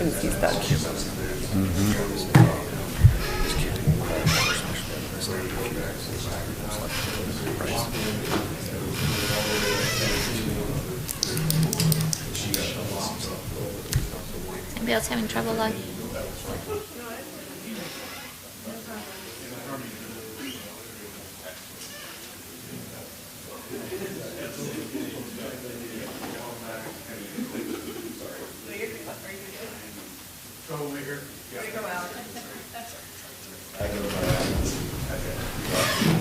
soon as he's done. Anybody else having trouble logging?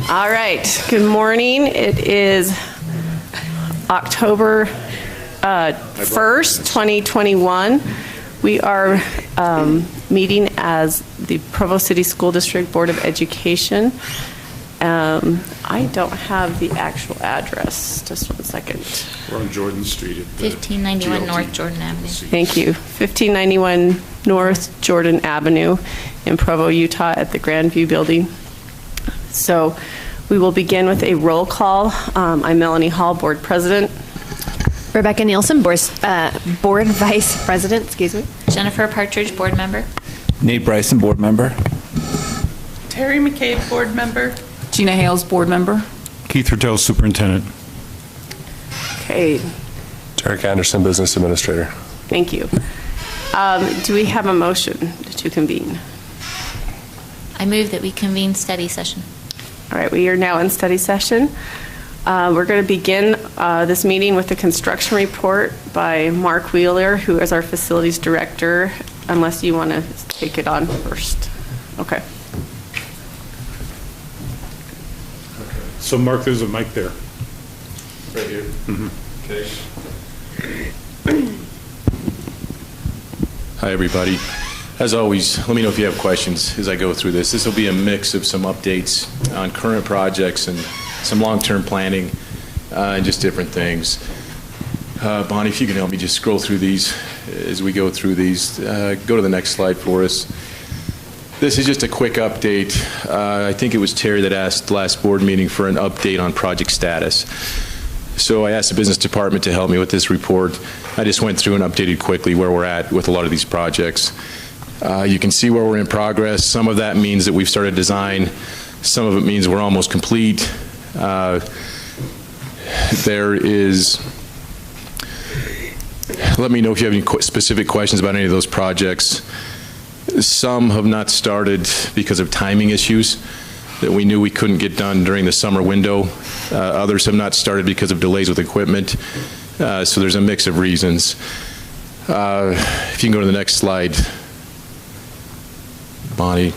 All right, good morning. It is October 1st, 2021. We are meeting as the Provo City School District Board of Education. I don't have the actual address. Just one second. We're on Jordan Street at 1591 GLT. North Jordan Avenue. Thank you. 1591 North Jordan Avenue in Provo, Utah at the Grandview Building. So we will begin with a roll call. I'm Melanie Hall, Board President. Rebecca Nielsen, Board Vice President, excuse me. Jennifer Partridge, Board Member. Nate Bryson, Board Member. Terry Mckee, Board Member. Gina Hales, Board Member. Keith Hertel, Superintendent. Okay, Derek Anderson, Business Administrator. thank you. Do we have a motion to convene? I move that we convene study session. All right, we are now in study session. We're going to begin this meeting with the construction report by Mark Wheeler, who is our facilities director, unless you want to take it on first. Okay. So Mark, there's a mic there. Right here. Okay. Hi, everybody. As always, let me know if you have questions as I go through this. This will be a mix of some updates on current projects and some long-term planning and just different things. Bonnie, if you can help me just scroll through these as we go through these. Go to the next slide for us. This is just a quick update. I think it was Terry that asked last board meeting for an update on project status. So I asked the business department to help me with this report. I just went through and updated quickly where we're at with a lot of these projects. You can see where we're in progress. Some of that means that we've started design. Some of it means we're almost complete. There is, let me know if you have any specific questions about any of those projects. Some have not started because of timing issues that we knew we couldn't get done during the summer window. Others have not started because of delays with equipment. So there's a mix of reasons. If you can go to the next slide, Bonnie.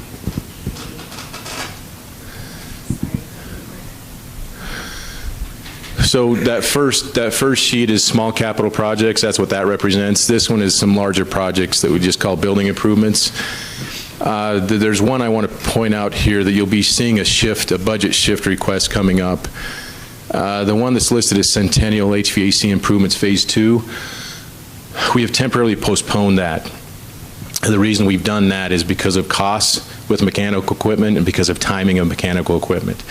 So that first sheet is small capital projects. That's what that represents. This one is some larger projects that we just call building improvements. There's one I want to point out here that you'll be seeing a budget shift request coming up. The one that's listed as Centennial HVAC Improvements Phase 2. We have temporarily postponed that. The reason we've done that is because of costs with mechanical equipment and because of timing of mechanical equipment.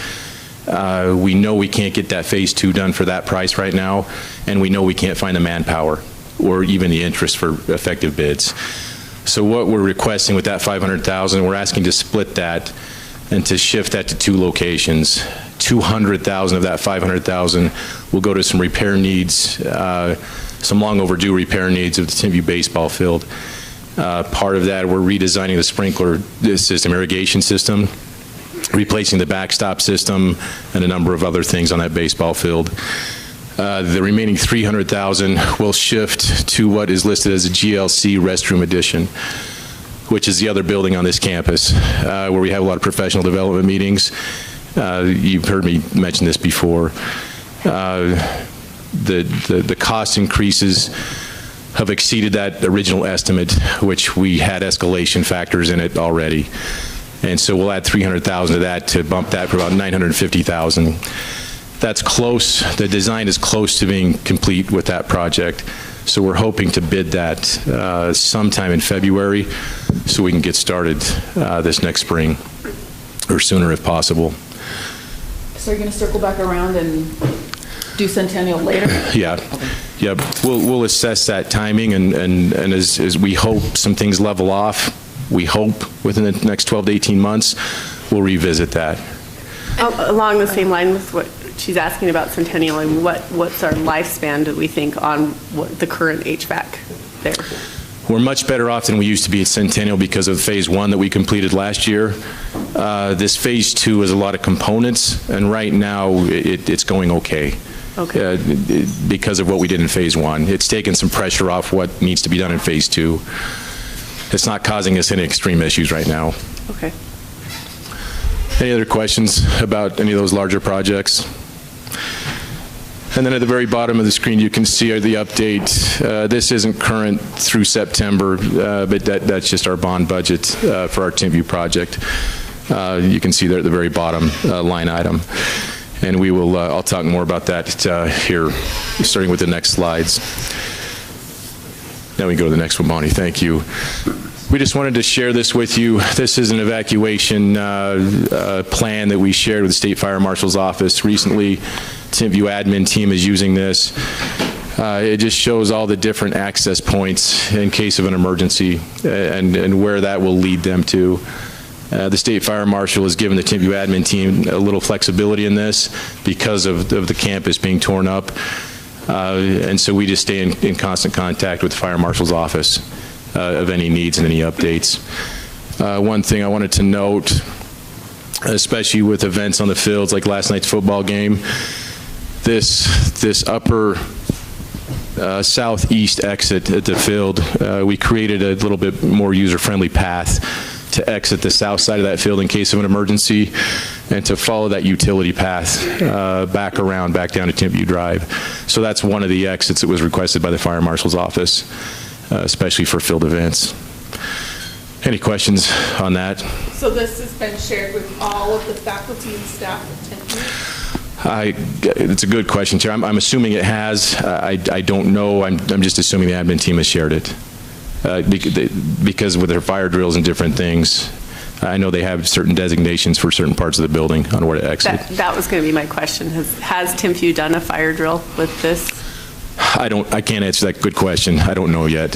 We know we can't get that Phase 2 done for that price right now, and we know we can't find the manpower or even the interest for effective bids. So what we're requesting with that $500,000, we're asking to split that and to shift that to 2 locations. $200,000 of that $500,000 will go to some repair needs, some long overdue repair needs of the Timpview baseball field. Part of that, we're redesigning the sprinkler system, irrigation system, replacing the backstop system, and a number of other things on that baseball field. The remaining $300,000 will shift to what is listed as a GLC restroom addition, which is the other building on this campus, where we have a lot of professional development meetings. You've heard me mention this before. The cost increases have exceeded that original estimate, which we had escalation factors in it already. And so we'll add $300,000 to that to bump that for about $950,000. That's close. The design is close to being complete with that project. So we're hoping to bid that sometime in February so we can get started this next spring or sooner if possible. So you're going to circle back around and do Centennial later? Yeah. Okay. Yep, we'll assess that timing, and as we hope some things level off, we hope within the next 12 to 18 months, we'll revisit that. Along the same line with what she's asking about Centennial, and what's our lifespan, do we think, on what the current HVAC there? We're much better off than we used to be at Centennial because of phase 1 that we completed last year. This phase 2 is a lot of components, and right now it's going okay. Okay. Because of what we did in phase 1. It's taken some pressure off what needs to be done in phase 2. It's not causing us any extreme issues right now. Okay. Any other questions about any of those larger projects? And then at the very bottom of the screen, you can see the update. This isn't current through September, but that's just our bond budget for our Timpview project. You can see there at the very bottom line item. And we will, I'll talk more about that here, starting with the next slides. Now we can go to the next one, Bonnie. Thank you. We just wanted to share this with you. This is an evacuation plan that we shared with the State Fire Marshal's office recently. Timpview admin team is using this. It just shows all the different access points in case of an emergency and where that will lead them to. The State Fire Marshal has given the Timpview admin team a little flexibility in this because of the campus being torn up. And so we just stay in constant contact with the Fire Marshal's office of any needs and any updates. One thing I wanted to note, especially with events on the fields like last night's football game, this upper southeast exit at the field, we created a little bit more user-friendly path to exit the south side of that field in case of an emergency and to follow that utility path back down to Timpview Drive. So that's one of the exits that was requested by the Fire Marshal's office, especially for field events. Any questions on that? So this has been shared with all of the faculty and staff at Timpview? It's a good question, Chair. I'm assuming it has. I don't know. I'm just assuming the admin team has shared it. Because with their fire drills and different things, I know they have certain designations for certain parts of the building on where to exit. That was going to be my question. Has Timpview done a fire drill with this? I can't answer that good question. I don't know yet.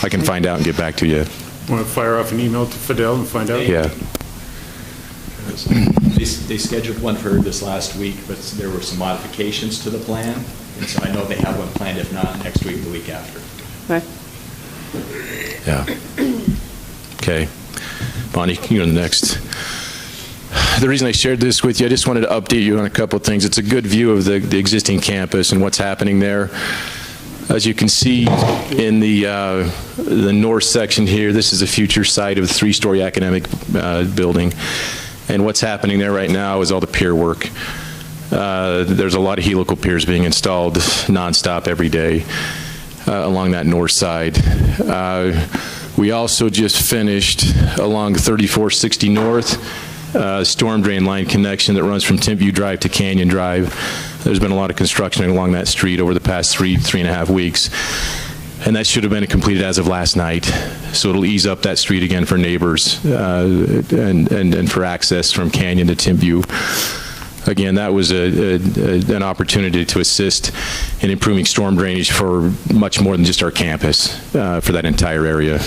I can find out and get back to you. Want to fire off an email to Fidel and find out? Yeah. They scheduled one for this last week, but there were some modifications to the plan, and so I know they have one planned, if not next week, the week after. Okay. Yeah. Okay. Bonnie, you can go to the next. The reason I shared this with you, I just wanted to update you on a couple of things. It's a good view of the existing campus and what's happening there. As you can see in the north section here, this is a future site of the 3-story academic building. And what's happening there right now is all the pier work. There's a lot of helical piers being installed nonstop every day along that north side. We also just finished along 3460 North, storm drain line connection that runs from Timpview Drive to Canyon Drive. There's been a lot of construction along that street over the past three and a half weeks. And that should have been completed as of last night. So it'll ease up that street again for neighbors and for access from Canyon to Timpview. Again, that was an opportunity to assist in improving storm drainage for much more than just our campus, for that entire area.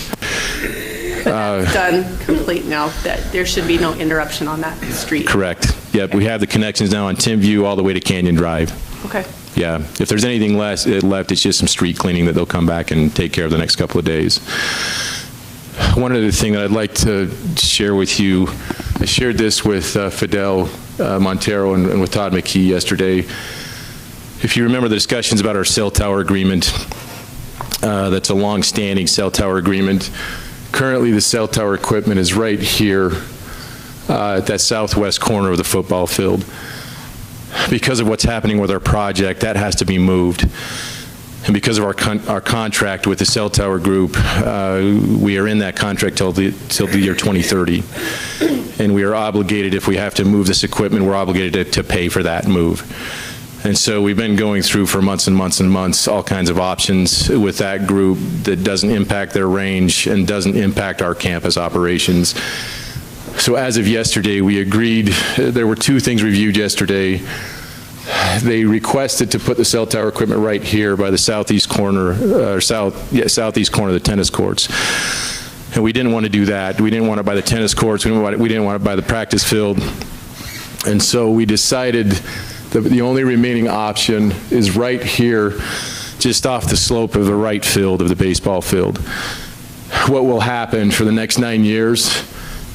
That's done complete now, that there should be no interruption on that street. Correct. Yep, we have the connections now on Timpview all the way to Canyon Drive. Okay. Yeah, if there's anything left, it's just some street cleaning that they'll come back and take care of the next couple of days. One other thing that I'd like to share with you, I shared this with Fidel Montero and with Todd Mckee yesterday. If you remember the discussions about our cell tower agreement, that's a long-standing cell tower agreement. Currently, the cell tower equipment is right here at that southwest corner of the football field. Because of what's happening with our project, that has to be moved. And because of our contract with the cell tower group, we are in that contract till the year 2030. And we are obligated, if we have to move this equipment, we're obligated to pay for that move. And so we've been going through for months and months and months all kinds of options with that group that doesn't impact their range and doesn't impact our campus operations. So as of yesterday, we agreed, there were two things reviewed yesterday. they requested to put the cell tower equipment right here by the southeast corner, southeast corner of the tennis courts. And we didn't want to do that. We didn't want it by the tennis courts. We didn't want it by the practice field. And so we decided that the only remaining option is right here, just off the slope of the right field of the baseball field. What will happen for the next 9 years,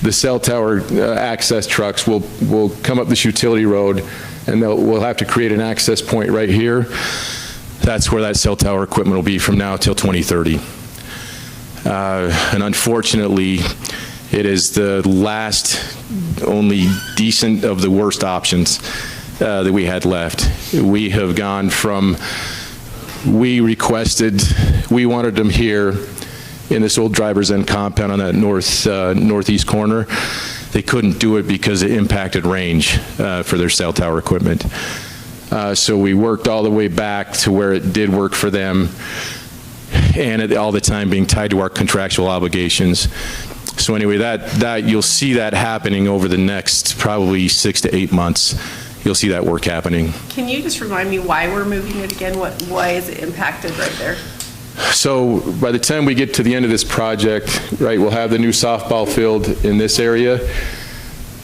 the cell tower access trucks will come up this utility road, and we'll have to create an access point right here. That's where that cell tower equipment will be from now till 2030. And unfortunately, it is the last, only decent of the worst options that we had left. We have gone from, we wanted them here in this old driver's end compound on that northeast corner. They couldn't do it because it impacted range for their cell tower equipment. So we worked all the way back to where it did work for them, and all the time being tied to our contractual obligations. So anyway, that you'll see that happening over the next probably 6 to 8 months. You'll see that work happening. Can you just remind me why we're moving it again? Why is it impacted right there? So by the time we get to the end of this project, right, we'll have the new softball field in this area.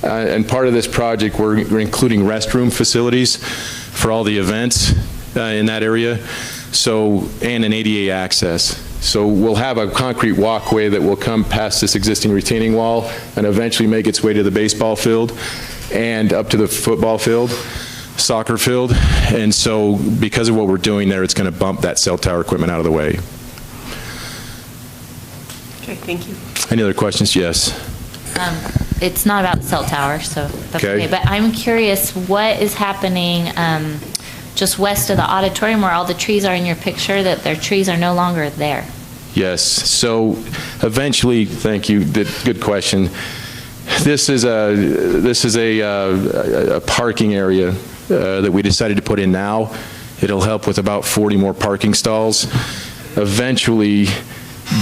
And part of this project, we're including restroom facilities for all the events in that area. So, and an ADA access. So we'll have a concrete walkway that will come past this existing retaining wall and eventually make its way to the baseball field and up to the football field, soccer field. And so because of what we're doing there, it's going to bump that cell tower equipment out of the way. Okay, thank you. Any other questions? Yes. It's not about the cell tower, so that's okay. But I'm curious, what is happening just west of the auditorium where all the trees are in your picture, that their trees are no longer there? Yes. So eventually, thank you. Good question. This is a parking area that we decided to put in now. It'll help with about 40 more parking stalls. Eventually,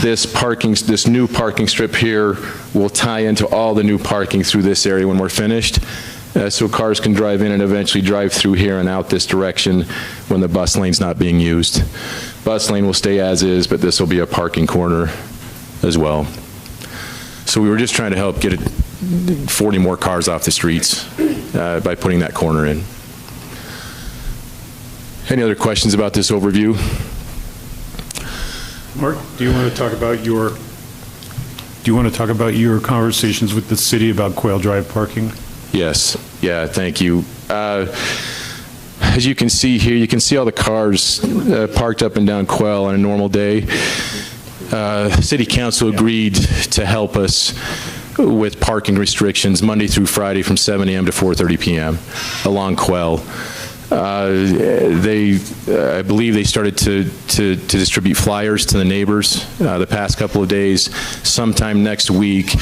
this new parking strip here will tie into all the new parking through this area when we're finished. So cars can drive in and eventually drive through here and out this direction when the bus lane's not being used. Bus lane will stay as is, but this will be a parking corner as well. So we were just trying to help get 40 more cars off the streets by putting that corner in. Any other questions about this overview? Mark, do you want to talk about your conversations with the city about Quail Drive parking? Yes. Yeah, thank you. As you can see here, you can see all the cars parked up and down Quail on a normal day. City Council agreed to help us with parking restrictions Monday through Friday from 7 a.m. to 4:30 p.m. along Quail. I believe they started to distribute flyers to the neighbors the past couple of days. Sometime next week,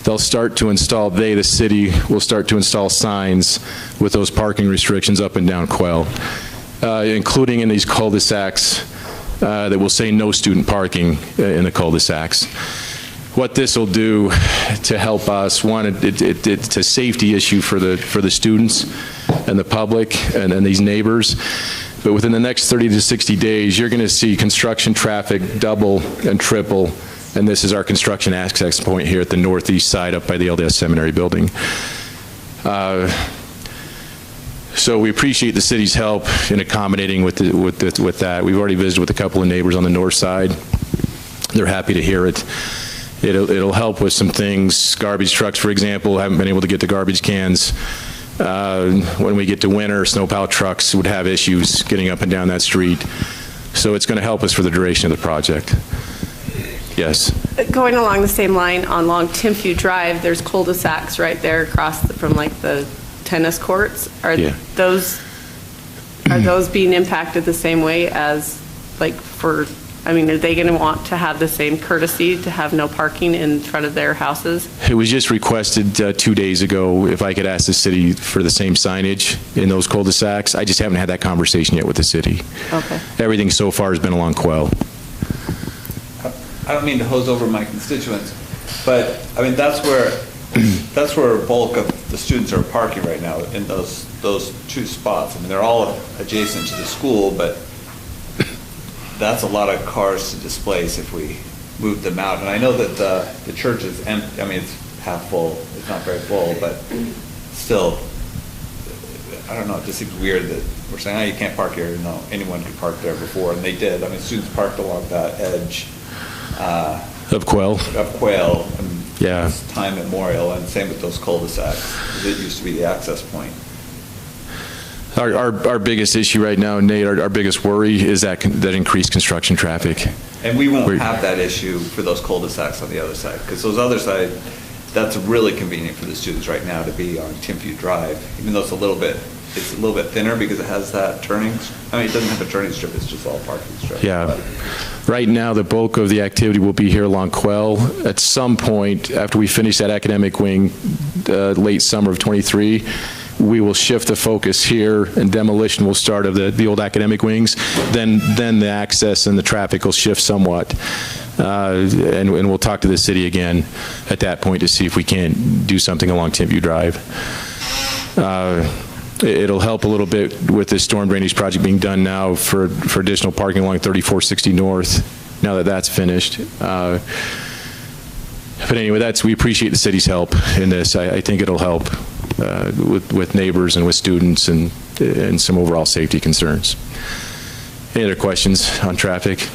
they'll start to install, the city will start to install signs with those parking restrictions up and down Quail, including in these cul-de-sacs that will say no student parking in the cul-de-sacs. What this will do to help us, one, it's a safety issue for the students and the public and these neighbors. But within the next 30 to 60 days, you're going to see construction traffic double and triple. And this is our construction access point here at the northeast side up by the LDS Seminary building. So we appreciate the city's help in accommodating with that. We've already visited with a couple of neighbors on the north side. They're happy to hear it. It'll help with some things. Garbage trucks, for example, haven't been able to get the garbage cans. When we get to winter, snowplow trucks would have issues getting up and down that street. So it's going to help us for the duration of the project. Yes. Going along the same line on Long Timpview Drive, there's cul-de-sacs right there across from like the tennis courts. Are those being impacted the same way as like are they going to want to have the same courtesy to have no parking in front of their houses? It was just requested 2 days ago if I could ask the city for the same signage in those cul-de-sacs. I just haven't had that conversation yet with the city. Okay. Everything so far has been along Quail. I don't mean to hose over my constituents, but I mean that's that's where a bulk of the students are parking right now, in those two spots. I mean, they're all adjacent to the school, but that's a lot of cars to displace if we move them out. And I know that the church is empty. I mean, it's half full. It's not very full, but still, I don't know. It just seems weird that we're saying, oh, you can't park here. No, anyone could park there before, and they did. I mean, students parked along that edge Of Quail. And Yeah. it's time immemorial, and same with those cul-de-sacs. It used to be the access point. Our biggest issue right now, Nate, our biggest worry is that increased construction traffic. And we won't have that issue for those cul-de-sacs on the other side, because those other side, that's really convenient for the students right now to be on Timpview Drive, even though it's a little bit thinner because it has that turning. I mean, it doesn't have a turning strip; it's just all parking strip. Yeah. But Right now, the bulk of the activity will be here along Quail. At some point, after we finish that academic wing, late summer of -- we will shift the focus here, and demolition will start of the old academic wings. Then the access and the traffic will shift somewhat. And we'll talk to the city again at that point to see if we can't do something along Timpview Drive. It'll help a little bit with this storm drainage project being done now for additional parking along 3460 North, now that that's finished. But anyway, we appreciate the city's help in this. I think it'll help with neighbors and with students and some overall safety concerns. Any other questions on traffic?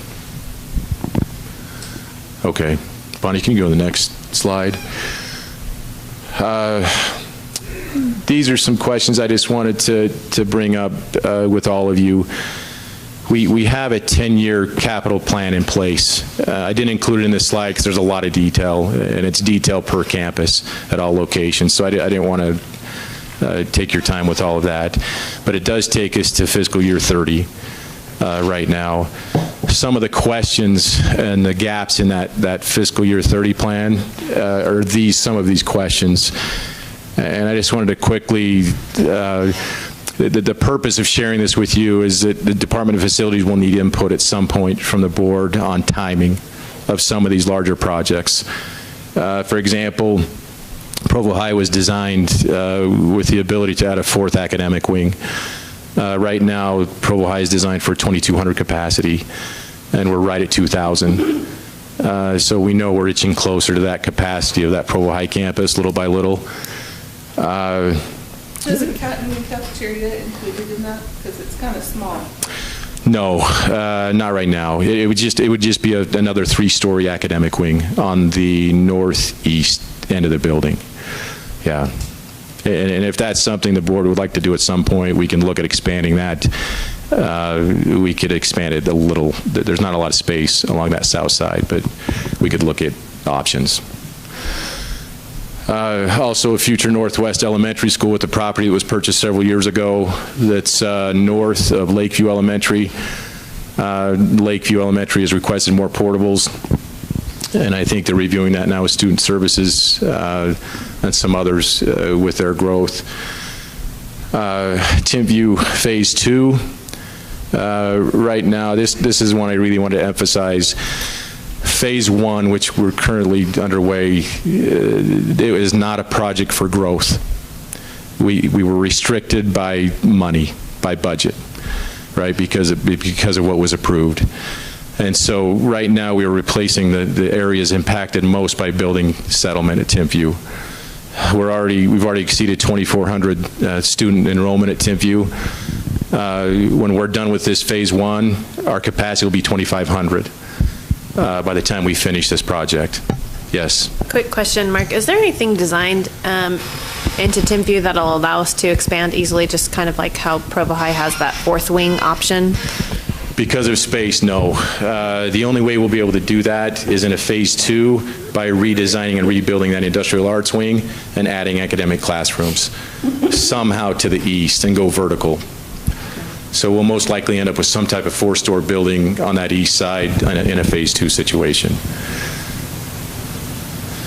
Okay. Bonnie, can you go to the next slide? These are some questions I just wanted to bring up with all of you. We have a 10-year capital plan in place. I didn't include it in this slide because there's a lot of detail, and it's detail per campus at all locations, so I didn't want to take your time with all of that. But it does take us to fiscal year 30 right now. Some of the questions and the gaps in that fiscal year 30 plan are some of these questions. And I just wanted to quickly, the purpose of sharing this with you is that the Department of Facilities will need input at some point from the board on timing of some of these larger projects. For example, Provo High was designed with the ability to add a 4th academic wing. Right now, Provo High is designed for 2,200 capacity, and we're right at 2,000. So we know we're inching closer to that capacity of that Provo High campus, little by little. Is a cafeteria included in that? Because it's kind of small. No, not right now. It would just be another 3-story academic wing on the northeast end of the building. Yeah. And if that's something the board would like to do at some point, we can look at expanding that. We could expand it a little. There's not a lot of space along that south side, but we could look at options. Also, a future Northwest Elementary School with the property that was purchased several years ago that's north of Lakeview Elementary. Lakeview Elementary has requested more portables, and I think they're reviewing that now with Student Services and some others with their growth. Timpview Phase 2. Right now, this is one I really want to emphasize. Phase 1, which we're currently underway, it is not a project for growth. We were restricted by money, by budget, right, because of what was approved. And so right now we are replacing the areas impacted most by building settlement at Timpview. We've already exceeded 2,400 student enrollment at Timpview. When we're done with this Phase 1, our capacity will be 2,500. By the time we finish this project. Yes? Quick question, Mark. Is there anything designed into Timpview that'll allow us to expand easily, just kind of like how Provo High has that 4th wing option? Because of space, no. The only way we'll be able to do that is in a Phase 2 by redesigning and rebuilding that industrial arts wing and adding academic classrooms somehow to the east and go vertical. So we'll most likely end up with some type of 4-story building on that east side in a Phase 2 situation.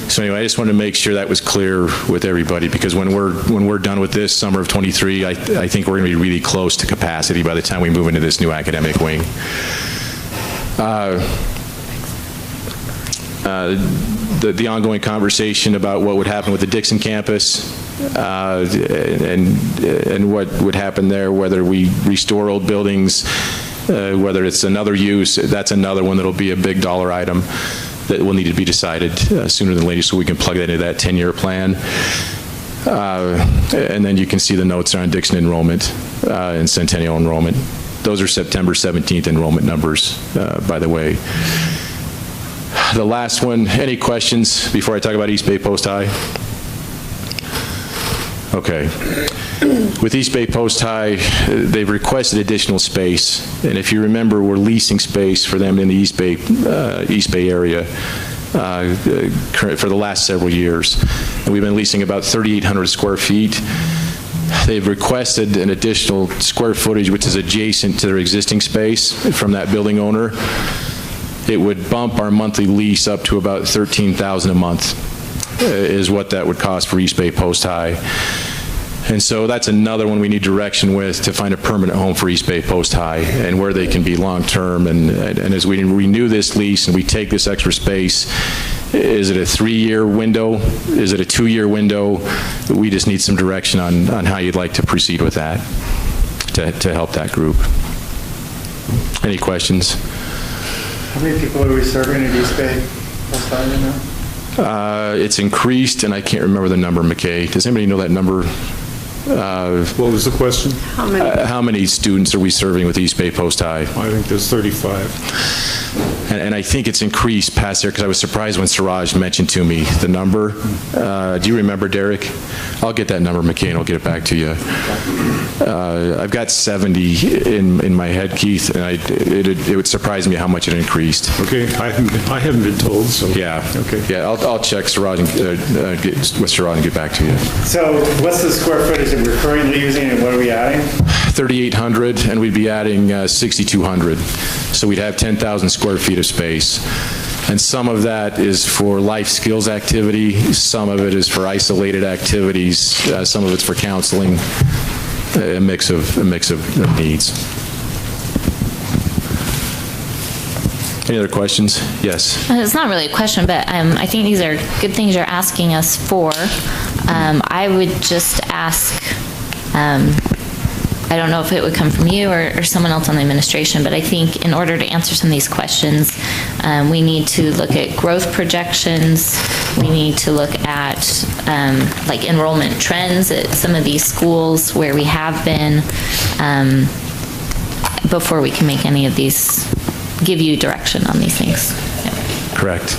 So anyway, I just wanted to make sure that was clear with everybody, because when we're done with this summer of '23, I think we're going to be really close to capacity by the time we move into this new academic wing. the ongoing conversation about what would happen with the Dixon campus and what would happen there, whether we restore old buildings, whether it's another use. That's another one that'll be a big dollar item that will need to be decided sooner than later, so we can plug that into that 10-year plan. And then you can see the notes on Dixon enrollment and Centennial enrollment. Those are September 17th enrollment numbers, by the way. The last one, any questions before I talk about East Bay Post High? Okay. With East Bay Post High, they've requested additional space, and if you remember, we're leasing space for them in the East Bay area for the last several years. And we've been leasing about 3,800 square feet. They've requested an additional square footage, which is adjacent to their existing space from that building owner. It would bump our monthly lease up to about $13,000 a month is what that would cost for East Bay Post High. And so that's another one we need direction with to find a permanent home for East Bay Post High and where they can be long-term. And as we renew this lease and we take this extra space, is it a 3-year window? Is it a 2-year window? We just need some direction on how you'd like to proceed with that to help that group. Any questions? How many people are we serving at East Bay Post High right now? It's increased, and I can't remember the number, Mckee. Does anybody know that number? What was the question? How many students are we serving with East Bay Post High? I think there's 35. And I think it's increased past there because I was surprised when Siraj mentioned to me the number. Do you remember, Derek? I'll get that number, Mckee, and I'll get it back to you. I've got 70 in my head, Keith, and it would surprise me how much it increased. Okay, I haven't been told, so. Yeah. Okay. Yeah, I'll check Siraj and get with Siraj and get back to you. So what's the square footage that we're currently using and what are we adding? 3,800, and we'd be adding 6,200. So we'd have 10,000 square feet of space. And some of that is for life skills activity, some of it is for isolated activities, some of it's for counseling, a mix of needs. Any other questions? Yes. It's not really a question, but I think these are good things you're asking us for. I would just ask, I don't know if it would come from you or someone else on the administration, but I think in order to answer some of these questions, we need to look at growth projections. We need to look at like enrollment trends at some of these schools where we have been before we can make any of these, give you direction on these things. Yeah. Correct.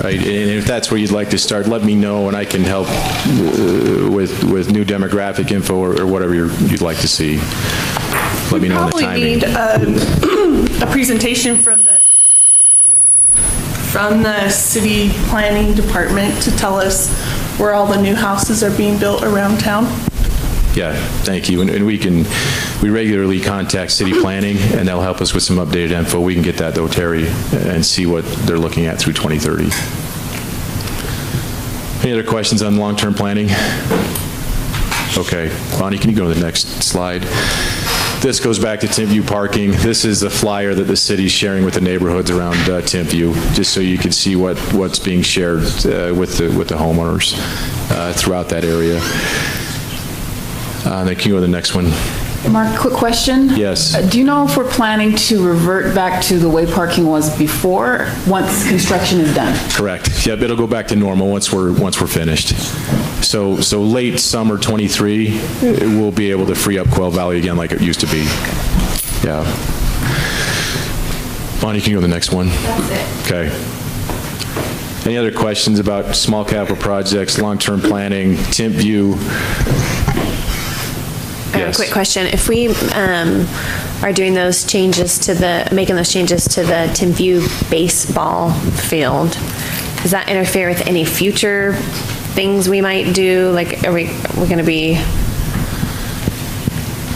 Right, and if that's where you'd like to start, let me know and I can help with new demographic info or whatever you'd like to see. Let me know on the timing. Probably need a presentation from the city planning department to tell us where all the new houses are being built around town. Yeah, thank you. And we regularly contact city planning and they'll help us with some updated info. We can get that though, Terry, and see what they're looking at through 2030. Any other questions on long-term planning? Okay, Bonnie, can you go to the next slide? This goes back to Timpview parking. This is the flyer that the city's sharing with the neighborhoods around Timpview, just so you can see what's being shared with the homeowners throughout that area. Then can you go to the next one? Mark, quick question. Yes. Do you know if we're planning to revert back to the way parking was before, once construction is done? Correct. Yep, it'll go back to normal once we're finished. So late summer 23, we'll be able to free up Quail Valley again like it used to be. Yeah. Bonnie, can you go to the next one? That's it. Okay. Any other questions about small capital projects, long-term planning, Timpview? I have a quick question. If we are doing those changes making those changes to the Timpview baseball field, does that interfere with any future things we might do? Like, are we going to be?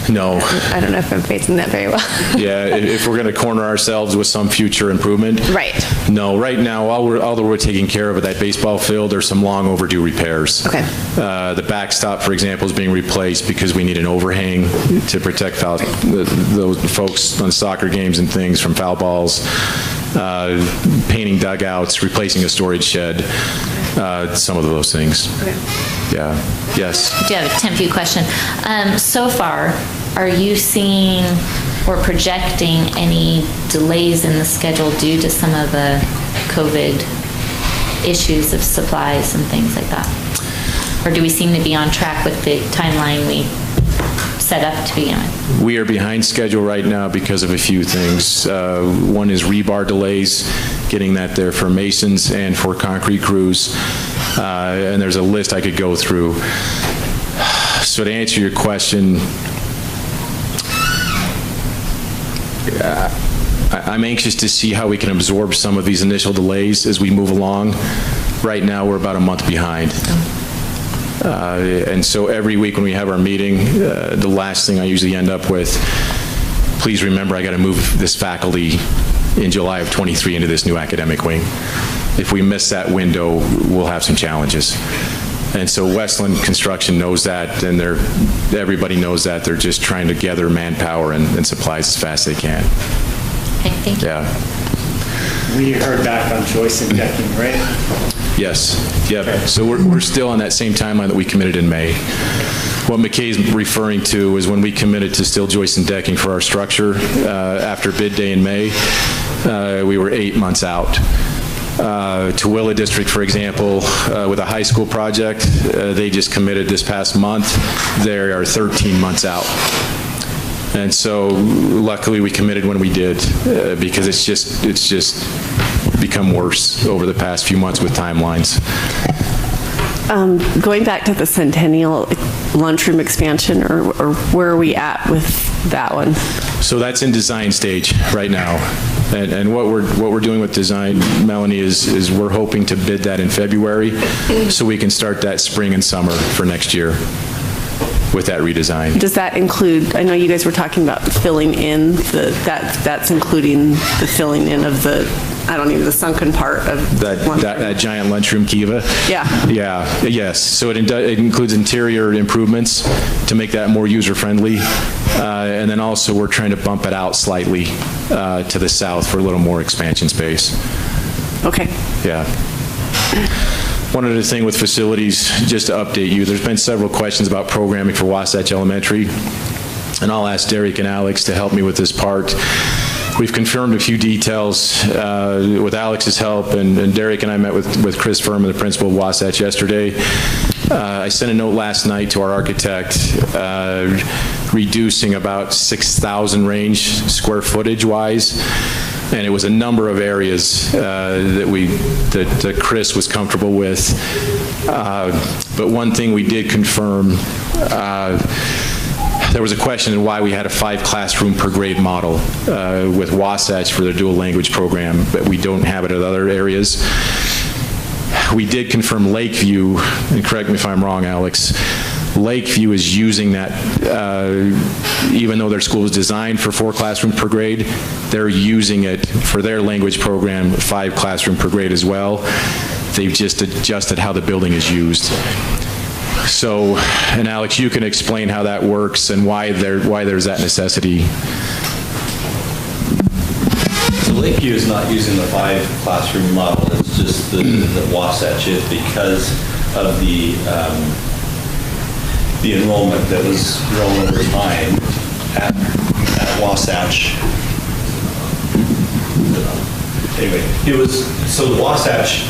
No. I don't know if I'm phrasing that very well. Yeah, if we're going to corner ourselves with some future improvement. Right. No, right now, all we're taking care of at that baseball field are some long overdue repairs. Okay. The backstop, for example, is being replaced because we need an overhang to protect those folks on soccer games and things from foul balls. painting dugouts, replacing a storage shed, some of those things. Okay. Yeah. Yes. I do have a Timpview question. So far, are you seeing or projecting any delays in the schedule due to some of the COVID issues of supplies and things like that? Or do we seem to be on track with the timeline we set up to begin with? We are behind schedule right now because of a few things. One is rebar delays, getting that there for masons and for concrete crews. And there's a list I could go through. So to answer your question, I'm anxious to see how we can absorb some of these initial delays as we move along. Right now, we're about a month behind. And so every week when we have our meeting, the last thing I usually end up with, please remember I got to move this faculty in July of 23 into this new academic wing. If we miss that window, we'll have some challenges. And so Westland Construction knows that, and everybody knows that. They're just trying to gather manpower and supplies as fast as they can. Okay, thank you. Yeah. We heard back on joist and decking, right? Yes. Yep. So we're still on that same timeline that we committed in May. What Mckee is referring to is when we committed to steel joist and decking for our structure after bid day in May, we were 8 months out. Tooele District, for example, with a high school project, they just committed this past month. They are 13 months out. And so luckily we committed when we did because it's just become worse over the past few months with timelines. Going back to the Centennial lunchroom expansion, or where are we at with that one? So that's in design stage right now. And what we're doing with design, Melanie, is we're hoping to bid that in February so we can start that spring and summer for next year with that redesign. Does that include, I know you guys were talking about filling in that's including the filling in of the sunken part of that giant lunchroom kiva? Yeah. Yeah, yes. So it includes interior improvements to make that more user-friendly. And then also we're trying to bump it out slightly to the south for a little more expansion space. Okay. Yeah. One other thing with facilities, just to update you, there's been several questions about programming for Wasatch Elementary, and I'll ask Derek and Alex to help me with this part. We've confirmed a few details with Alex's help, and Derek and I met with Chris Furman, the principal of Wasatch, yesterday. I sent a note last night to our architect reducing about 6,000 range square footage-wise. And it was a number of areas that Chris was comfortable with. But one thing we did confirm, there was a question on why we had a 5 classroom per grade model with Wasatch for their dual language program, but we don't have it at other areas. We did confirm Lakeview, and correct me if I'm wrong, Alex, Lakeview is using that, even though their school is designed for 4 classrooms per grade, they're using it for their language program, 5 classroom per grade as well. They've just adjusted how the building is used. So, and Alex, you can explain how that works and why there's that necessity. So Lakeview is not using the 5 classroom model. It's just the Wasatch is because of the enrollment that was grown over time at Wasatch. Anyway, so the Wasatch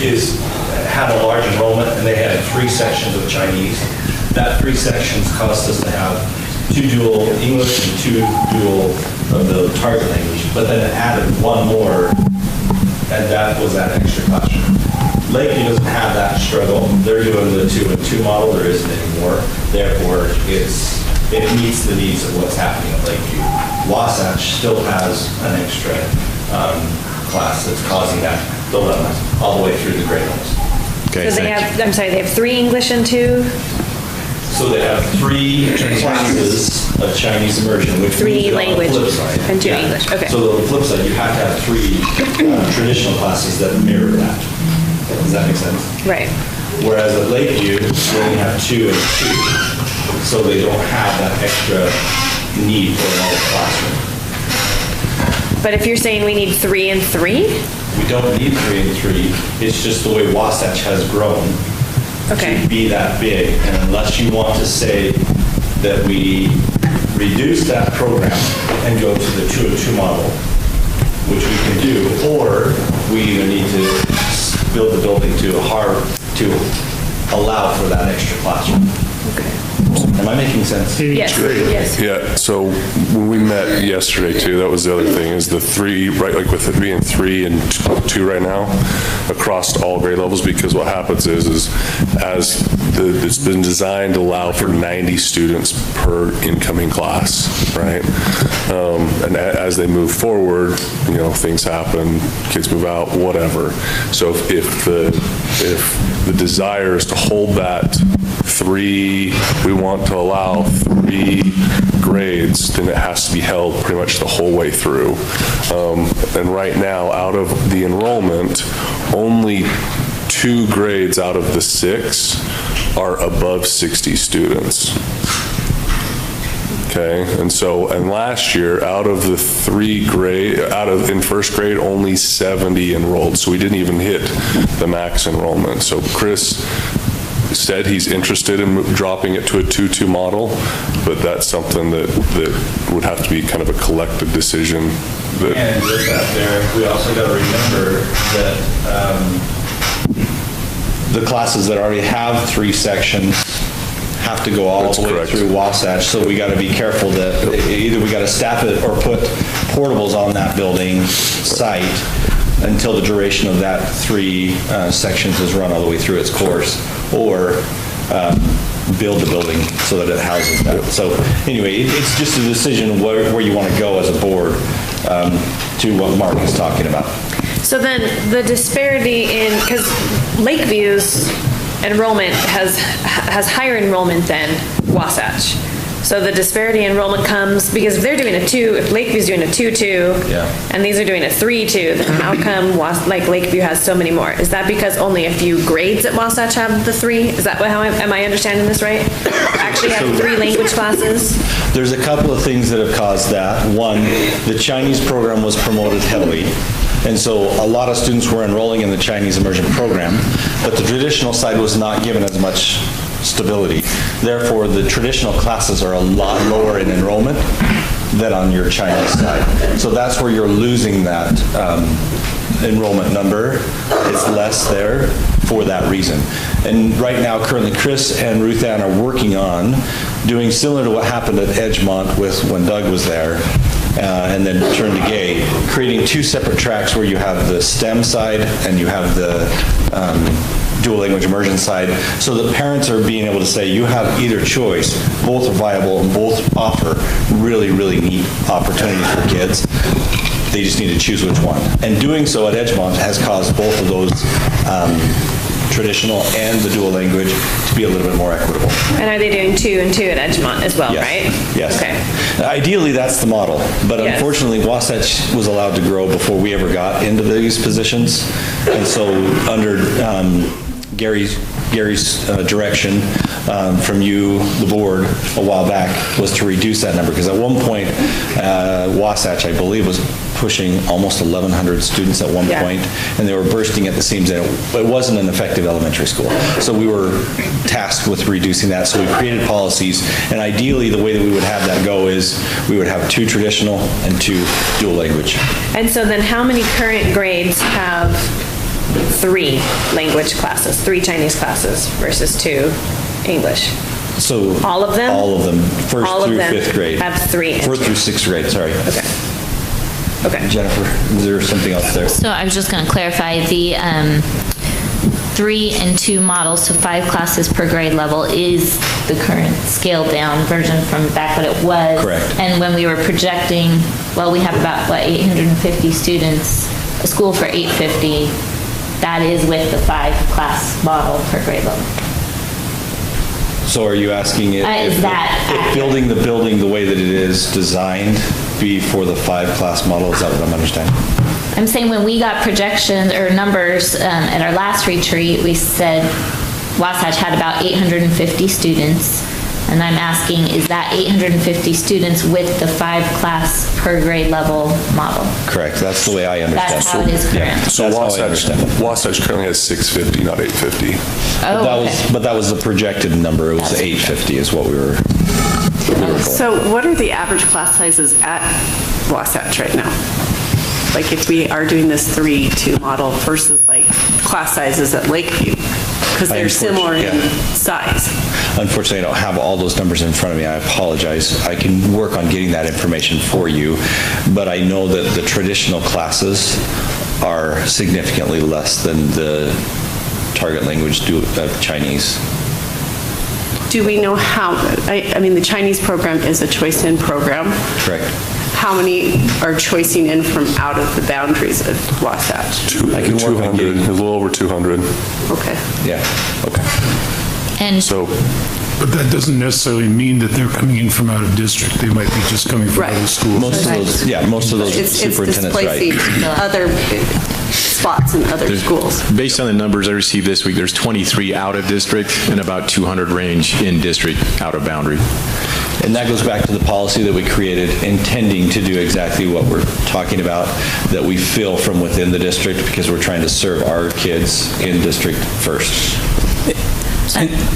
had a large enrollment, and they had 3 sections of Chinese. That 3 sections caused us to have 2 dual English and 2 dual of the target language, but then it added 1 more, and that was that extra classroom. Lakeview doesn't have that struggle. They're doing the 2 and 2 model. There isn't anymore. Therefore, it meets the needs of what's happening at Lakeview. Wasatch still has an extra class that's causing that dilemma all the way through the grade levels. Okay, so they have 3 English and 2? So they have 3 classes of Chinese immersion, which 3 language on the flip side. and 2 English. Okay. So on the flip side, you have to have 3 traditional classes that mirror that. Does that make sense? Right. Whereas at Lakeview, we only have 2 and 2. So they don't have that extra need for another classroom. But if you're saying we need 3 and 3? We don't need 3 and 3. It's just the way Wasatch has grown to be that big. And unless you want to say that we reduce that program and go to the 2 and 2 model, which we can do, or we either need to build the building to allow for that extra classroom. Am I making sense? Yes. Yes. Yeah, so when we met yesterday too, that was the other thing, is the 3, right, like with it being 3 and 2 right now, across all grade levels, because what happens is it's been designed to allow for 90 students per incoming class, right? And as they move forward, things happen, kids move out, whatever. So if the desire is to hold that 3, we want to allow 3 grades, then it has to be held pretty much the whole way through. And right now, out of the enrollment, only 2 grades out of the 6 are above 60 students. Okay, and last year, out of the 3 grade, in first grade, only 70 enrolled, so we didn't even hit the max enrollment. So Chris said he's interested in dropping it to a 2-2 model, but that's something that would have to be kind of a collective decision. And with that there, we also got to remember that the classes that already have 3 sections have to go all the way through Wasatch, so we got to be careful that either we got to staff it or put portables on that building site until the duration of that 3 sections is run all the way through its course, or build the building so that it houses that. So anyway, it's just a decision where you want to go as a board to what Mark is talking about. So then the disparity because Lakeview's enrollment has higher enrollment than Wasatch. So the disparity in enrollment comes because if they're doing a 2, if Lakeview's doing a 2-2, and these are doing a 3-2, then how come Lakeview has so many more? Is that because only a few grades at Wasatch have the 3? Is that am I understanding this right? Actually have 3 language classes? There's a couple of things that have caused that. One, the Chinese program was promoted heavily. And so a lot of students were enrolling in the Chinese immersion program, but the traditional side was not given as much stability. Therefore, the traditional classes are a lot lower in enrollment than on your Chinese side. So that's where you're losing that enrollment number. It's less there for that reason. And right now, currently, Chris and Ruth Ann are working on doing similar to what happened at Edgemont when Doug was there, and then turned to Gay, creating 2 separate tracks where you have the STEM side and you have the dual language immersion side, so that parents are being able to say, you have either choice, both are viable and both offer really, really neat opportunities for kids. They just need to choose which one. And doing so at Edgemont has caused both of those traditional and the dual language to be a little bit more equitable. And are they doing 2 and 2 at Edgemont as well, right? Yes. Okay. Ideally, that's the model, but unfortunately, Wasatch was allowed to grow before we ever got into these positions. And so under Gary's direction from you, the board, a while back, was to reduce that number, because at one point, Wasatch, I believe, was pushing almost 1,100 students at one point, and they were bursting at the seams, and it wasn't an effective elementary school. So we were tasked with reducing that, so we created policies, and ideally, the way that we would have that go is we would have 2 traditional and 2 dual language. And so then how many current grades have 3 language classes, 3 Chinese classes versus 2 English? So all of them? All of them, first through 5th grade. Have 3. 4th through 6th grade, sorry. Okay. Jennifer, is there something else there? So I was just going to clarify the 3 and 2 model, so 5 classes per grade level is the current scaled down version from back what it was. Correct. And when we were projecting, well, we have about 850 students, a school for 850. That is with the 5 class model per grade level. So are you asking if building the building the way that it is designed be for the 5 class model? Is that what I'm understanding? I'm saying when we got projections or numbers at our last retreat, we said Wasatch had about 850 students. And I'm asking, is that 850 students with the 5 class per grade level model? Correct, that's the way I understand it. That's how it is currently. So Wasatch currently has 650, not 850. But that was the projected number. It was 850 is what we were for. So what are the average class sizes at Wasatch right now? Like if we are doing this 3-2 model versus like class sizes at Lakeview, because they're similar in size. Unfortunately, I don't have all those numbers in front of me. I apologize. I can work on getting that information for you, but I know that the traditional classes are significantly less than the target language Chinese. Do we know how, I mean, the Chinese program is a choice-in program. Correct. How many are choicing in from out of the boundaries of Wasatch? 200, a little over 200. Okay. Yeah. Okay. And so, but that doesn't necessarily mean that they're coming in from out of district. They might be just coming from other schools. Most of those superintendents, it's displacing other spots in other schools. Based on the numbers I received this week, there's 23 out of district and about 200 range in district out of boundary. And that goes back to the policy that we created, intending to do exactly what we're talking about, that we fill from within the district because we're trying to serve our kids in district first.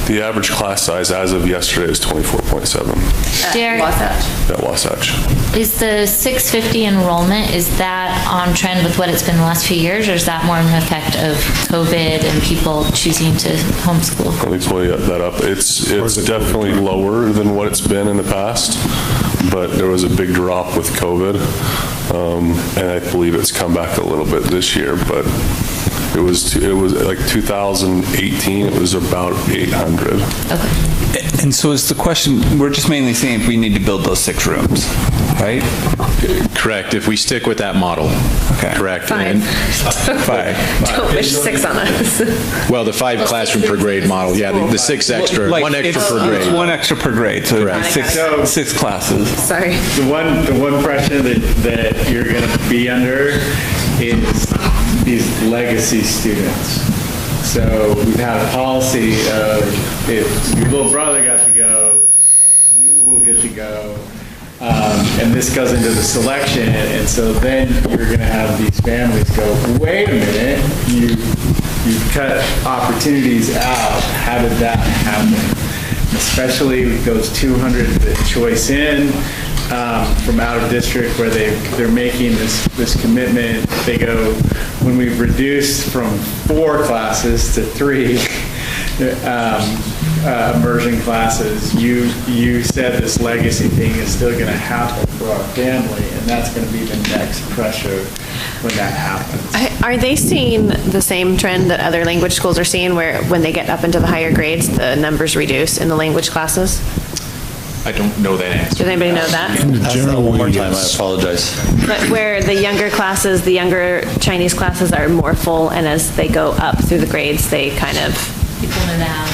The average class size as of yesterday is 24.7. Derek, At Wasatch. is the 650 enrollment, is that on trend with what it's been the last few years, or is that more an effect of COVID and people choosing to homeschool? Let me pull that up. It's definitely lower than what it's been in the past, but there was a big drop with COVID, and I believe it's come back a little bit this year, but it was like 2018, it was about 800. Okay. And so is the question, we're just mainly saying if we need to build those 6 rooms, right? Correct, if we stick with that model. Okay. Correct. Five. Don't wish 6 on us. Well, the 5 classroom per grade model, yeah, the 6 extra, Like, 1 extra per It's grade. 1 extra per grade, so it'd be 6 classes. Sorry. The one pressure that you're going to be under is these legacy students. So we've had a policy of if your little brother got to go, it's likely you will get to go. And this goes into the selection, and so then you're going to have these families go, wait a minute, you've cut opportunities out. How did that happen? Especially with those 200 that choice in from out of district where they're making this commitment. They go, when we've reduced from 4 classes to 3 immersion classes, you said this legacy thing is still going to happen for our family, and that's going to be the next pressure when that happens. Are they seeing the same trend that other language schools are seeing, where when they get up into the higher grades, the numbers reduce in the language classes? I don't know that answer. Does anybody know that? Ask that one more time, I apologize. But where the younger classes, the younger Chinese classes are more full, and as they go up through the grades, they kind of...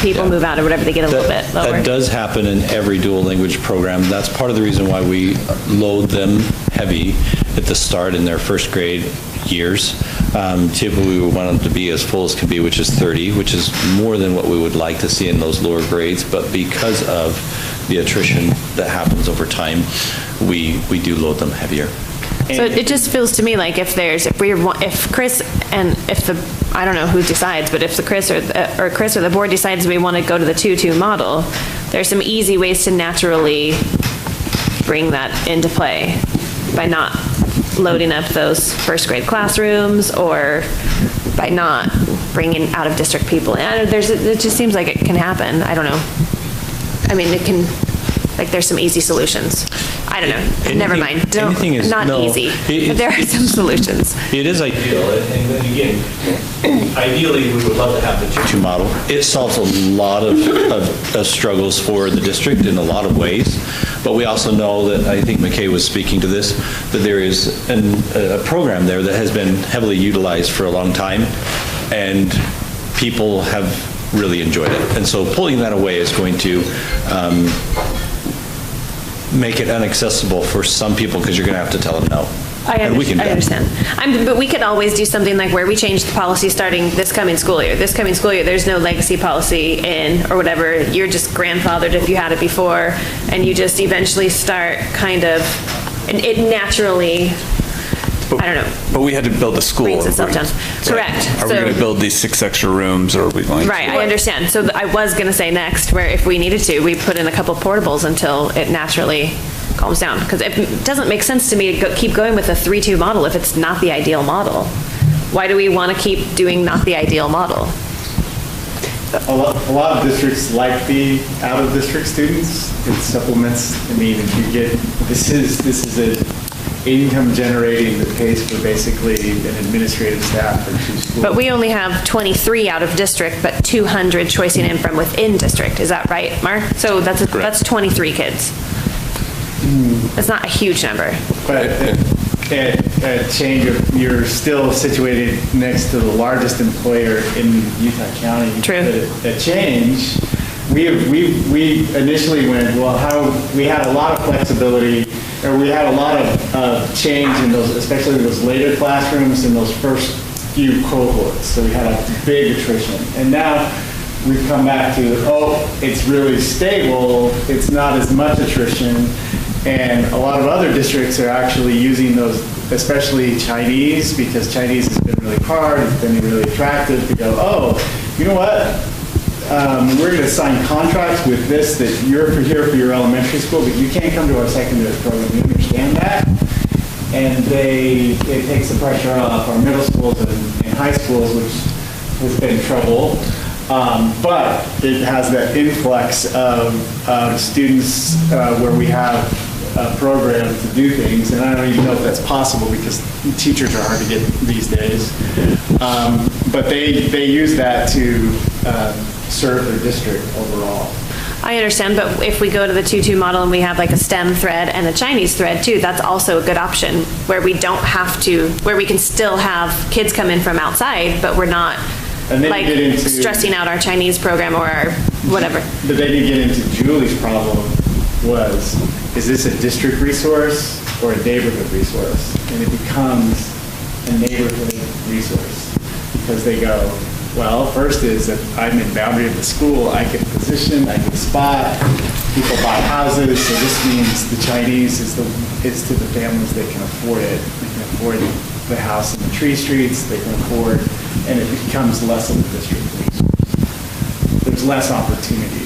People move out or whatever, they get a little bit lower. That does happen in every dual language program. That's part of the reason why we load them heavy at the start in their first grade years. Typically, we want them to be as full as can be, which is 30, which is more than what we would like to see in those lower grades. But because of the attrition that happens over time, we do load them heavier. So it just feels to me like if Chris and if the, I don't know who decides, but if the Chris or the board decides we want to go to the 2-2 model, there's some easy ways to naturally bring that into play by not loading up those first grade classrooms or by not bringing out of district people in. It just seems like it can happen. I don't know. I mean, it can, like there's some easy solutions. I don't know. Never mind. Not easy. But there are some solutions. It is ideal, and then again, ideally, we would love to have the 2-2 model. It solves a lot of struggles for the district in a lot of ways, but we also know that, I think Mckee was speaking to this, that there is a program there that has been heavily utilized for a long time, and people have really enjoyed it. And so pulling that away is going to make it inaccessible for some people because you're going to have to tell them no. And we can do I that. understand. But we could always do something like where we change the policy starting this coming school year. This coming school year, there's no legacy policy in, or whatever. You're just grandfathered if you had it before, and you just eventually start kind of, and it naturally, I don't know. But we had to build a school. Brings itself down. Correct. Are we So- going to build these 6 extra rooms, or are we going? Right, I understand. So I was going to say next, where if we needed to, we put in a couple portables until it naturally calms down. Because it doesn't make sense to me to keep going with a 3-2 model if it's not the ideal model. Why do we want to keep doing not the ideal model? A lot of districts like the out-of-district students. It supplements, I mean, if you get, this is an income generating that pays for basically an administrative staff for 2 schools. But we only have 23 out of district, but 200 choicing in from within district. Is that right, Mark? So that's 23 kids. That's not a huge number. But a change of, you're still situated next to the largest employer in Utah County. True. A change, we initially went, well, we had a lot of flexibility, or we had a lot of change in those, especially in those later classrooms in those first few cohorts. So we had a big attrition. And now we've come back to, it's really stable, it's not as much attrition. And a lot of other districts are actually using those, especially Chinese, because Chinese has been really hard, it's been really attractive to go, you know what? We're going to sign contracts with this that you're here for your elementary school, but you can't come to our secondary program. You understand that? And it takes the pressure off our middle schools and high schools, which has been trouble. But it has that influx of students where we have a program to do things, and I don't even know if that's possible because teachers are hard to get these days. But they use that to serve their district overall. I understand, but if we go to the 2-2 model and we have like a STEM thread and a Chinese thread too, that's also a good option where we don't have to, where we can still have kids come in from outside, but we're not like stressing out our Chinese program or our whatever. But then you get into Julie's problem was, is this a district resource or a neighborhood resource? And it becomes a neighborhood resource because they go, well, first is that I'm in boundary of the school, I can position, I can spot, people buy houses, so this means the Chinese is to the families that can afford it. They can afford the house in the tree streets, they can afford, and it becomes less of a district resource. There's less opportunity.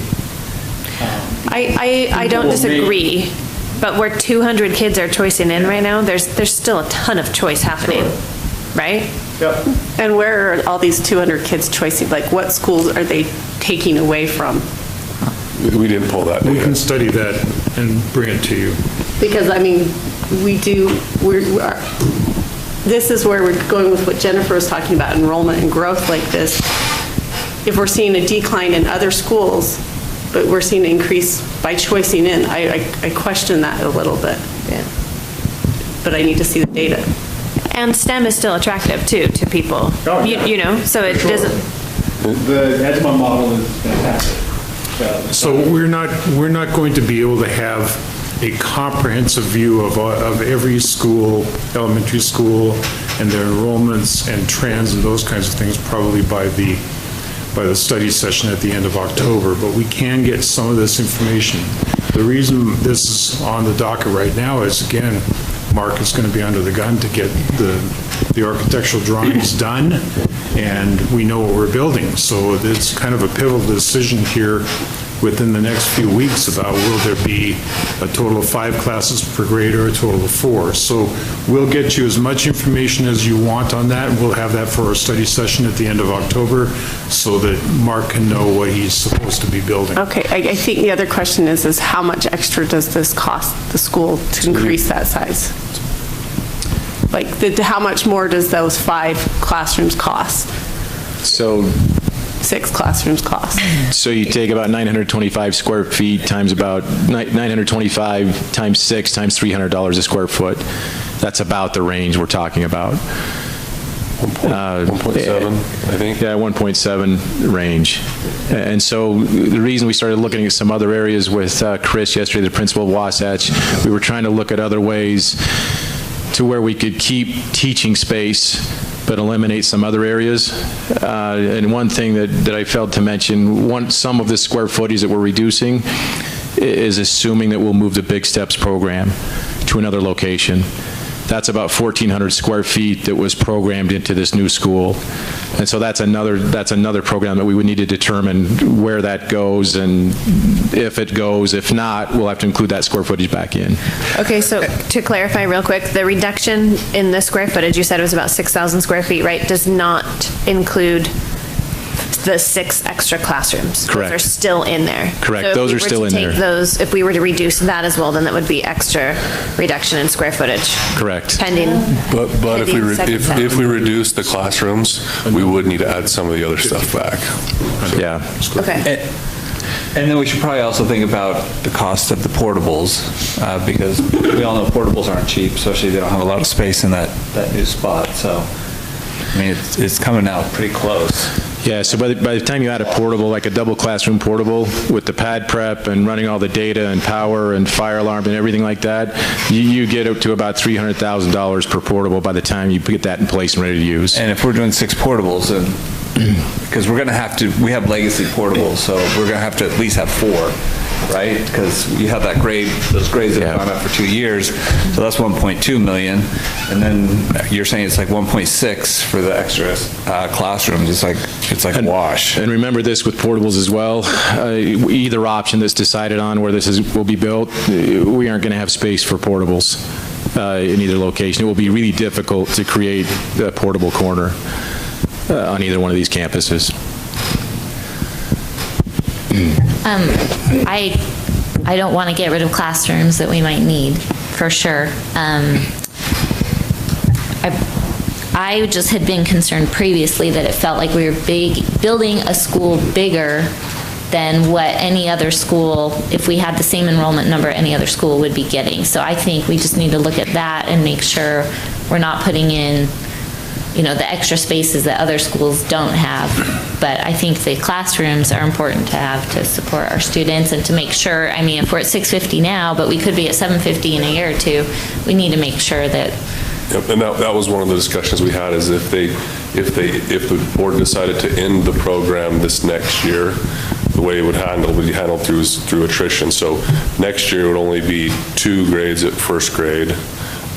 I don't disagree, but where 200 kids are choicing in right now, there's still a ton of choice happening, right? Yep. And where are all these 200 kids choicing? Like, what schools are they taking away from? We didn't pull that. We can study that and bring it to you. Because, I mean, this is where we're going with what Jennifer was talking about, enrollment and growth like this. If we're seeing a decline in other schools, but we're seeing an increase by choicing in, I question that a little bit. Yeah. But I need to see the data. And STEM is still attractive too to people. Oh, yeah. You know, so it doesn't. The Edgemont model is fantastic. So we're not going to be able to have a comprehensive view of every school, elementary school, and their enrollments and trends and those kinds of things probably by the study session at the end of October, but we can get some of this information. The reason this is on the docket right now is, again, Mark is going to be under the gun to get the architectural drawings done, and we know what we're building. So it's kind of a pivotal decision here within the next few weeks about will there be a total of 5 classes per grade or a total of 4. So we'll get you as much information as you want on that, and we'll have that for our study session at the end of October so that Mark can know what he's supposed to be building. Okay, I think the other question is how much extra does this cost the school to increase that size? Like, how much more does those 5 classrooms cost? So 6 classrooms cost? So you take about 925 square feet times about 925 times 6 times $300 a square foot. That's about the range we're talking about. 1.7, I think. Yeah, 1.7 range. And so the reason we started looking at some other areas with Chris yesterday, the principal of Wasatch, we were trying to look at other ways to where we could keep teaching space but eliminate some other areas. And one thing that I failed to mention, some of the square footage that we're reducing is assuming that we'll move the Big Steps program to another location. That's about 1,400 square feet that was programmed into this new school. And so that's another program that we would need to determine where that goes and if it goes. If not, we'll have to include that square footage back in. Okay, so to clarify real quick, the reduction in the square footage, you said it was about 6,000 square feet, right? Does not include the 6 extra classrooms. Correct. Those are still in there. Correct. So Those are still in there. If we were to reduce that as well, then that would be extra reduction in square footage. Correct. Pending. But if we reduce the classrooms, we would need to add some of the other stuff back. Yeah. Okay. And then we should probably also think about the cost of the portables, because we all know portables aren't cheap, especially if they don't have a lot of space in that new spot. So, I mean, it's coming out pretty close. Yeah, so by the time you add a portable, like a double classroom portable, with the pad prep and running all the data and power and fire alarm and everything like that, you get up to about $300,000 per portable by the time you get that in place and ready to use. And if we're doing 6 portables, because we're going to have to, we have legacy portables, so we're going to have to at least have 4, right? Because you have that grade, those grades that have gone up for 2 years, so that's 1.2 million. And then you're saying it's like 1.6 for the extra classrooms. It's like a wash. And remember this with portables as well. Either option that's decided on where will be built, we aren't going to have space for portables in either location. It will be really difficult to create a portable corner on either one of these campuses. I don't want to get rid of classrooms that we might need, for sure. I just had been concerned previously that it felt like we were building a school bigger than what any other school, if we had the same enrollment number, any other school would be getting. So I think we just need to look at that and make sure we're not putting in, the extra spaces that other schools don't have. But I think the classrooms are important to have to support our students and to make sure, if we're at 650 now, but we could be at 750 in a year or two, we need to make sure that. Yep, and that was one of the discussions we had, is if the board decided to end the program this next year, the way it would be handled through attrition. So next year it would only be 2 grades at first grade,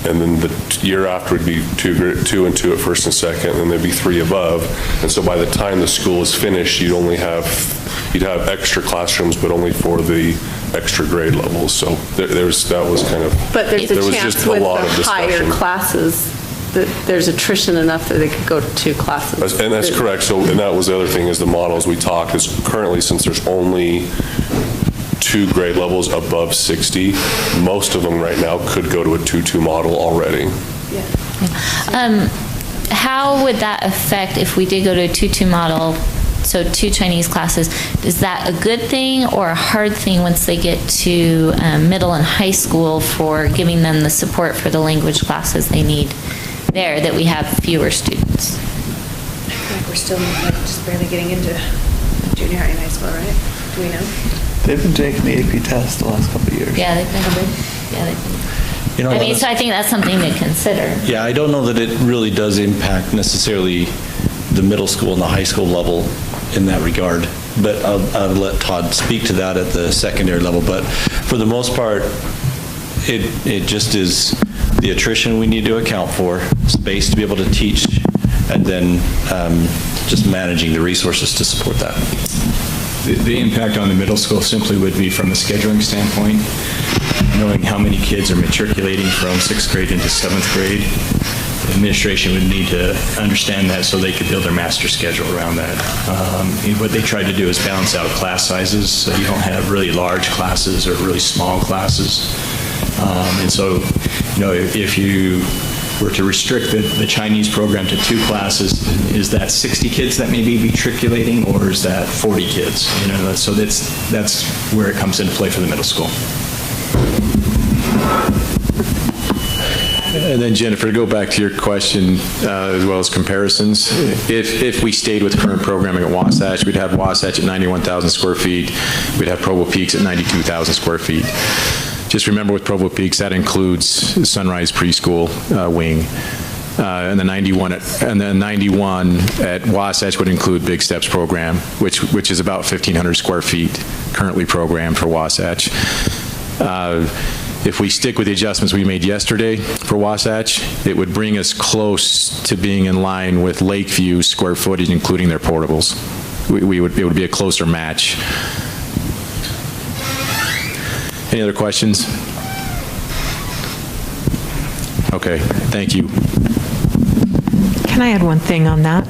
and then the year after would be 2 and 2 at first and second, and then there'd be 3 above. And so by the time the school is finished, you'd have extra classrooms, but only for the extra grade levels. So there was kind of. But there's a chance with the higher classes that there's attrition enough that they could go to 2 classes. And that's correct. So, and that was the other thing, is the models we talked, is currently, since there's only 2 grade levels above 60, most of them right now could go to a 2-2 model already. Yeah. How would that affect if we did go to a 2-2 model? So 2 Chinese classes, is that a good thing or a hard thing once they get to middle and high school for giving them the support for the language classes they need there, that we have fewer students? I feel like we're still just barely getting into junior high and high school, right? Do we know? They've been taking the AP test the last couple of years. Yeah, they've been. So I think that's something to consider. Yeah, I don't know that it really does impact necessarily the middle school and the high school level in that regard, but I'll let Todd speak to that at the secondary level. But for the most part, it just is the attrition we need to account for, space to be able to teach, and then just managing the resources to support that. The impact on the middle school simply would be from a scheduling standpoint, knowing how many kids are matriculating from 6th grade into 7th grade. The administration would need to understand that so they could build their master schedule around that. What they tried to do is balance out class sizes, so you don't have really large classes or really small classes. And so, if you were to restrict the Chinese program to 2 classes, is that 60 kids that may be matriculating, or is that 40 kids? So that's where it comes into play for the middle school. And then Jennifer, to go back to your question, as well as comparisons, if we stayed with current programming at Wasatch, we'd have Wasatch at 91,000 square feet. We'd have Provo Peaks at 92,000 square feet. Just remember with Provo Peaks, that includes Sunrise Preschool wing. And the 91 at Wasatch would include Big Steps program, which is about 1,500 square feet currently programmed for Wasatch. If we stick with the adjustments we made yesterday for Wasatch, it would bring us close to being in line with Lakeview's square footage, including their portables. It would be a closer match. Any other questions? Okay, thank you. Can I add one thing on that?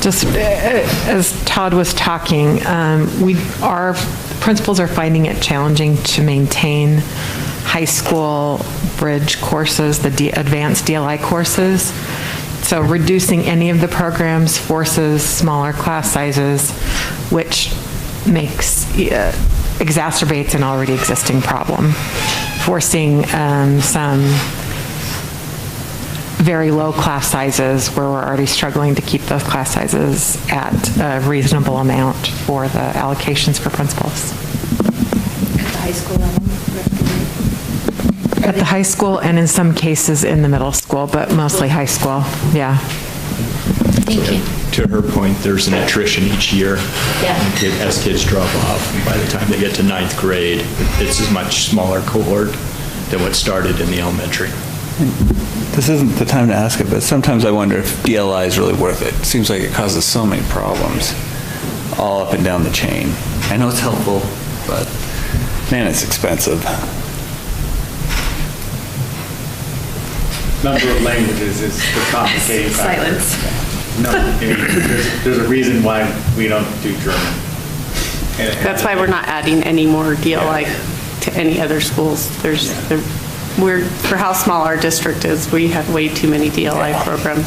Just as Todd was talking, our principals are finding it challenging to maintain high school bridge courses, the advanced DLI courses. So reducing any of the programs forces smaller class sizes, which exacerbates an already existing problem, forcing some very low class sizes where we're already struggling to keep those class sizes at a reasonable amount for the allocations for principals. At the high school level? At the high school and in some cases in the middle school, but mostly high school, yeah. Thank you. To her point, there's an attrition each year. Yeah. As kids drop off, and by the time they get to 9th grade, it's a much smaller cohort than what started in the elementary. This isn't the time to ask it, but sometimes I wonder if DLI is really worth it. It seems like it causes so many problems all up and down the chain. I know it's helpful, but man, it's expensive. Number of languages is the complicating factor. Silence. No, there's a reason why we don't do German. That's why we're not adding any more DLI to any other schools. For how small our district is, we have way too many DLI programs.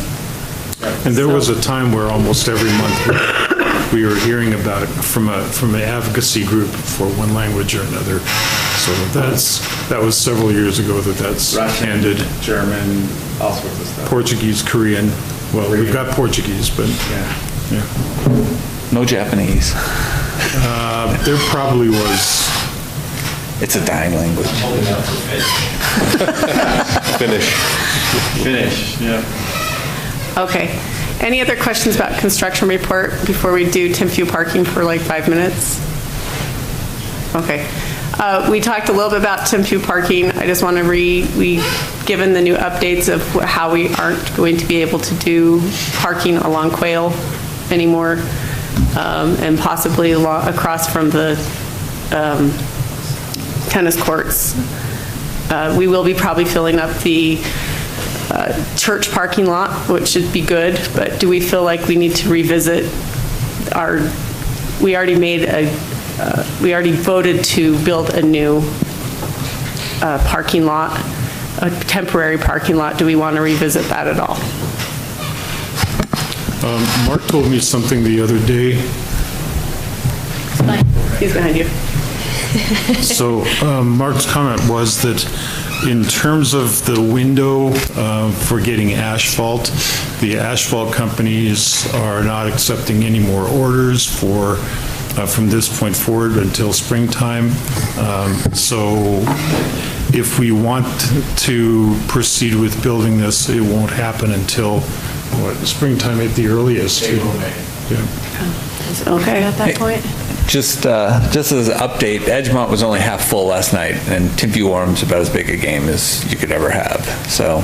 And there was a time where almost every month we were hearing about it from an advocacy group for one language or another. So that was several years ago that's Russian, ended. German, all sorts of stuff. Portuguese, Korean. Well, we've got Portuguese, but yeah. No Japanese. There probably was. It's a dying language. Finnish, yeah. Okay. Any other questions about construction report before we do Timpview parking for like 5 minutes? Okay. We talked a little bit about Timpview parking. I just want to given the new updates of how we aren't going to be able to do parking along Quail anymore, and possibly across from the tennis courts. We will be probably filling up the church parking lot, which should be good, but do we feel like we need to revisit we already voted to build a new parking lot, a temporary parking lot. Do we want to revisit that at all? Mark told me something the other day. He's behind you. So Mark's comment was that in terms of the window for getting asphalt, the asphalt companies are not accepting any more orders from this point forward until springtime. So if we want to proceed with building this, it won't happen until, springtime at the earliest? April, May. Yeah. Okay at that point? Just as an update, Edgemont was only half full last night, and Timpview Orm's about as big a game as you could ever have, so.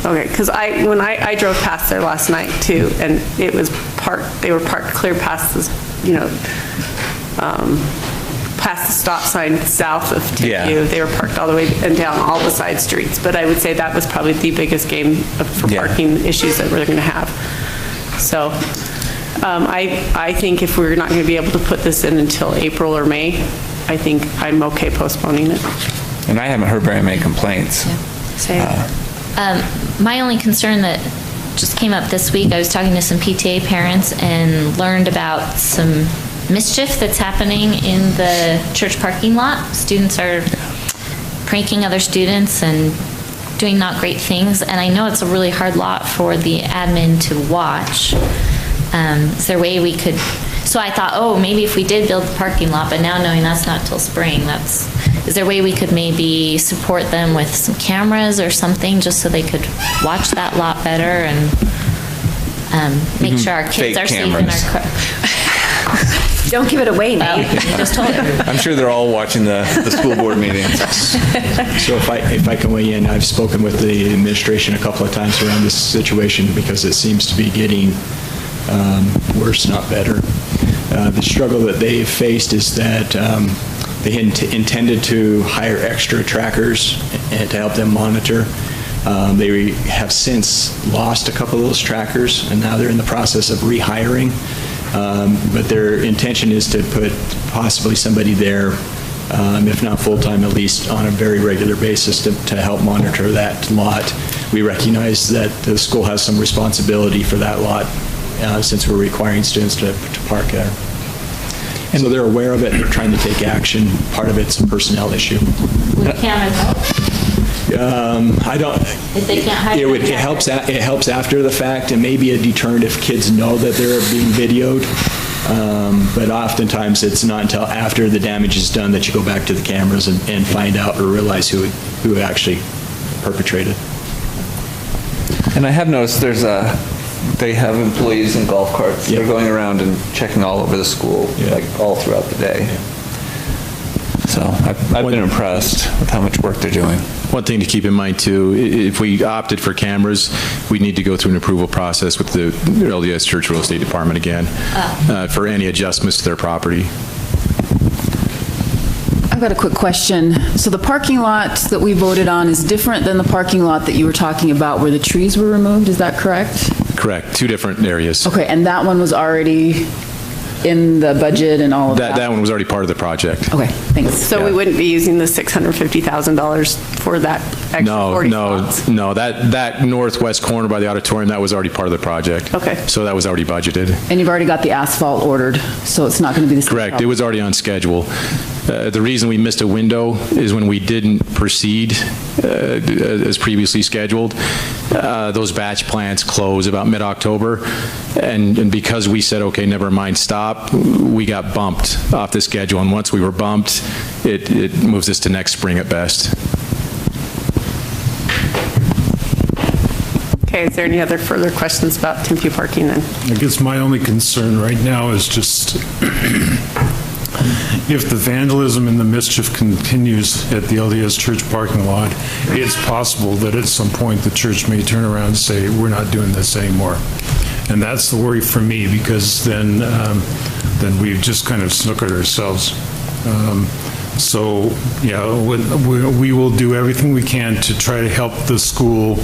Okay, because when I drove past there last night too, and it was they were parked clear past this, past the stop sign south of Timpview. Yeah. They were parked all the way and down all the side streets, but I would say that was probably the biggest game for parking issues that we're going to have. So I think if we're not going to be able to put this in until April or May, I think I'm okay postponing it. And I haven't heard very many complaints. Same. My only concern that just came up this week, I was talking to some PTA parents and learned about some mischief that's happening in the church parking lot. Students are pranking other students and doing not great things, and I know it's a really hard lot for the admin to watch. Is there a way we could, So I thought, oh, maybe if we did build the parking lot, but now knowing that's not till spring, is there a way we could maybe support them with some cameras or something, just so they could watch that lot better and make sure our kids are safe in our car? Don't give it away, Nate. I just told her. I'm sure they're all watching the school board meetings. So if I can weigh in, I've spoken with the administration a couple of times around this situation because it seems to be getting worse, not better. The struggle that they've faced is that they intended to hire extra trackers and to help them monitor. They have since lost a couple of those trackers, and now they're in the process of rehiring. But their intention is to put possibly somebody there, if not full-time, at least on a very regular basis to help monitor that lot. We recognize that the school has some responsibility for that lot since we're requiring students to park there. And so they're aware of it, and they're trying to take action. Part of it's a personnel issue. Would cameras help? I don't. If they can't hide It helps. It helps after the fact, and maybe a deterrent if kids know that they're being videoed. But oftentimes, it's not until after the damage is done that you go back to the cameras and find out or realize who actually perpetrated. And I have noticed they have employees in golf carts. They're going around and checking all over the school, like all throughout the day. So I've been impressed with how much work they're doing. One thing to keep in mind too, if we opted for cameras, we need to go through an approval process with the LDS Church Real Estate Department again for any adjustments to their property. I've got a quick question. So the parking lot that we voted on is different than the parking lot that you were talking about where the trees were removed, is that correct? Correct, two different areas. Okay, and that one was already in the budget and all of that? That one was already part of the project. Okay, thanks. So we wouldn't be using the $650,000 for that extra 40 spots? No, that northwest corner by the auditorium, that was already part of the project. Okay. So that was already budgeted. And you've already got the asphalt ordered, so it's not going to be the same Correct, problem. it was already on schedule. The reason we missed a window is when we didn't proceed as previously scheduled. Those batch plants close about mid-October, and because we said, okay, never mind, stop, we got bumped off the schedule, and once we were bumped, it moves us to next spring at best. Okay, is there any other further questions about Timpview parking then? I guess my only concern right now is just if the vandalism and the mischief continues at the LDS Church parking lot, it's possible that at some point the church may turn around and say, we're not doing this anymore. And that's the worry for me, because then we've just kind of snookered ourselves. So, yeah, we will do everything we can to try to help the school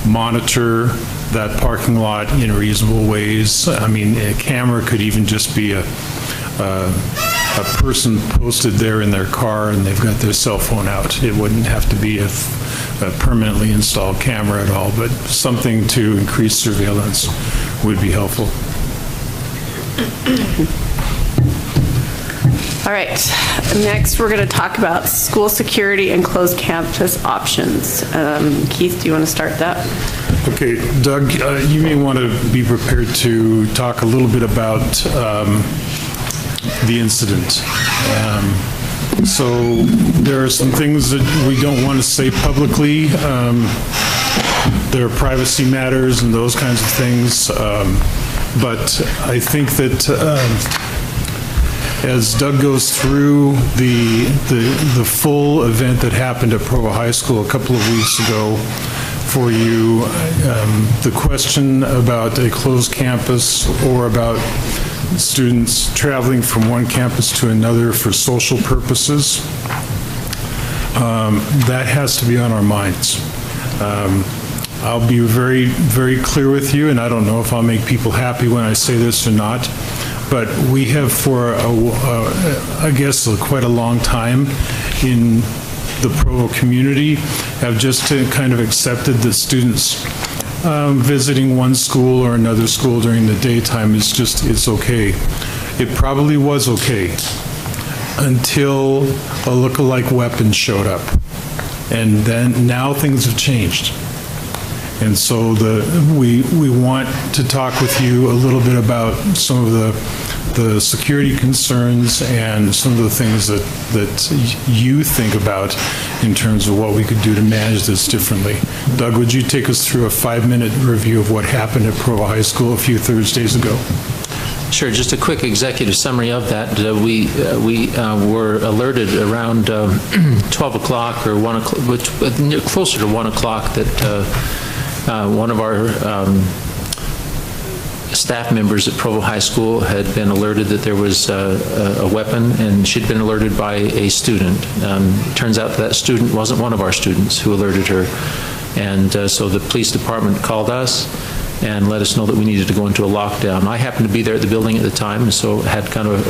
monitor that parking lot in reasonable ways. I mean, a camera could even just be a person posted there in their car and they've got their cell phone out. It wouldn't have to be a permanently installed camera at all, but something to increase surveillance would be helpful. All right, next we're going to talk about school security and closed campus options. Keith, do you want to start that? Okay, Doug, you may want to be prepared to talk a little bit about the incident. So there are some things that we don't want to say publicly. There are privacy matters and those kinds of things. But I think that as Doug goes through the full event that happened at Provo High School a couple of weeks ago for you, the question about a closed campus or about students traveling from one campus to another for social purposes, that has to be on our minds. I'll be very, very clear with you, and I don't know if I'll make people happy when I say this or not, but we have for, I guess, quite a long time in the Provo community have just kind of accepted that students visiting one school or another school during the daytime is just, it's okay. It probably was okay until a look-alike weapon showed up. And then now things have changed. And so we want to talk with you a little bit about some of the security concerns and some of the things that you think about in terms of what we could do to manage this differently. Doug, would you take us through a 5-minute review of what happened at Provo High School a few Thursdays ago? Sure. Just a quick executive summary of that. We were alerted around 12 o'clock or 1 o'clock, closer to 1 o'clock, that one of our staff members at Provo High School had been alerted that there was a weapon, and she'd been alerted by a student. Turns out that student wasn't one of our students who alerted her, and so the police department called us and let us know that we needed to go into a lockdown. I happened to be there at the building at the time, so had kind of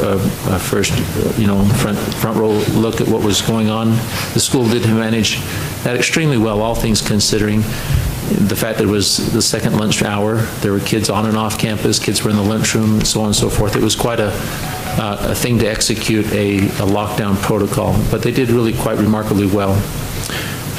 a first, front row look at what was going on. The school did manage that extremely well, all things considering. The fact that it was the second lunch hour, there were kids on and off campus, kids were in the lunchroom, and so on and so forth. It was quite a thing to execute a lockdown protocol, but they did really quite remarkably well.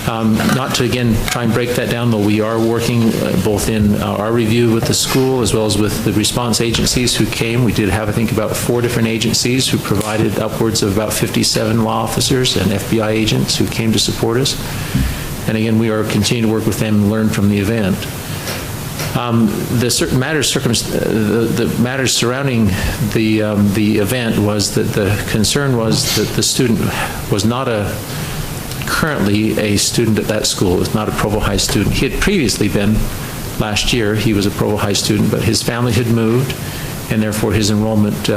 Not to, again, try and break that down, though we are working both in our review with the school as well as with the response agencies who came. We did have, I think, about 4 different agencies who provided upwards of about 57 law officers and FBI agents who came to support us. And again, we are continuing to work with them and learn from the event. The certain matters, the matters surrounding the event was that the concern was that the student was not currently a student at that school. It was not a Provo High student. He had previously been, last year, he was a Provo High student, but his family had moved, and therefore his enrollment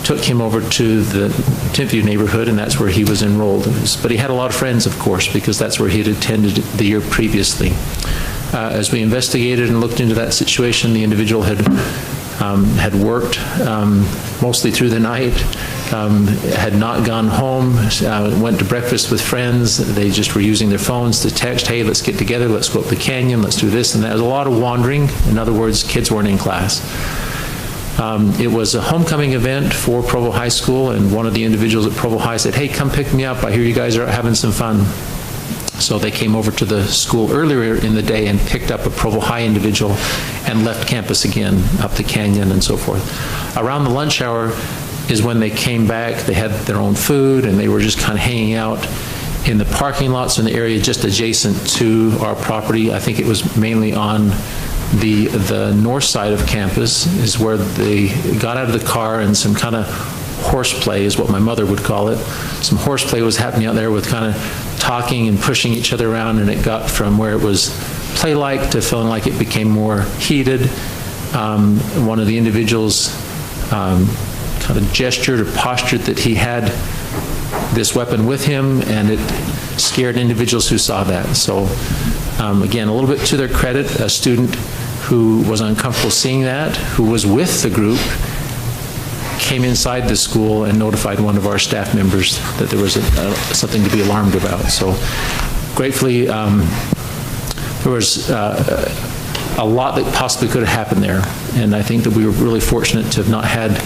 took him over to the Tentview neighborhood, and that's where he was enrolled. But he had a lot of friends, of course, because that's where he had attended the year previously. As we investigated and looked into that situation, the individual had worked mostly through the night, had not gone home, went to breakfast with friends. They just were using their phones to text, hey, let's get together, let's go up the canyon, let's do this and that. There was a lot of wandering. In other words, kids weren't in class. It was a homecoming event for Provo High School, and one of the individuals at Provo High said, hey, come pick me up. I hear you guys are having some fun. So they came over to the school earlier in the day and picked up a Provo High individual and left campus again, up the canyon and so forth. Around the lunch hour is when they came back. They had their own food, and they were just kind of hanging out in the parking lots in the area just adjacent to our property. I think it was mainly on the north side of campus is where they got out of the car, and some kind of horseplay is what my mother would call it. Some horseplay was happening out there with kind of talking and pushing each other around, and it got from where it was play-like to feeling like it became more heated. One of the individuals kind of gestured or postured that he had this weapon with him, and it scared individuals who saw that. So again, a little bit to their credit, a student who was uncomfortable seeing that, who was with the group, came inside the school and notified one of our staff members that there was something to be alarmed about. So gratefully, there was a lot that possibly could have happened there, and I think that we were really fortunate to have not had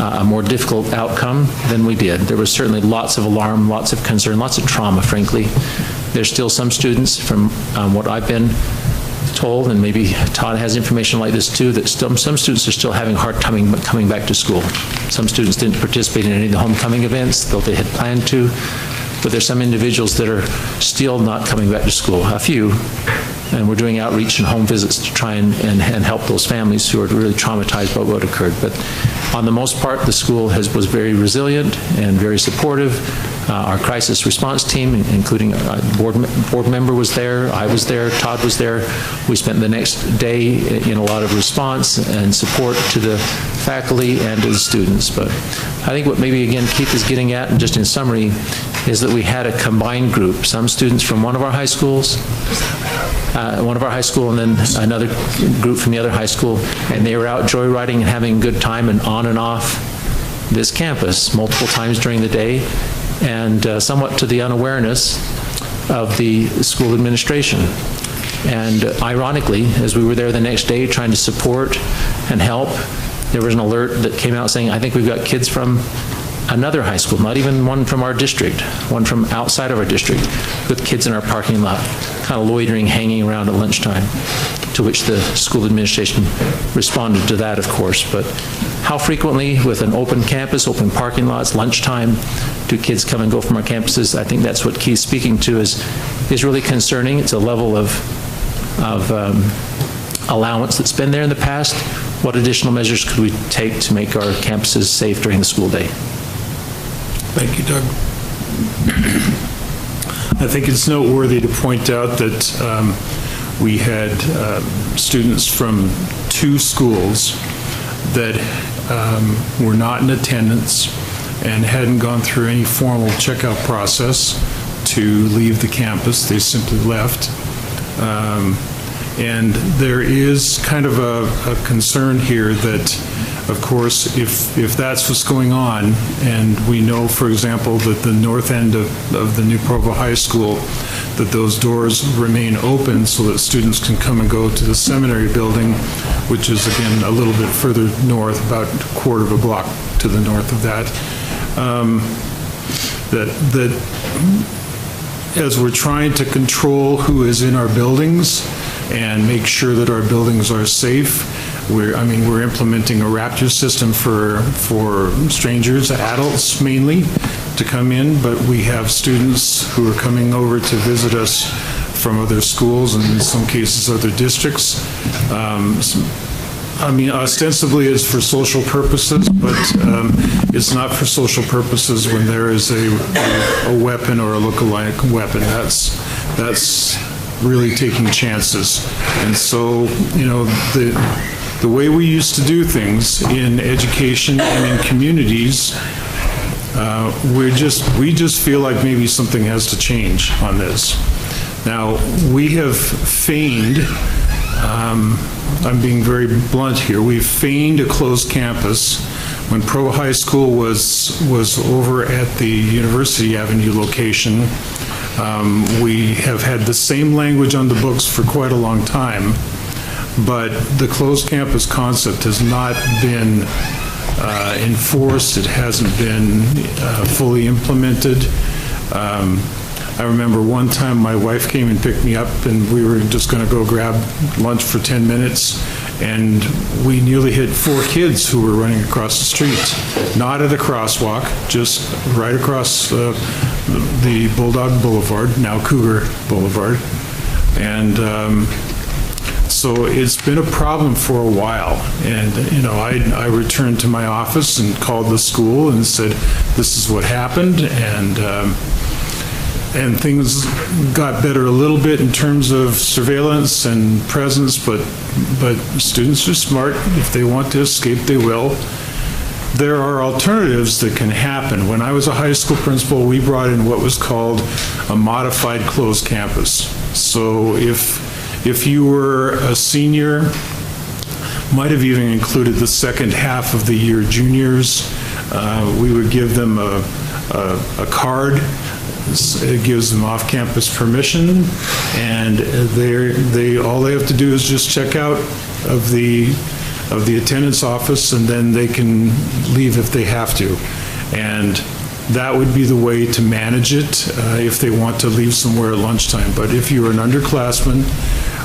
a more difficult outcome than we did. There was certainly lots of alarm, lots of concern, lots of trauma, frankly. There's still some students, from what I've been told, and maybe Todd has information like this too, that some students are still having a hard time coming back to school. Some students didn't participate in any of the homecoming events, though they had planned to, but there's some individuals that are still not coming back to school, a few, and we're doing outreach and home visits to try and help those families who are really traumatized by what occurred. But on the most part, the school was very resilient and very supportive. Our crisis response team, including a board member, was there. I was there. Todd was there. We spent the next day in a lot of response and support to the faculty and to the students. But I think what maybe, again, Keith is getting at, and just in summary, is that we had a combined group. Some students from one of our high schools, and then another group from the other high school, and they were out joyriding and having a good time and on and off this campus multiple times during the day, and somewhat to the unawareness of the school administration. And ironically, as we were there the next day trying to support and help, there was an alert that came out saying, I think we've got kids from another high school, not even one from our district, one from outside of our district, with kids in our parking lot, kind of loitering, hanging around at lunchtime, to which the school administration responded to that, of course. But How frequently, with an open campus, open parking lots, lunchtime, do kids come and go from our campuses? I think that's what Keith's speaking to is really concerning. It's a level of allowance that's been there in the past. What additional measures could we take to make our campuses safe during the school day? Thank you, Doug. I think it's noteworthy to point out that we had students from 2 schools that were not in attendance and hadn't gone through any formal checkout process to leave the campus. They simply left. And there is kind of a concern here that, of course, if that's what's going on, and we know, for example, that the north end of the new Provo High School, that those doors remain open so that students can come and go to the seminary building, which is, again, a little bit further north, about a quarter of a block to the north of that, that as we're trying to control who is in our buildings and make sure that our buildings are safe, we're implementing a Raptor system for strangers, adults mainly, to come in, but we have students who are coming over to visit us from other schools and in some cases other districts. Ostensibly it's for social purposes, but it's not for social purposes when there is a weapon or a look-alike weapon. That's really taking chances. And so, the way we used to do things in education and in communities, we just feel like maybe something has to change on this. Now, we have feigned, I'm being very blunt here, we've feigned a closed campus. When Provo High School was over at the University Avenue location, we have had the same language on the books for quite a long time, but the closed campus concept has not been enforced. It hasn't been fully implemented. I remember one time my wife came and picked me up and we were just going to go grab lunch for 10 minutes and we nearly hit 4 kids who were running across the street. Not at a crosswalk, just right across the Bulldog Boulevard, now Cougar Boulevard. And so it's been a problem for a while. And, I returned to my office and called the school and said, this is what happened. And things got better a little bit in terms of surveillance and presence, but students are smart. If they want to escape, they will. There are alternatives that can happen. When I was a high school principal, we brought in what was called a modified closed campus. So if you were a senior, might have even included the second half of the year juniors, we would give them a card. It gives them off-campus permission, and all they have to do is just check out of the attendance office, and then they can leave if they have to. And that would be the way to manage it if they want to leave somewhere at lunchtime. But if you're an underclassman,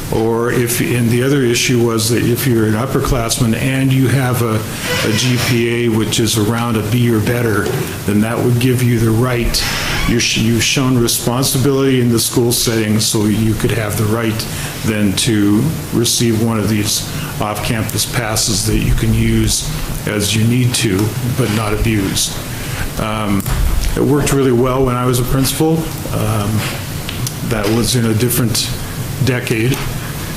and the other issue was that if you're an upperclassman and you have a GPA which is around a B or better, then that would give you the right. You've shown responsibility in the school setting, so you could have the right then to receive one of these off-campus passes that you can use as you need to, but not abuse. It worked really well when I was a principal. That was in a different decade,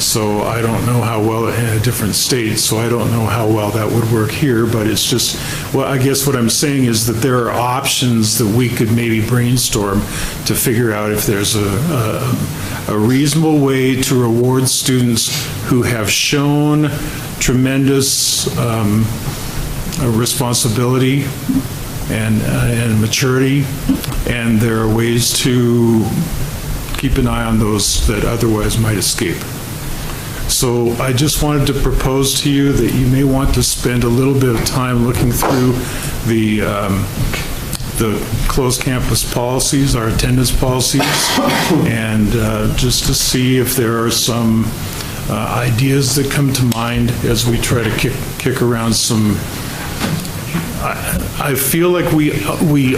so I don't know how well, in a different state, so I don't know how well that would work here, but it's just, well, I guess what I'm saying is that there are options that we could maybe brainstorm to figure out if there's a reasonable way to reward students who have shown tremendous responsibility and maturity, and there are ways to keep an eye on those that otherwise might escape. So I just wanted to propose to you that you may want to spend a little bit of time looking through the closed campus policies, our attendance policies, and just to see if there are some ideas that come to mind as we try to kick around some I feel like we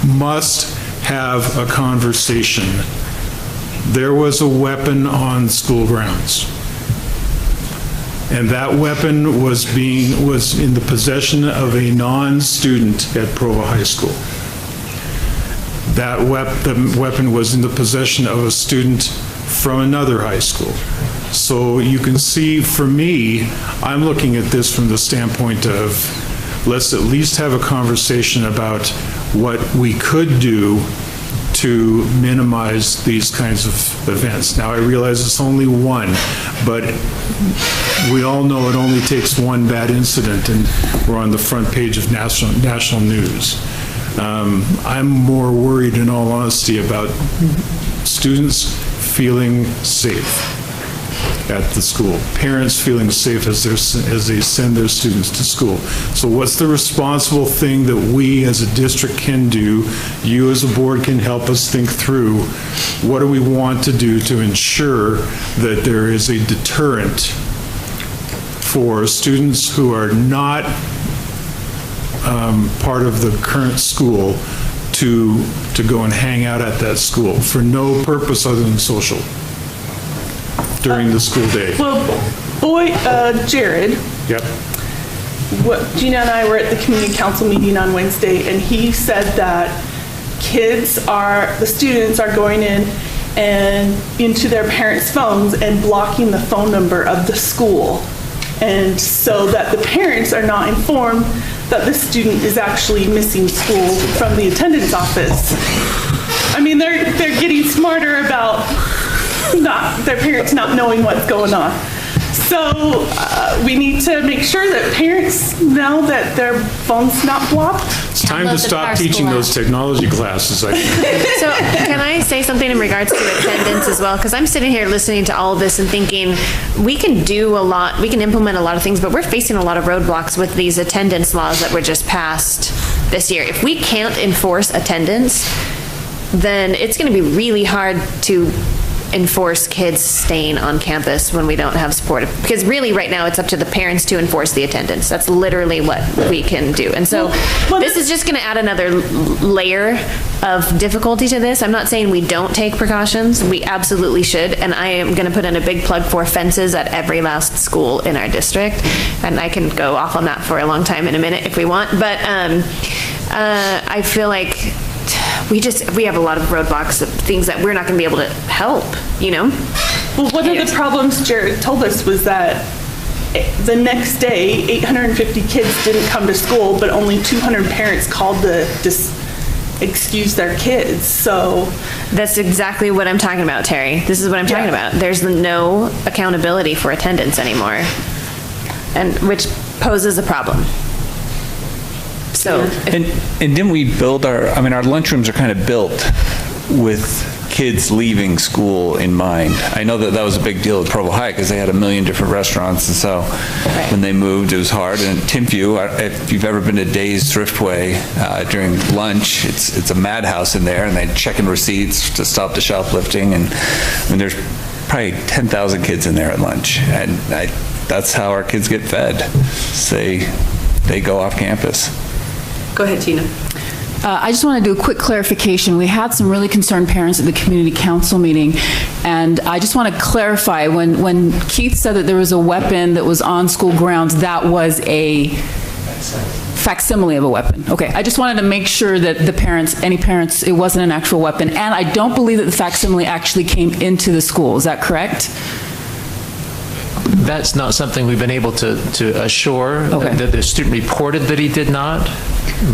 must have a conversation. There was a weapon on school grounds, and that weapon was in the possession of a non-student at Provo High School. The weapon was in the possession of a student from another high school. So you can see, for me, I'm looking at this from the standpoint of, let's at least have a conversation about what we could do to minimize these kinds of events. Now, I realize it's only one, but we all know it only takes one bad incident and we're on the front page of national news. I'm more worried, in all honesty, about students feeling safe at the school, parents feeling safe as they send their students to school. So what's the responsible thing that we as a district can do? You as a board can help us think through, what do we want to do to ensure that there is a deterrent for students who are not part of the current school to go and hang out at that school for no purpose other than social during the school day. Well, Jared. Yep. Gina and I were at the community council meeting on Wednesday, and he said that the students are going in and into their parents' phones and blocking the phone number of the school. And so that the parents are not informed that the student is actually missing school from the attendance office. I mean, they're getting smarter about their parents not knowing what's going on. So we need to make sure that parents know that their phone's not blocked. It's time to stop teaching those technology classes. So can I say something in regards to attendance as well? Because I'm sitting here listening to all of this and thinking, we can do a lot, we can implement a lot of things, but we're facing a lot of roadblocks with these attendance laws that were just passed this year. If we can't enforce attendance, then it's going to be really hard to enforce kids staying on campus when we don't have support. Because really right now it's up to the parents to enforce the attendance. That's literally what we can do. And so this is just going to add another layer of difficulty to this. I'm not saying we don't take precautions. We absolutely should. And I am going to put in a big plug for fences at every last school in our district. And I can go off on that for a long time in a minute if we want. But I feel like we have a lot of roadblocks of things that we're not going to be able to help, you know? Well, one of the problems Jared told us was that the next day, 850 kids didn't come to school, but only 200 parents called to excuse their kids, so. That's exactly what I'm talking about, Terry. This is what I'm talking about. There's no accountability for attendance anymore, and which poses a problem. So, and didn't we build our lunchrooms are kind of built with kids leaving school in mind. I know that was a big deal at Provo High because they had a million different restaurants, and so when they moved, it was hard. And Timpview, if you've ever been to Days Thriftway during lunch, it's a madhouse in there, and they check in receipts to stop the shoplifting. And I mean, there's probably 10,000 kids in there at lunch, and that's how our kids get fed. They go off campus. Go ahead, Tina. I just want to do a quick clarification. We had some really concerned parents at the community council meeting, and I just want to clarify, when Keith said that there was a weapon that was on school grounds, that was a facsimile of a weapon. Okay, I just wanted to make sure that any parents, it wasn't an actual weapon, and I don't believe that the facsimile actually came into the school. Is that correct? That's not something we've been able to assure. Okay. The student reported that he did not,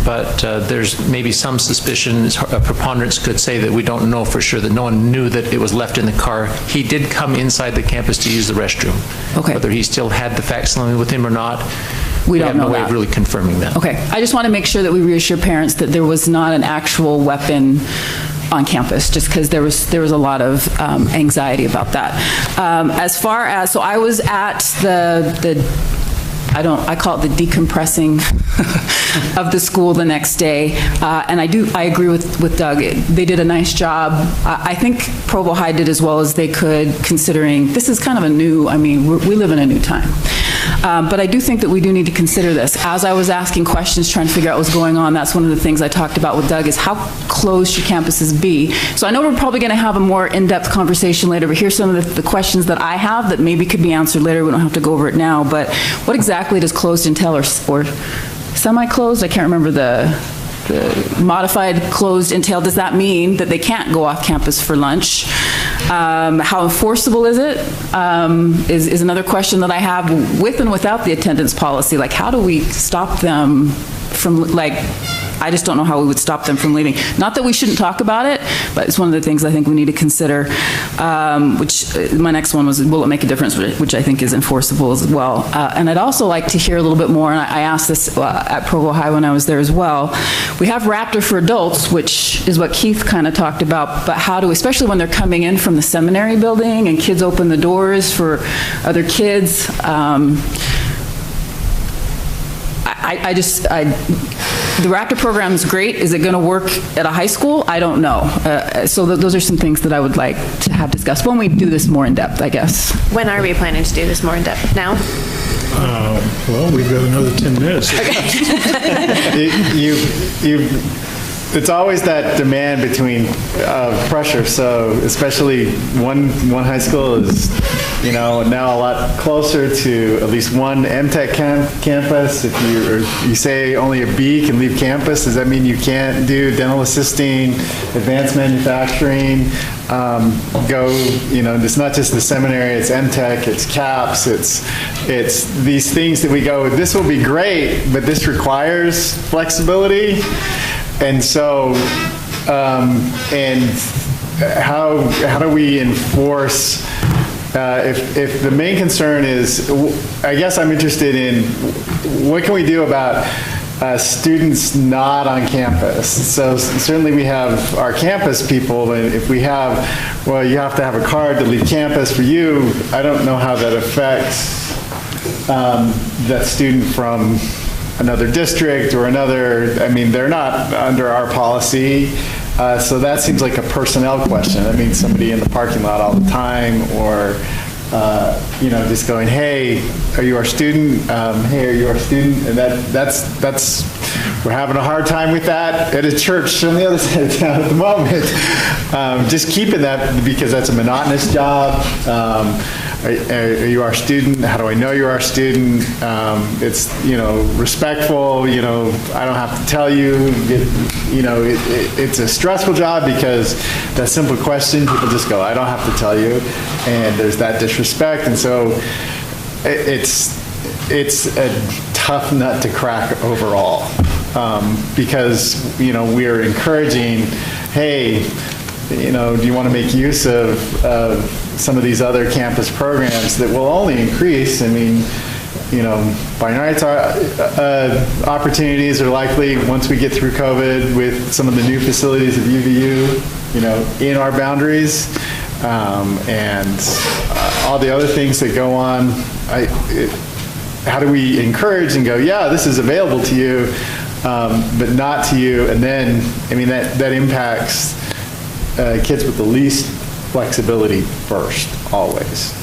but there's maybe some suspicion, a preponderance could say that we don't know for sure, that no one knew that it was left in the car. He did come inside the campus to use the restroom. Okay. Whether he still had the facsimile with him or not, we don't have know no way that. of really confirming that. Okay, I just want to make sure that we reassure parents that there was not an actual weapon on campus, just because there was a lot of anxiety about that. As far as, so I was at I call it the decompressing of the school the next day, and I agree with Doug. They did a nice job. I think Provo High did as well as they could, considering this is kind of we live in a new time. But I do think that we do need to consider this. As I was asking questions, trying to figure out what's going on, that's one of the things I talked about with Doug, is how close should campuses be? So I know we're probably going to have a more in-depth conversation later, but here's some of the questions that I have that maybe could be answered later. We don't have to go over it now, but what exactly does closed entail, or semi-closed? I can't remember the modified closed entail. Does that mean that they can't go off campus for lunch? How enforceable is it? Is another question that I have, with and without the attendance policy. Like, how do we stop them from, like, I just don't know how we would stop them from leaving. Not that we shouldn't talk about it, but it's one of the things I think we need to consider, which my next one was, will it make a difference, which I think is enforceable as well. And I'd also like to hear a little bit more, and I asked this at Provo High when I was there as well. We have Raptor for adults, which is what Keith kind of talked about, but how do, especially when they're coming in from the seminary building and kids open the doors for other kids, the Raptor program is great. Is it going to work at a high school? I don't know. So those are some things that I would like to have discussed when we do this more in depth, I guess. When are we planning to do this more in depth? Now? Well, we've got another 10 minutes. It's always that demand between pressure. So especially one high school is, now a lot closer to at least one MTech campus. If you say only a B can leave campus, does that mean you can't do dental assisting, advanced manufacturing? It's not just the seminary, it's MTech, it's CAPS, it's these things that we go, this will be great, but this requires flexibility. And so, how do we enforce, if the main concern is, I guess I'm interested in, what can we do about students not on campus? So certainly we have our campus people, and if we have, well, you have to have a card to leave campus for you, I don't know how that affects that student from another district or another, they're not under our policy, so that seems like a personnel question. Somebody in the parking lot all the time, or just going, hey, are you our student? Hey, are you our student? And that's we're having a hard time with that at a church on the other side of town at the moment. Just keeping that, because that's a monotonous job. Are you our student? How do I know you're our student? It's, respectful, I don't have to tell you. It's a stressful job because that simple question, people just go, I don't have to tell you. And there's that disrespect. And so it's a tough nut to crack overall, because, we're encouraging, hey, do you want to make use of some of these other campus programs that will only increase? Binarites opportunities are likely, once we get through COVID, with some of the new facilities of UVU, in our boundaries, and all the other things that go on. How do we encourage and go, yeah, this is available to you, but not to you? And then, that impacts kids with the least flexibility first, always.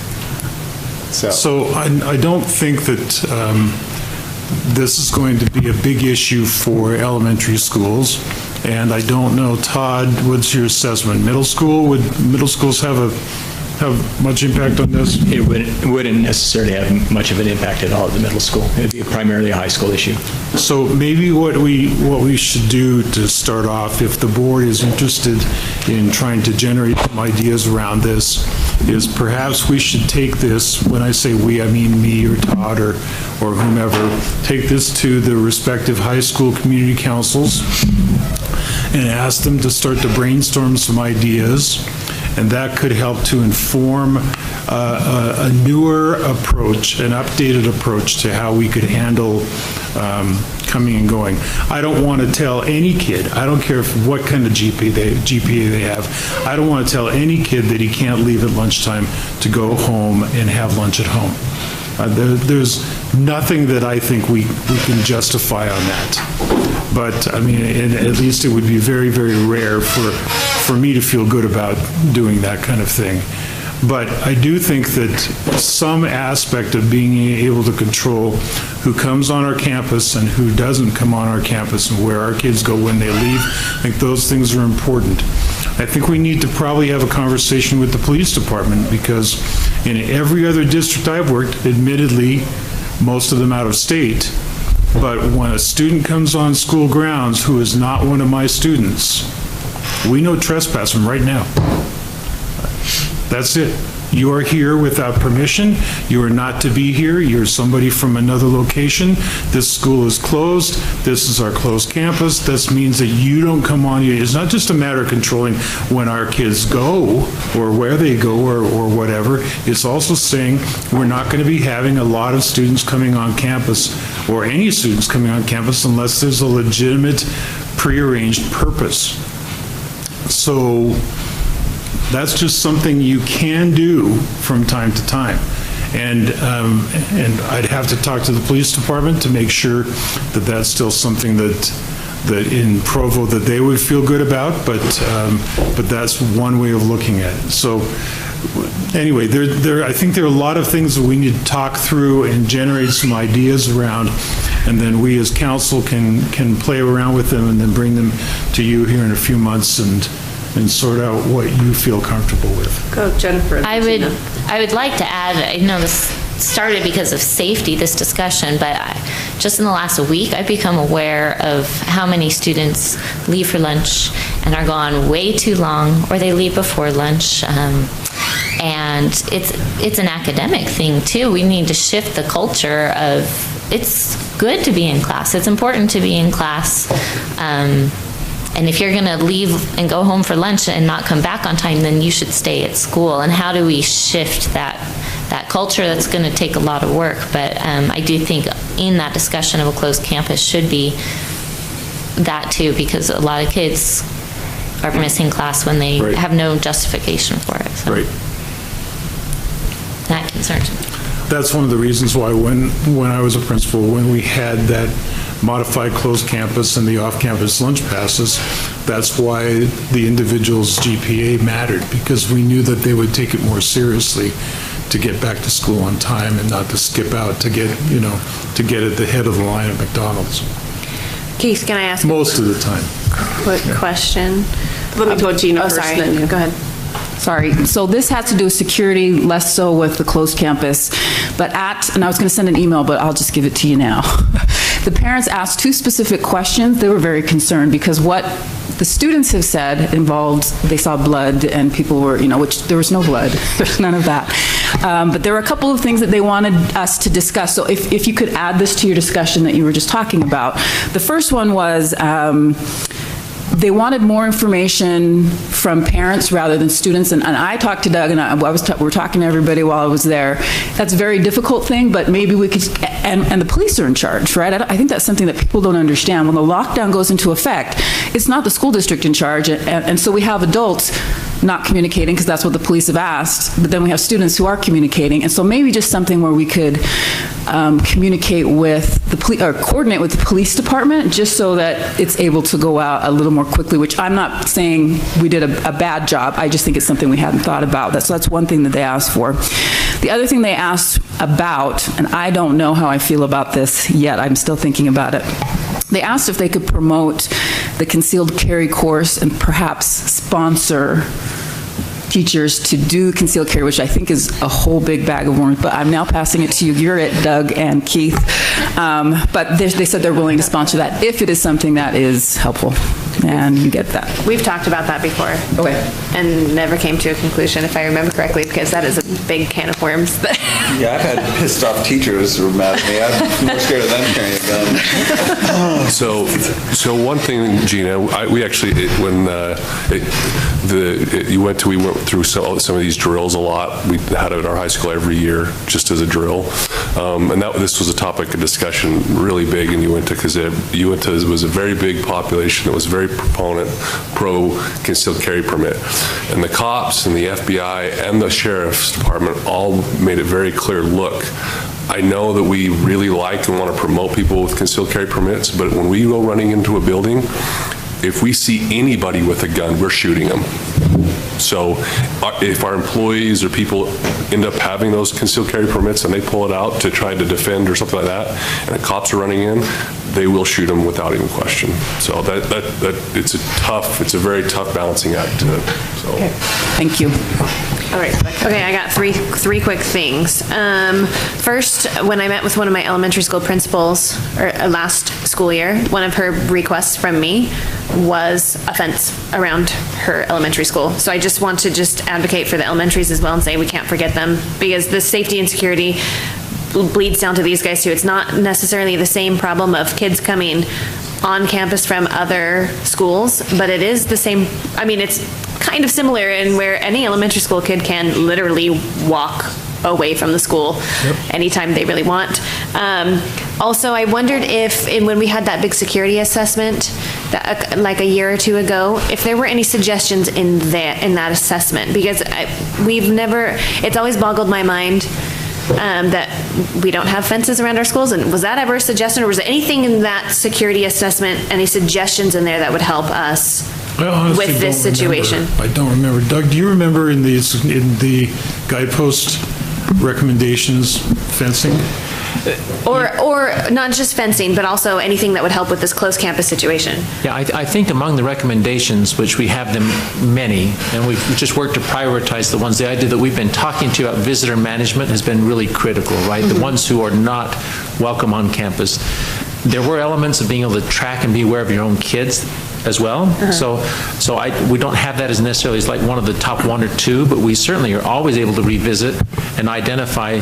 So I don't think that this is going to be a big issue for elementary schools, and I don't know, Todd, what's your assessment? Middle school, would middle schools have much impact on this? It wouldn't necessarily have much of an impact at all at the middle school. It'd be primarily a high school issue. So maybe what we should do to start off, if the board is interested in trying to generate some ideas around this, is perhaps we should take this, when I say we, I mean me or Todd or whomever, take this to the respective high school community councils and ask them to start to brainstorm some ideas, and that could help to inform a newer approach, an updated approach to how we could handle coming and going. I don't want to tell any kid, I don't care what kind of GPA they have, I don't want to tell any kid that he can't leave at lunchtime to go home and have lunch at home. There's nothing that I think we can justify on that. But, at least it would be very, very rare for me to feel good about doing that kind of thing. But I do think that some aspect of being able to control who comes on our campus and who doesn't come on our campus and where our kids go when they leave, I think those things are important. I think we need to probably have a conversation with the police department, because in every other district I've worked, admittedly, most of them out of state, but when a student comes on school grounds who is not one of my students, we know trespass them right now. That's it. You are here without permission. You are not to be here. You're somebody from another location. This school is closed. This is our closed campus. This means that you don't come on here. It's not just a matter of controlling when our kids go or where they go or whatever. It's also saying we're not going to be having a lot of students coming on campus, or any students coming on campus, unless there's a legitimate prearranged purpose. So that's just something you can do from time to time. And I'd have to talk to the police department to make sure that that's still something that in Provo that they would feel good about, but that's one way of looking at it. So anyway, I think there are a lot of things that we need to talk through and generate some ideas around, and then we as council can play around with them and then bring them to you here in a few months and sort out what you feel comfortable with. Go, Jennifer. I would like to add, I know this started because of safety, this discussion, but just in the last week, I've become aware of how many students leave for lunch and are gone way too long, or they leave before lunch. And it's an academic thing too. We need to shift the culture of, it's good to be in class. It's important to be in class. And if you're going to leave and go home for lunch and not come back on time, then you should stay at school. And how do we shift that culture? That's going to take a lot of work. But I do think in that discussion of a closed campus should be that too, because a lot of kids are missing class when they have no justification for it. So. Right. That concerns me. That's one of the reasons why when I was a principal, when we had that modified closed campus and the off-campus lunch passes, that's why the individual's GPA mattered, because we knew that they would take it more seriously to get back to school on time and not to skip out to get at the head of the line at McDonald's. Keith, can I ask most of the time? Quick question. Let me go Gina first. Sorry. Then you. Go ahead. Sorry. So this has to do with security, less so with the closed campus. But and I was going to send an email, but I'll just give it to you now. The parents asked 2 specific questions. They were very concerned because what the students have said involved, they saw blood and people were, which there was no blood. There's none of that. But there were a couple of things that they wanted us to discuss. So if you could add this to your discussion that you were just talking about. The first one was, they wanted more information from parents rather than students, and I talked to Doug, and we were talking to everybody while I was there. That's a very difficult thing, but maybe we could, and the police are in charge, right? I think that's something that people don't understand. When the lockdown goes into effect, it's not the school district in charge, and so we have adults not communicating because that's what the police have asked, but then we have students who are communicating, and so maybe just something where we could communicate with the police, or coordinate with the police department, just so that it's able to go out a little more quickly, which I'm not saying we did a bad job, I just think it's something we hadn't thought about. So that's one thing that they asked for. The other thing they asked about, and I don't know how I feel about this yet, I'm still thinking about it. They asked if they could promote the concealed carry course and perhaps sponsor teachers to do concealed carry, which I think is a whole big bag of worms, but I'm now passing it to you. You're it, Doug and Keith. But they said they're willing to sponsor that if it is something that is helpful, and you get that. We've talked about that before. Okay. And never came to a conclusion, if I remember correctly, because that is a big can of worms. Yeah, I've had pissed off teachers who are mad at me. I'm more scared of them carrying a gun. So one thing, Gina, we actually, we went through some of these drills a lot. We had it in our high school every year, just as a drill. And this was a topic of discussion really big in Uinta, because Uinta was a very big population that was very pro concealed carry permit. And the cops and the FBI and the sheriff's department all made it very clear, look, I know that we really like and want to promote people with concealed carry permits, but when we go running into a building, if we see anybody with a gun, we're shooting them. So if our employees or people end up having those concealed carry permits and they pull it out to try to defend or something like that, and the cops are running in, they will shoot them without even question. So it's a very tough balancing act. So. Okay. Thank you. All right. Okay, I got three quick things. First, when I met with one of my elementary school principals last school year, one of her requests from me was a fence around her elementary school. So I just want to advocate for the elementaries as well and say we can't forget them, because the safety and security bleeds down to these guys too. It's not necessarily the same problem of kids coming on campus from other schools, but it is the same. I mean, it's kind of similar in where any elementary school kid can literally walk away from the school anytime they really want. Also, I wondered if, when we had that big security assessment, like a year or two ago, if there were any suggestions in that assessment, because it's always boggled my mind that we don't have fences around our schools, and was that ever a suggestion, or was there anything in that security assessment, any suggestions in there that would help us with this situation? I don't remember. Doug, do you remember in the guidepost recommendations fencing? Or not just fencing, but also anything that would help with this closed campus situation? Yeah, I think among the recommendations, which we have them many, and we've just worked to prioritize the ones, the idea that we've been talking to you about visitor management has been really critical, right? The ones who are not welcome on campus. There were elements of being able to track and be aware of your own kids as well. So we don't have that as necessarily as like one of the top one or two, but we certainly are always able to revisit and identify,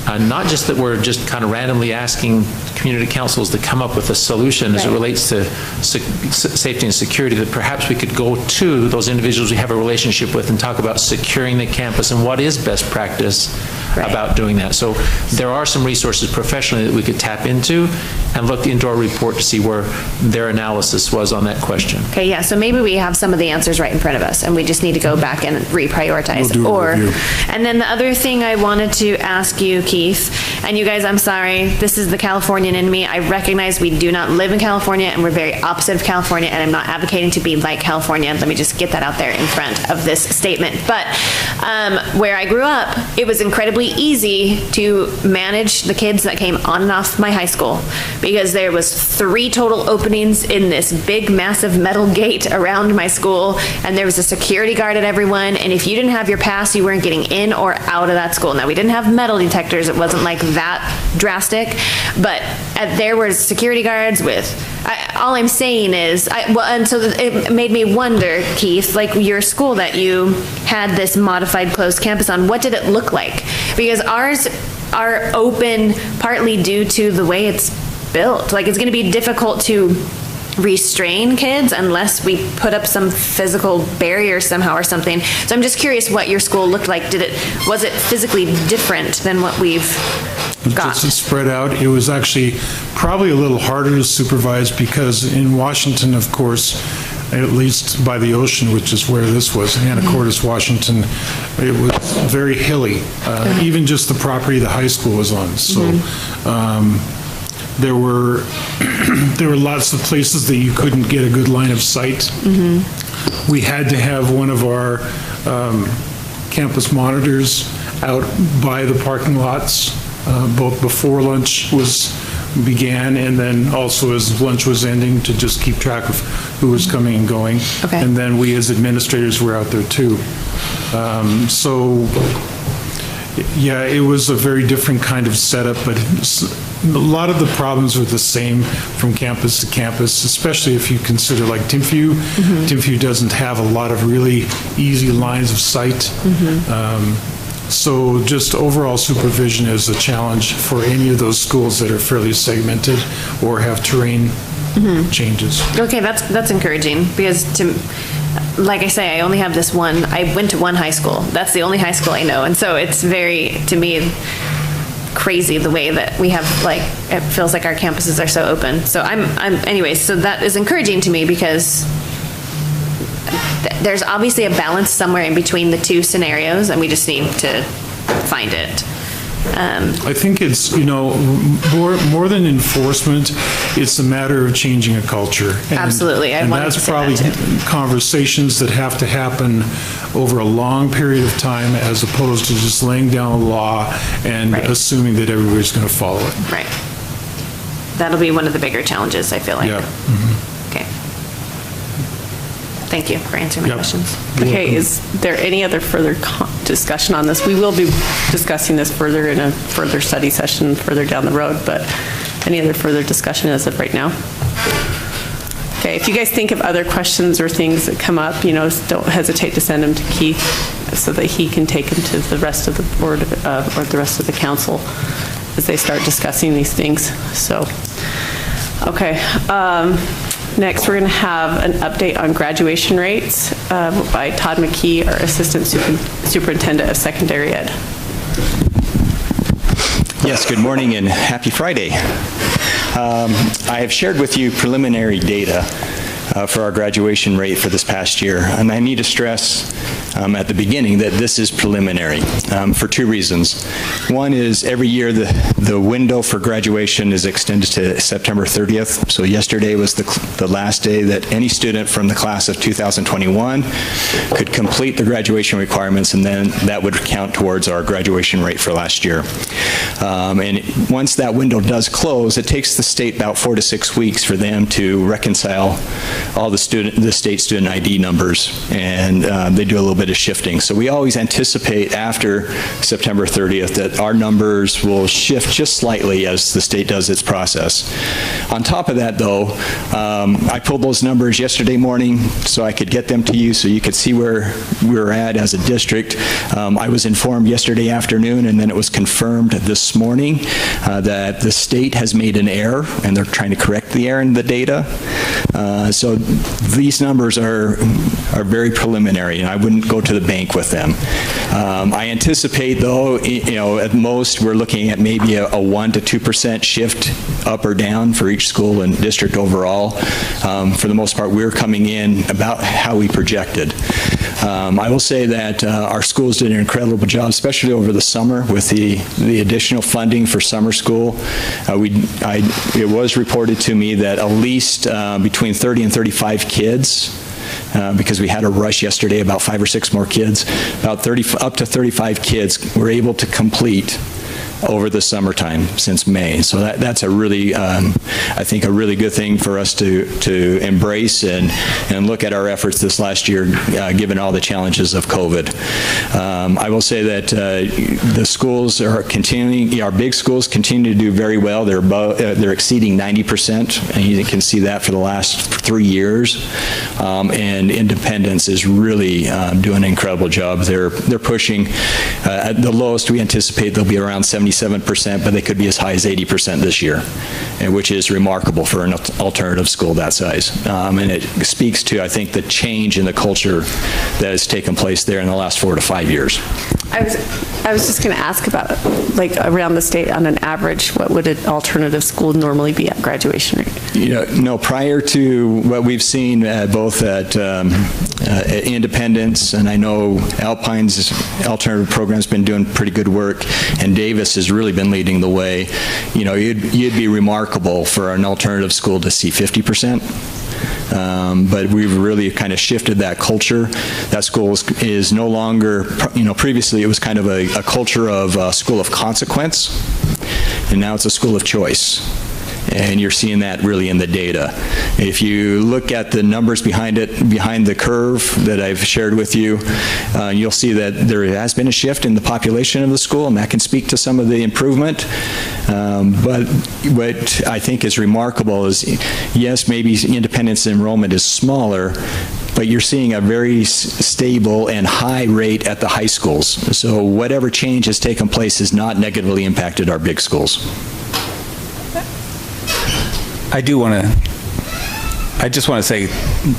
not just that we're just kind of randomly asking community councils to come up with a solution as it relates to safety and security, that perhaps we could go to those individuals we have a relationship with and talk about securing the campus and what is best practice about doing that. So there are some resources professionally that we could tap into and look into our report to see where their analysis was on that question. Okay, yeah, so maybe we have some of the answers right in front of us and we just need to go back and reprioritize. We'll do a review. And then the other thing I wanted to ask you, Keith, and you guys, I'm sorry, this is the Californian in me. I recognize we do not live in California and we're very opposite of California, and I'm not advocating to be like California. Let me just get that out there in front of this statement. But where I grew up, it was incredibly easy to manage the kids that came on and off my high school, because there was 3 total openings in this big, massive metal gate around my school, and there was a security guard at everyone, and if you didn't have your pass, you weren't getting in or out of that school. Now, we didn't have metal detectors. It wasn't like that drastic, but there were security guards with, all I'm saying is, and so it made me wonder, Keith, like your school that you had this modified closed campus on, what did it look like? Because ours are open partly due to the way it's built. Like, it's going to be difficult to restrain kids unless we put up some physical barrier somehow or something. So I'm just curious what your school looked like. Was it physically different than what we've got? Just spread out. It was actually probably a little harder to supervise, because in Washington, of course, at least by the ocean, which is where this was, in Anacortes, Washington, it was very hilly. Even just the property the high school was on. So there were lots of places that you couldn't get a good line of sight. We had to have one of our campus monitors out by the parking lots, both before lunch began and then also as lunch was ending, to just keep track of who was coming and going. And then we as administrators were out there too. So yeah, it was a very different kind of setup, but a lot of the problems were the same from campus to campus, especially if you consider like Timpview. Timpview doesn't have a lot of really easy lines of sight. So just overall supervision is a challenge for any of those schools that are fairly segmented or have terrain changes. Okay, that's encouraging, because like I say, I only have this one. I went to one high school. That's the only high school I know, and so it's very, to me, crazy the way that we have, like, it feels like our campuses are so open. So anyways, so that is encouraging to me, because there's obviously a balance somewhere in between the two scenarios, and we just need to find it. I think it's, more than enforcement, it's a matter of changing a culture. Absolutely. And that's probably conversations that have to happen over a long period of time as opposed to just laying down a law and assuming that everybody's going to follow it. Right. That'll be one of the bigger challenges, I feel like. Yeah. Okay. Thank you for answering my questions. Okay, is there any other further discussion on this? We will be discussing this further in a further study session further down the road, but any other further discussion as of right now? Okay, if you guys think of other questions or things that come up, don't hesitate to send them to Keith so that he can take them to the rest of the board or the rest of the council as they start discussing these things. So, okay. Next, we're going to have an update on graduation rates by Todd Mckee, our Assistant Superintendent of Secondary Ed. Yes, good morning and happy Friday. I have shared with you preliminary data for our graduation rate for this past year, and I need to stress at the beginning that this is preliminary for two reasons. One is every year the window for graduation is extended to September 30th. So yesterday was the last day that any student from the class of 2021 could complete the graduation requirements, and then that would count towards our graduation rate for last year. And once that window does close, it takes the state about 4 to 6 weeks for them to reconcile all the state student ID numbers, and they do a little bit of shifting. So we always anticipate after September 30th that our numbers will shift just slightly as the state does its process. On top of that, though, I pulled those numbers yesterday morning so I could get them to you so you could see where we're at as a district. I was informed yesterday afternoon, and then it was confirmed this morning that the state has made an error, and they're trying to correct the error in the data. So these numbers are very preliminary, and I wouldn't go to the bank with them. I anticipate, though, at most we're looking at maybe a 1 to 2% shift up or down for each school and district overall. For the most part, we're coming in about how we projected. I will say that our schools did an incredible job, especially over the summer with the additional funding for summer school. It was reported to me that at least between 30 and 35 kids, because we had a rush yesterday, about 5 or 6 more kids, up to 35 kids were able to complete over the summertime since May. So that's a really, I think, a really good thing for us to embrace and look at our efforts this last year, given all the challenges of COVID. I will say that the schools are continuing, our big schools continue to do very well. They're exceeding 90%, and you can see that for the last 3 years. And Independence is really doing an incredible job. They're pushing, at the lowest we anticipate they'll be around 77%, but they could be as high as 80% this year, which is remarkable for an alternative school that size. And it speaks to, I think, the change in the culture that has taken place there in the last 4 to 5 years. I was just going to ask about, like, around the state, on an average, what would an alternative school normally be at graduation rate? Prior to what we've seen both at Independence, and I know Alpine's alternative program's been doing pretty good work, and Davis has really been leading the way. You'd be remarkable for an alternative school to see 50%. But we've really kind of shifted that culture. That school is no longer, previously it was kind of a culture of a school of consequence, and now it's a school of choice. And you're seeing that really in the data. If you look at the numbers behind the curve that I've shared with you, you'll see that there has been a shift in the population of the school, and that can speak to some of the improvement. But what I think is remarkable is, yes, maybe Independence enrollment is smaller, but you're seeing a very stable and high rate at the high schools. So whatever change has taken place has not negatively impacted our big schools. I just want to say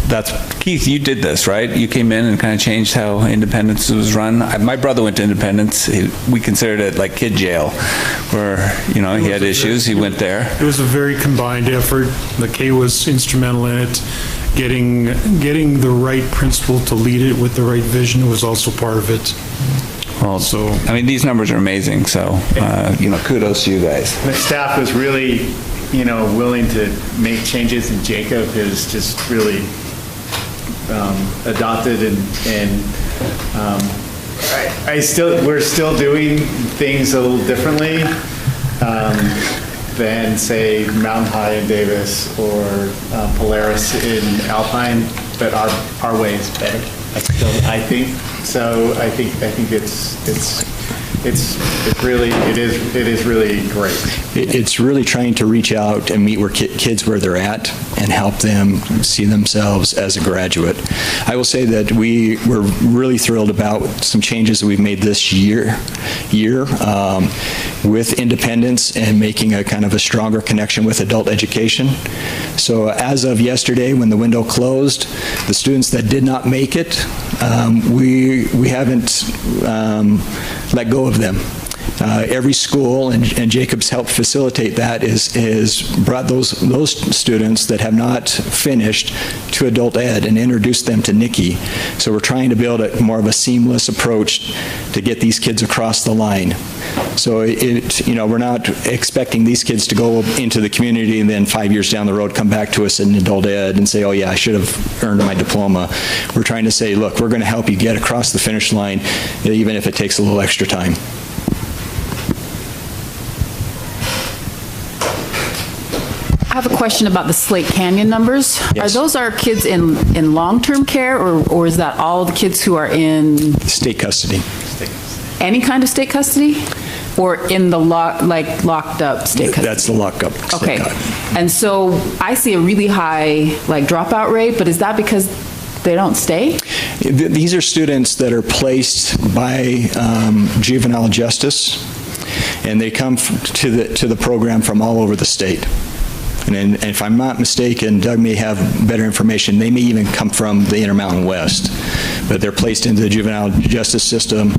that's, Keith, you did this, right? You came in and kind of changed how Independence was run. My brother went to Independence. We considered it like kid jail, where, he had issues. He went there. It was a very combined effort. Mckee was instrumental in it. Getting the right principal to lead it with the right vision was also part of it. Well, So, I mean, these numbers are amazing, so, kudos to you guys. The staff was really, willing to make changes, and Jacob has just really adopted and we're still doing things a little differently than, say, Mountain High in Davis or Polaris in Alpine, but our way is better. I think so. I think it is really great. It's really trying to reach out and meet kids where they're at and help them see themselves as a graduate. I will say that we were really thrilled about some changes that we've made this year with independence and making a kind of a stronger connection with adult education. So as of yesterday, when the window closed, the students that did not make it, we haven't let go of them. Every school, and Jacob's helped facilitate that, is brought those students that have not finished to adult ed and introduced them to Mckee. So we're trying to build more of a seamless approach to get these kids across the line. So we're not expecting these kids to go into the community and then 5 years down the road come back to us in adult ed and say, oh yeah, I should have earned my diploma. We're trying to say, look, we're going to help you get across the finish line, even if it takes a little extra time. I have a question about the Slate Canyon numbers. Yes. Are those our kids in long-term care, or is that all the kids who are in State custody. any kind of state custody? Or in the locked up state custody? That's the lock-up state Okay. custody. And so I see a really high dropout rate, but is that because they don't stay? These are students that are placed by juvenile justice, and they come to the program from all over the state. And if I'm not mistaken, Doug may have better information, they may even come from the Intermountain West, but they're placed into the juvenile justice system.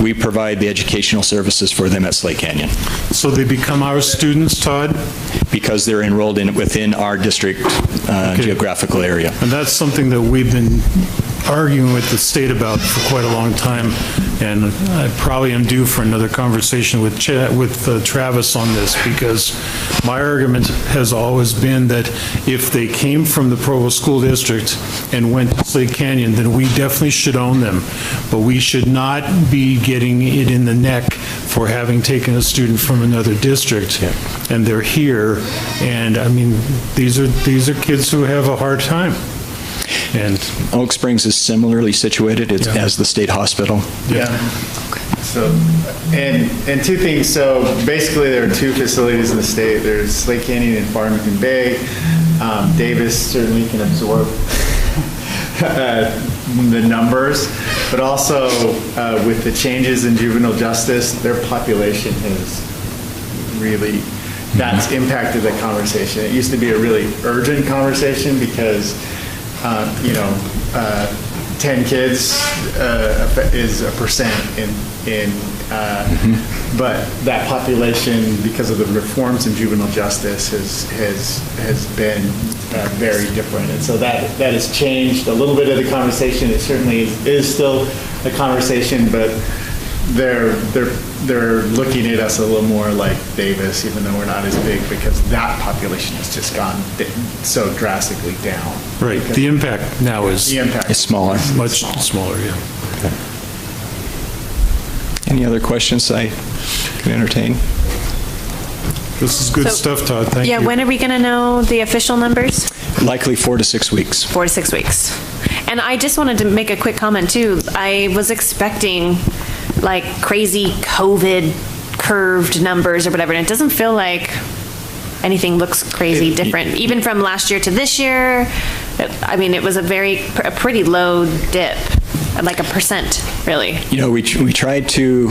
We provide the educational services for them at Slate Canyon. so they become our students, Todd? Because they're enrolled within our district geographical area. And that's something that we've been arguing with the state about for quite a long time, and I probably am due for another conversation with Travis on this, because my argument has always been that if they came from the Provo School District and went to Slate Canyon, then we definitely should own them, but we should not be getting it in the neck for having taken a student from another district, and they're here, and I mean, these are kids who have a hard time. And Oak Springs is similarly situated as the state hospital. Yeah. So, and two things. So basically there are two facilities in the state. There's Slate Canyon and Farmington Bay. Davis certainly can absorb the numbers, but also with the changes in juvenile justice, their population has really, that's impacted the conversation. It used to be a really urgent conversation because 10 kids is a percent but that population, because of the reforms in juvenile justice, has been very different, and so that has changed a little bit of the conversation. It certainly is still a conversation, but they're looking at us a little more like Davis, even though we're not as big, because that population has just gone so drastically down. right, the impact now is smaller. Much smaller, yeah. Okay. Any other questions I can entertain? This is good stuff, Todd. Thank you. Yeah, when are we going to know the official numbers? Likely 4 to 6 weeks. 4 to 6 weeks. And I just wanted to make a quick comment too. I was expecting crazy COVID curved numbers or whatever, and it doesn't feel like anything looks crazy different. Even from last year to this year, I mean, it was a pretty low dip, like a percent, really. We tried to,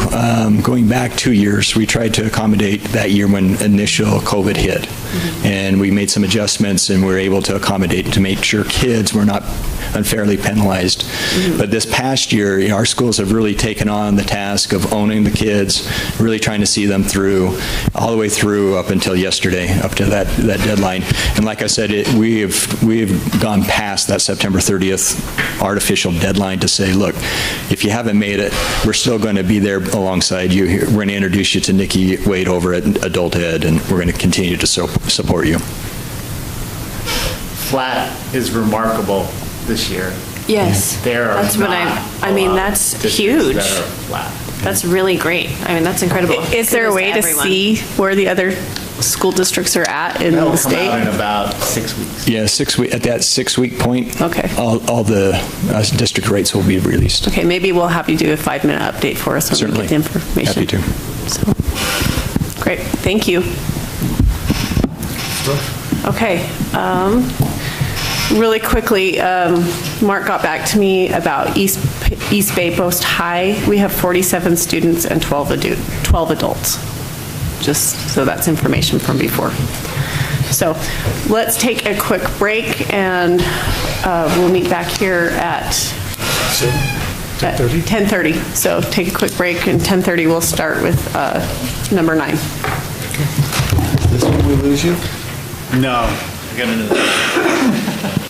going back 2 years, we tried to accommodate that year when initial COVID hit. Mm-hmm. And we made some adjustments and were able to accommodate to make sure kids were not unfairly penalized. Mm-hmm. But this past year, our schools have really taken on the task of owning the kids, really trying to see them through, all the way through up until yesterday, up to that deadline. And like I said, we have gone gone past that September 30th artificial deadline to say, look, if you haven't made it, we're still going to be there alongside you. We're going to introduce you to Mckee Wade over at Adult Ed, and we're going to continue to support you. Flat is remarkable this year. Yes. There are That's what I mean, that's huge. That are flat. That's really great. I mean, that's incredible. Is there a Kudos way to everyone. see where the other school districts are at in That'll the come state? out in about 6 weeks. Yeah, at that 6-week point, Okay. all the district rates will be released. Okay, maybe we'll have you do a 5-minute update for us when Certainly. we get the information. Happy to. So, great, thank you. Okay, really quickly, Mark got back to me about East Bay Post High. We have 47 students and 12 adults, just so that's information from before. So let's take a quick break, and we'll meet back here at 10:30? 10:30. So take a quick break, and 10:30 we'll start with number 9. This one we lose you? No. I got another.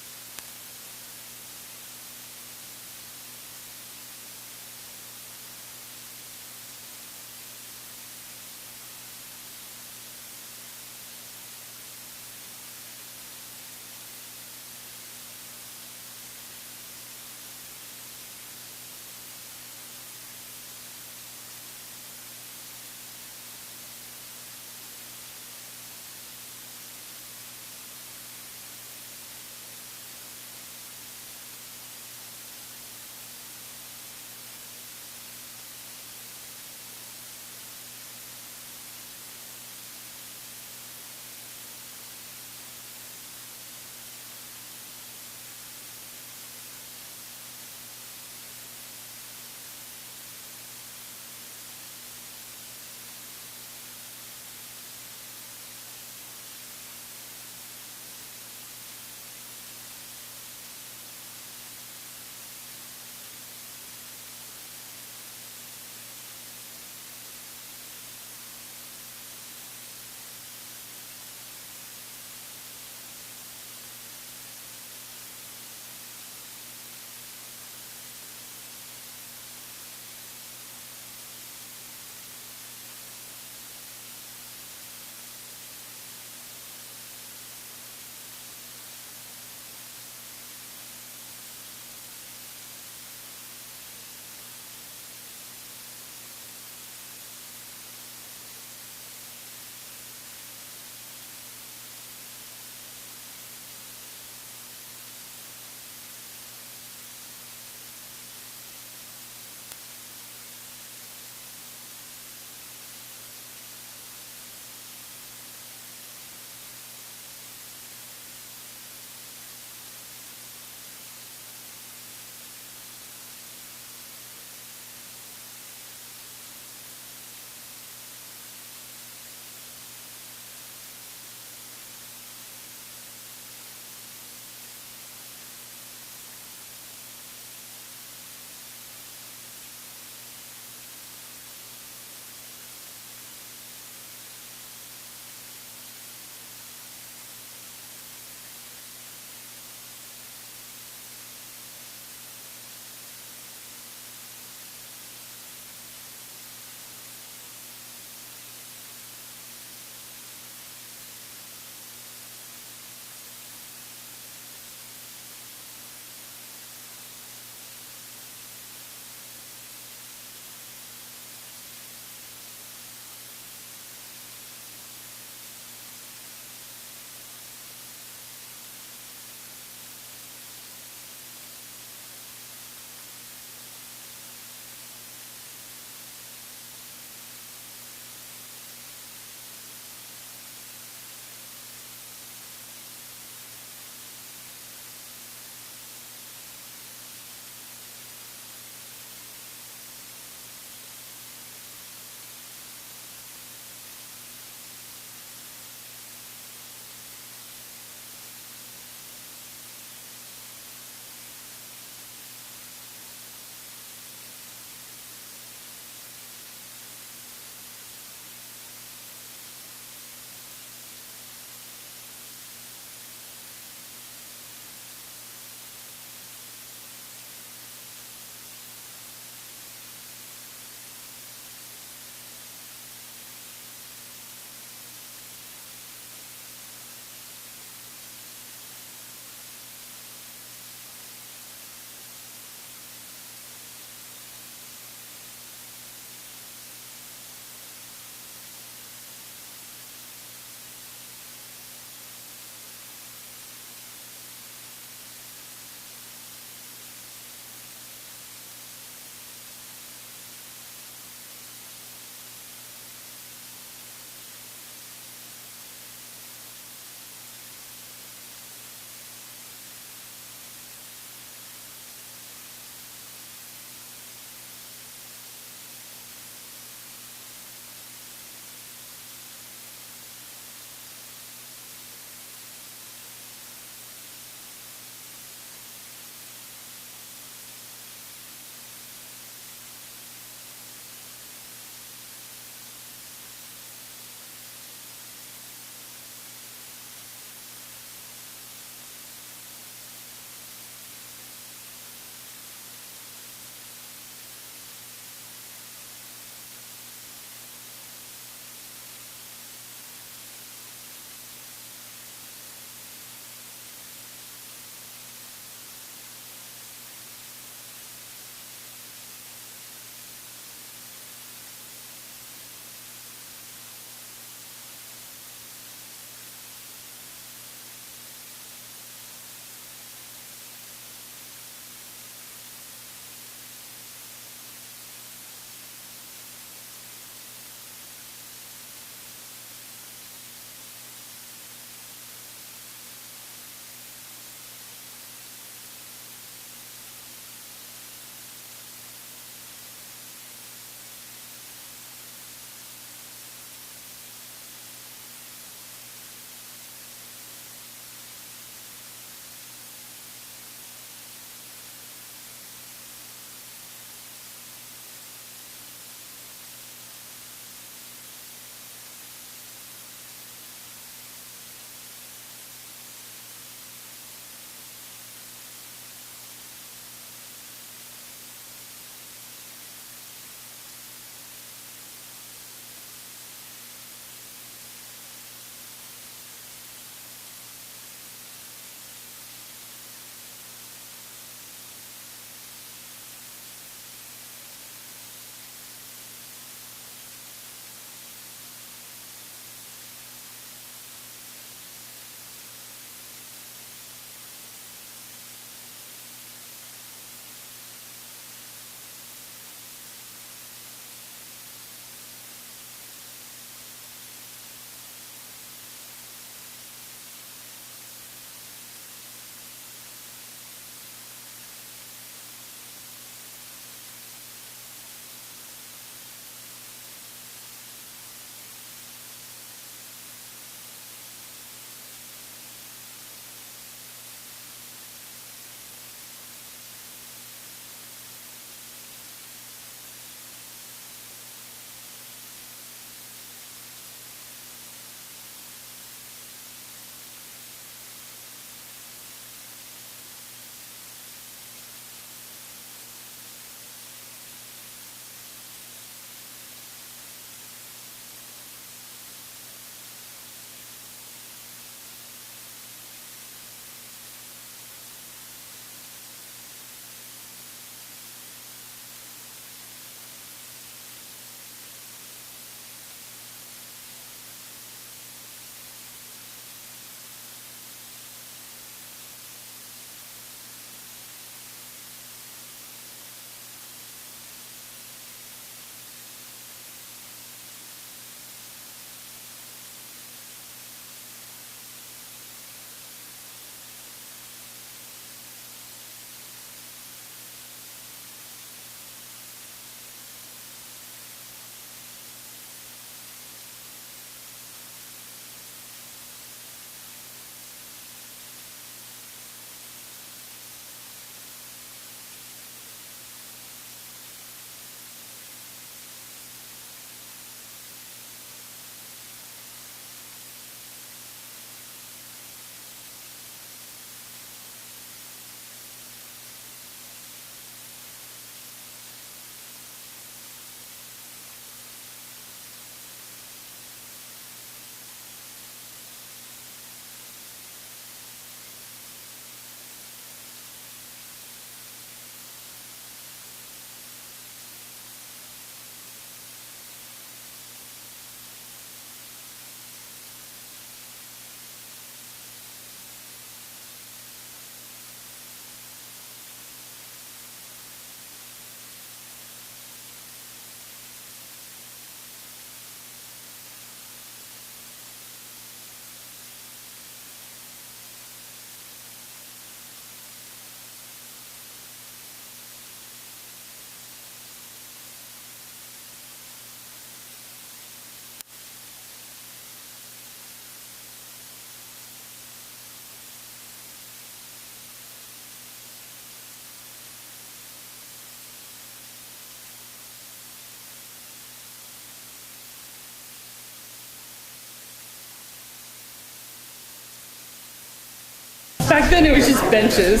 then it was just benches.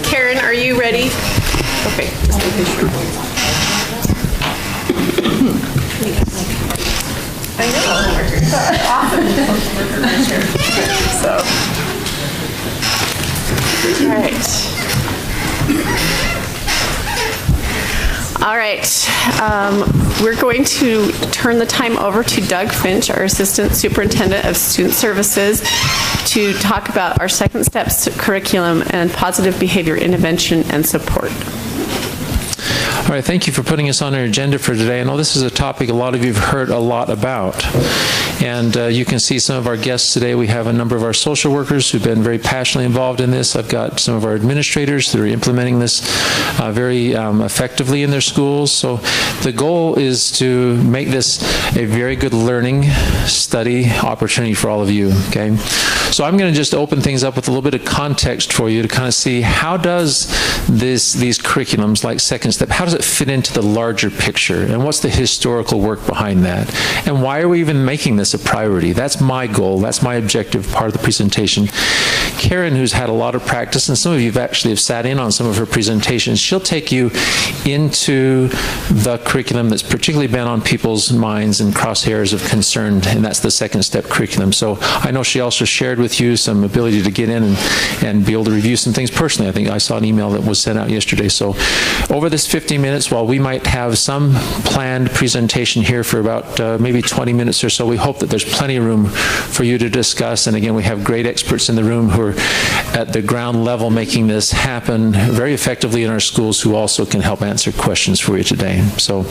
Karen, are you ready? Okay, just making sure. I know. So. All right. All right, we're going to turn the time over to Doug Finch, our Assistant Superintendent of Student Services, to talk about our Second Steps curriculum and positive behavior intervention and support. All right, thank you for putting us on our agenda for today. I know this is a topic a lot of you have heard a lot about. And you can see some of our guests today. We have a number of our social workers who've been very passionately involved in this. I've got some of our administrators that are implementing this very effectively in their schools. So the goal is to make this a very good learning, study opportunity for all of you, okay? So I'm going to just open things up with a little bit of context for you to kind of see how does these curriculums like Second Step, how does it fit into the larger picture? And what's the historical work behind that? And why are we even making this a priority? That's my goal. That's my objective part of the presentation. Karen, who's had a lot of practice, and some of you actually have sat in on some of her presentations, she'll take you into the curriculum that's particularly been on people's minds and crosshairs of concern, and that's the Second Step curriculum. So I know she also shared with you some ability to get in and be able to review some things personally. I think I saw an email that was sent out yesterday. So over this 15 minutes, while we might have some planned presentation here for about maybe 20 minutes or so, we hope that there's plenty of room for you to discuss. And again, we have great experts in the room who are at the ground level making this happen very effectively in our schools, who also can help answer questions for you today. So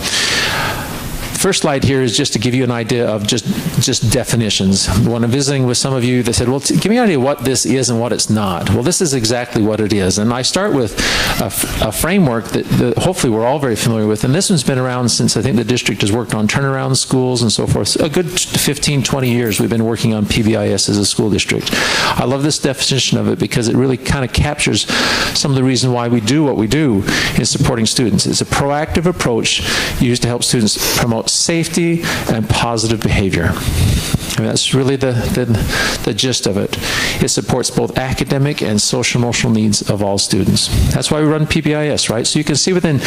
first slide here is just to give you an idea of just definitions. When I'm visiting with some of you, they said, well, give me an idea what this is and what it's not. Well, this is exactly what it is. And I start with a framework that hopefully we're all very familiar with. And this one's been around since I think the district has worked on turnaround schools and so forth. A good 15, 20 years we've been working on PBIS as a school district. I love this definition of it because it really kind of captures some of the reason why we do what we do in supporting students. It's a proactive approach used to help students promote safety and positive behavior. I mean, that's really the gist of it. It supports both academic and social emotional needs of all students. That's why we run PBIS, right? So you can see within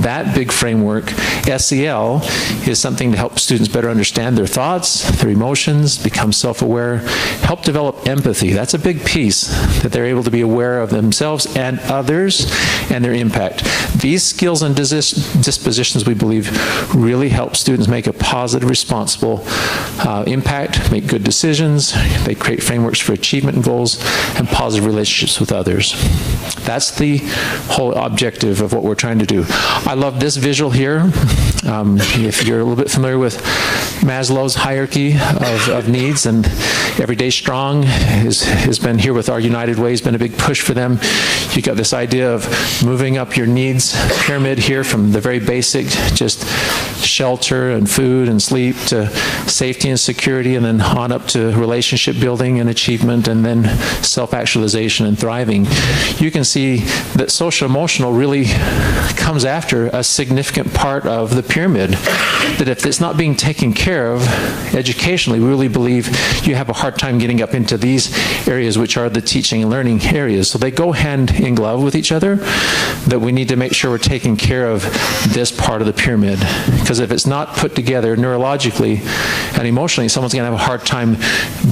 that big framework, SEL is something to help students better understand their thoughts, their emotions, become self-aware, help develop empathy. That's a big piece, that they're able to be aware of themselves and others and their impact. These skills and dispositions, we believe, really help students make a positive, responsible impact, make good decisions. They create frameworks for achievement goals and positive relationships with others. That's the whole objective of what we're trying to do. I love this visual here. If you're a little bit familiar with Maslow's hierarchy of needs, and Everyday Strong has been here with our United Way, has been a big push for them. You got this idea of moving up your needs pyramid here from the very basic, just shelter and food and sleep, to safety and security, and then on up to relationship building and achievement, and then self-actualization and thriving. You can see that social emotional really comes after a significant part of the pyramid, that if it's not being taken care of educationally, we really believe you have a hard time getting up into these areas, which are the teaching and learning areas. So they go hand in glove with each other, that we need to make sure we're taking care of this part of the pyramid. Because if it's not put together neurologically and emotionally, someone's going to have a hard time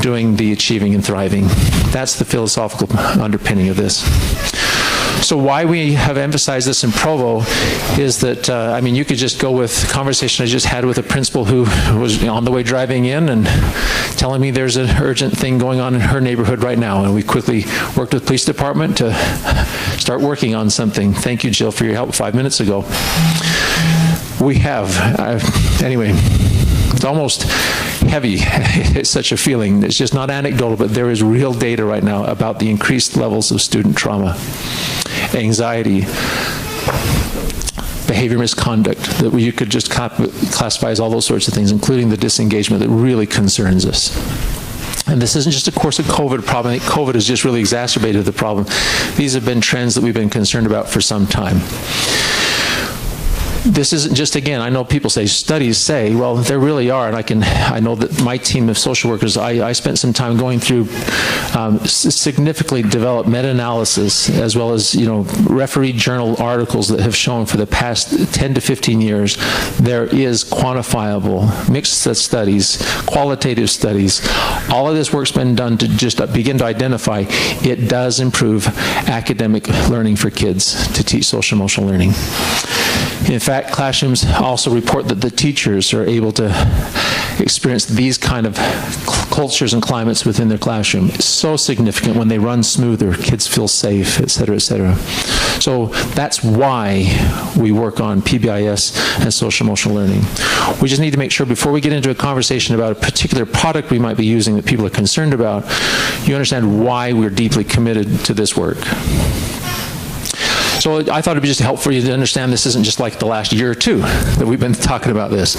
doing the achieving and thriving. That's the philosophical underpinning of this. So why we have emphasized this in Provo is that, I mean, you could just go with the conversation I just had with a principal who was on the way driving in and telling me there's an urgent thing going on in her neighborhood right now. And we quickly worked with the police department to start working on something. Thank you, Jill, for your help 5 minutes ago. We have, anyway, it's almost heavy. It's such a feeling. It's just not anecdotal, but there is real data right now about the increased levels of student trauma, anxiety, behavior misconduct, that you could just classify as all those sorts of things, including the disengagement that really concerns us. And this isn't just a course of COVID problem. I think COVID has just really exacerbated the problem. These have been trends that we've been concerned about for some time. this isn't just, again, I know people say, studies say, well, there really are, and I know that my team of social workers, I spent some time going through significantly developed meta-analysis, as well as, refereed journal articles that have shown for the past 10 to 15 years, there is quantifiable mixed studies, qualitative studies. All of this work's been done to just begin to identify it does improve academic learning for kids to teach social emotional learning. In fact, classrooms also report that the teachers are able to experience these kind of cultures and climates within their classroom. It's so significant. When they run smoother, kids feel safe, et cetera, et cetera. So that's why we work on PBIS and social emotional learning. We just need to make sure before we get into a conversation about a particular product we might be using that people are concerned about, you understand why we're deeply committed to this work. So I thought it would be just helpful for you to understand this isn't just like the last year or two that we've been talking about this.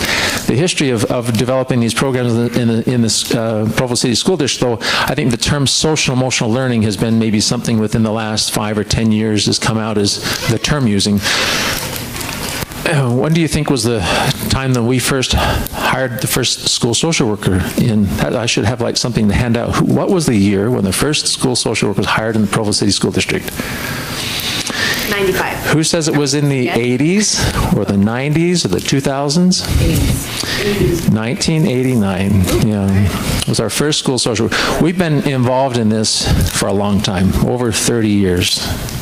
The history of developing these programs in this Provo City School District, though, I think the term social emotional learning has been maybe something within the last 5 or 10 years has come out as the term using. When do you think was the time that we first hired the first school social worker in? I should have like something to hand out. What was the year when the first school social worker was hired in the Provo City School District? 95. Who says it was in the 80s or the 90s or the 2000s? 80s. 1989, yeah. Was our first school social worker. We've been involved in this for a long time, over 30 years,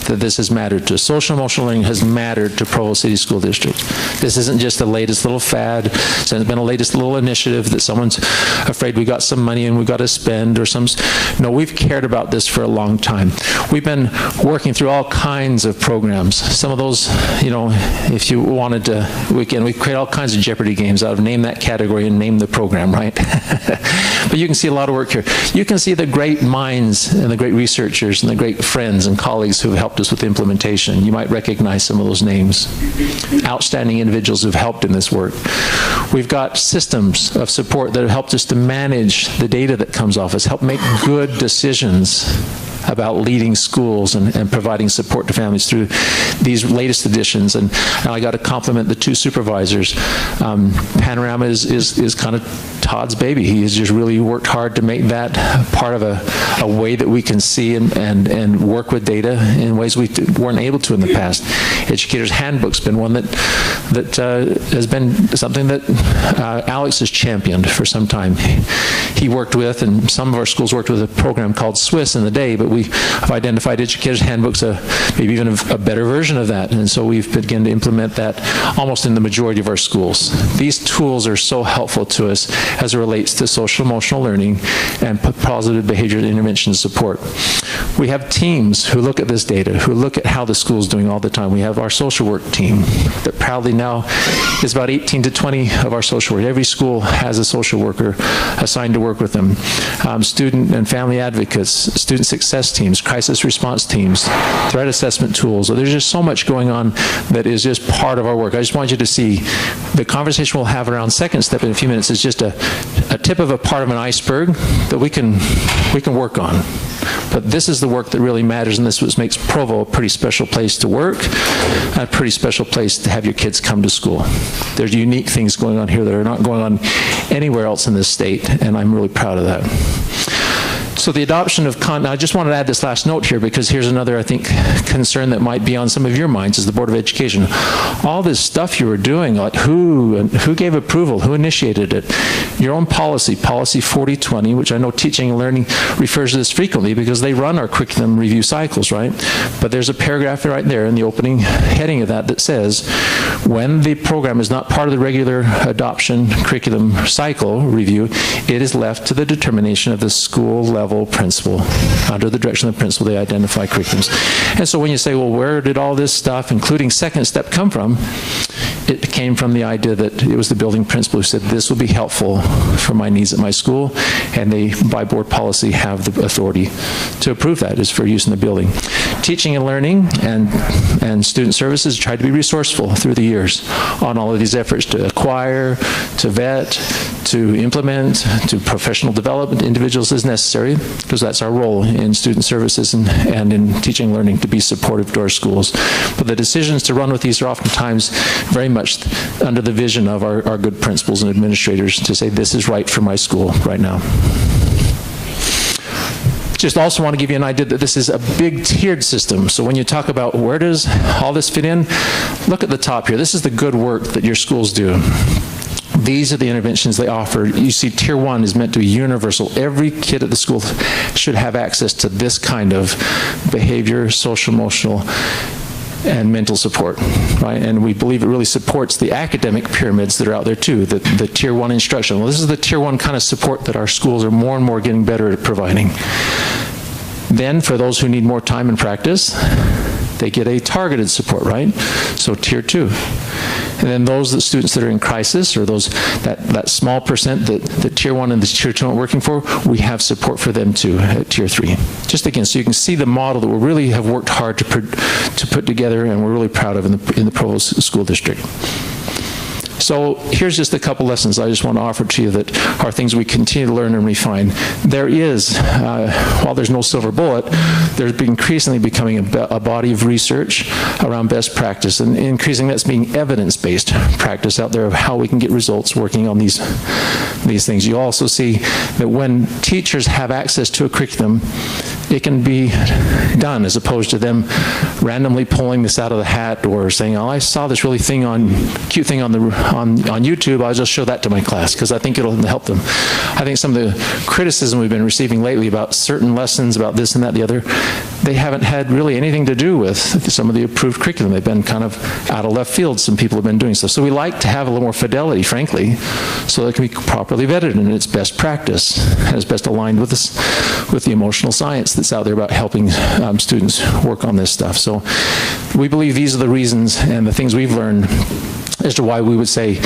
that this has mattered to. Social emotional learning has mattered to Provo City School District. This isn't just the latest little fad. It's been a latest little initiative that someone's afraid we got some money and we got to spend or some. No, we've cared about this for a long time. We've been working through all kinds of programs. Some of those, if you wanted to, we create all kinds of Jeopardy games out of name that category and name the program, right? But you can see a lot of work here. You can see the great minds and the great researchers and the great friends and colleagues who have helped us with implementation. You might recognize some of those names. Outstanding individuals who've helped in this work. We've got systems of support that have helped us to manage the data that comes off us, help make good decisions about leading schools and providing support to families through these latest editions. And I got to compliment the two supervisors. Panorama is kind of Todd's baby. He has just really worked hard to make that part of a way that we can see and work with data in ways we weren't able to in the past. Educator's Handbook's been one that has been something that Alex has championed for some time. He worked with, and some of our schools worked with a program called Swiss in the day, but we have identified Educator's Handbook's maybe even a better version of that, and so we've begun to implement that almost in the majority of our schools. These tools are so helpful to us as it relates to social emotional learning and positive behavior intervention support. We have teams who look at this data, who look at how the school's doing all the time. We have our social work team that proudly now is about 18 to 20 of our social work. Every school has a social worker assigned to work with them. Student and family advocates, student success teams, crisis response teams, threat assessment tools. So there's just so much going on that is just part of our work. I just want you to see the conversation we'll have around second step in a few minutes is just a tip of a part of an iceberg that we can work on. But this is the work that really matters, and this is what makes Provo a pretty special place to work, a pretty special place to have your kids come to school. There's unique things going on here that are not going on anywhere else in this state, and I'm really proud of that. So the adoption of I just wanted to add this last note here because here's another, I think, concern that might be on some of your minds as the Board of Education. All this stuff you were doing, like who gave approval, who initiated it? Your own policy, Policy 4020, which I know Teaching and Learning refers to this frequently because they run our curriculum review cycles, right? But there's a paragraph right there in the opening heading of that says, when the program is not part of the regular adoption curriculum cycle review, it is left to the determination of the school level principal. Under the direction of the principal, they identify curriculums. And so when you say, well, where did all this stuff, including second step, come from? It came from the idea that it was the building principal who said, this will be helpful for my needs at my school, and they, by board policy, have the authority to approve that as for use in the building. Teaching and Learning and Student Services tried to be resourceful through the years on all of these efforts to acquire, to vet, to implement, to professional development individuals as necessary, because that's our role in student services and in teaching and learning, to be supportive to our schools. But the decisions to run with these are oftentimes very much under the vision of our good principals and administrators to say, this is right for my school right now. Just also want to give you an idea that this is a big tiered system. So when you talk about where does all this fit in, look at the top here. This is the good work that your schools do. These are the interventions they offer. You see, Tier 1 is meant to be universal. Every kid at the school should have access to this kind of behavior, social, emotional, and mental support, right? And we believe it really supports the academic pyramids that are out there too, the Tier 1 instruction. Well, this is the Tier 1 kind of support that our schools are more and more getting better at providing. Then, for those who need more time and practice, they get a targeted support, right? So Tier 2. And then those students that are in crisis, or those that small percent that Tier 1 and the Tier 2 aren't working for, we have support for them too at Tier 3. Just again, so you can see the model that we really have worked hard to put together, and we're really proud of in the Provo School District. So here's just a couple lessons I just want to offer to you that are things we continue to learn and refine. There is, while there's no silver bullet, there's increasingly becoming a body of research around best practice, and increasingly that's being evidence-based practice out there of how we can get results working on these things. You also see that when teachers have access to a curriculum, it can be done, as opposed to them randomly pulling this out of the hat or saying, oh, I saw this really cute thing on YouTube, I'll just show that to my class because I think it'll help them. I think some of the criticism we've been receiving lately about certain lessons, about this and that, the other, they haven't had really anything to do with some of the approved curriculum. They've been kind of out of left field. Some people have been doing stuff. So we like to have a little more fidelity, frankly, so that it can be properly vetted and it's best practice and it's best aligned with the emotional science that's out there about helping students work on this stuff. So we believe these are the reasons and the things we've learned as to why we would say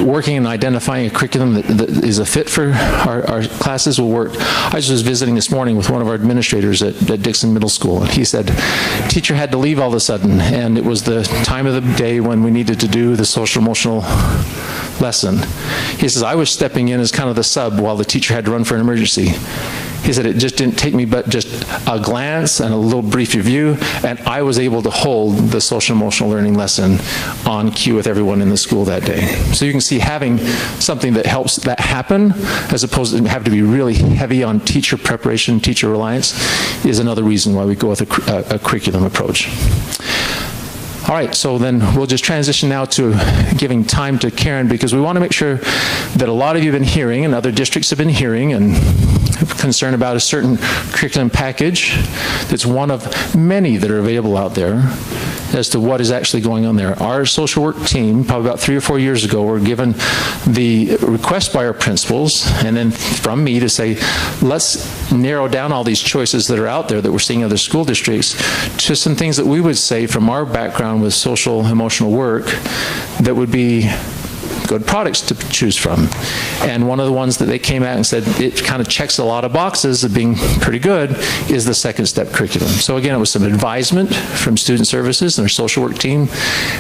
working and identifying a curriculum that is a fit for our classes will work. I just was visiting this morning with one of our administrators at Dixon Middle School, and he said, teacher had to leave all of a sudden, and it was the time of the day when we needed to do the social emotional lesson. He says, I was stepping in as kind of the sub while the teacher had to run for an emergency. He said, it just didn't take me but just a glance and a little brief review, and I was able to hold the social emotional learning lesson on cue with everyone in the school that day. So you can see having something that helps that happen, as opposed to have to be really heavy on teacher preparation, teacher reliance, is another reason why we go with a curriculum approach. All right, so then we'll just transition now to giving time to Karen, because we want to make sure that a lot of you have been hearing, and other districts have been hearing, and concerned about a certain curriculum package that's one of many that are available out there as to what is actually going on there. Our social work team, probably about 3 or 4 years ago, were given the request by our principals and then from me to say, let's narrow down all these choices that are out there that we're seeing in other school districts to some things that we would say from our background with social emotional work that would be good products to choose from. And one of the ones that they came out and said it kind of checks a lot of boxes of being pretty good is the second step curriculum. So again, it was some advisement from student services and their social work team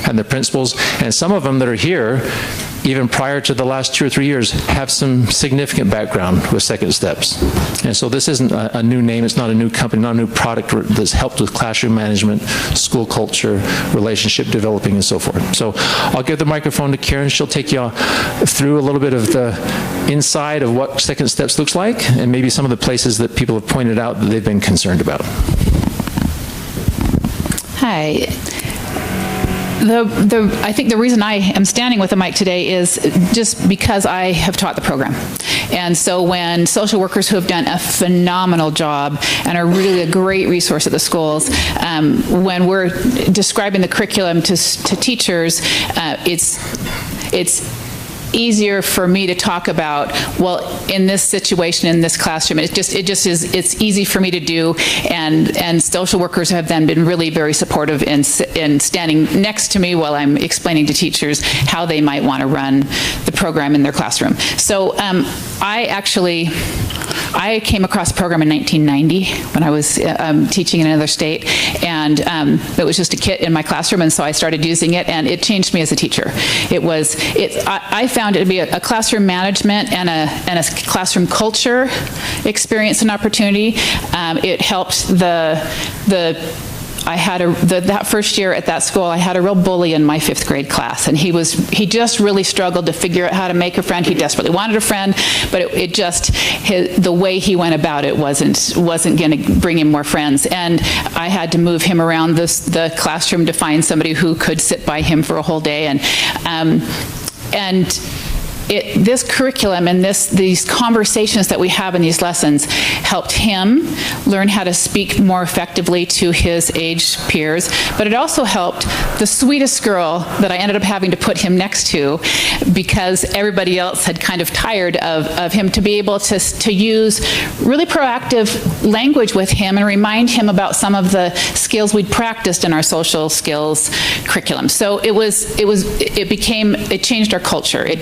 and the principals, and some of them that are here even prior to the last 2 or 3 years have some significant background with second steps. And so this isn't a new name, it's not a new company, not a new product that's helped with classroom management, school culture, relationship developing, and so forth. So I'll give the microphone to Karen. She'll take you through a little bit of the inside of what second steps looks like and maybe some of the places that people have pointed out that they've been concerned about. Hi. I think the reason I am standing with the mic today is just because I have taught the program. And so when social workers who have done a phenomenal job and are really a great resource at the schools, when we're describing the curriculum to teachers, it's easier for me to talk about, well, in this situation, in this classroom, it's easy for me to do, and social workers have then been really very supportive in standing next to me while I'm explaining to teachers how they might want to run the program in their classroom. So I came across a program in 1990 when I was teaching in another state, and it was just a kit in my classroom, and so I started using it, and it changed me as a teacher. I found found it to be a classroom management and a classroom culture experience and opportunity. It helped that first year at that school, I had a real bully in my 5th grade class, and he just really struggled to figure out how to make a friend. He desperately wanted a friend, but the way he went about it wasn't going to bring him more friends. And I had to move him around the classroom to find somebody who could sit by him for a whole day. This curriculum and these conversations that we have in these lessons helped him learn how to speak more effectively to his age peers, but it also helped the sweetest girl that I ended up having to put him next to, because everybody else had kind of tired of him, to be able to use really proactive language with him and remind him about some of the skills we'd practiced in our social skills curriculum. So it changed our culture. It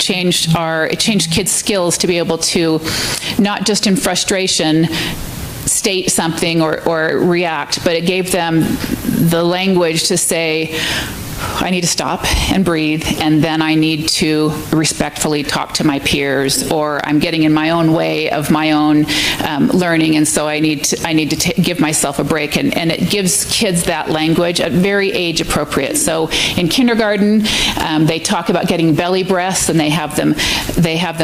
changed kids' skills to be able to, not just in frustration, state something or react, but it gave them the language to say, I need to stop and breathe, and then I need to respectfully talk to my peers, or I'm getting in my own way of my own learning, and so I need to give myself a break. And it gives kids that language at very age appropriate. So in kindergarten, they talk about getting belly breaths, and they have them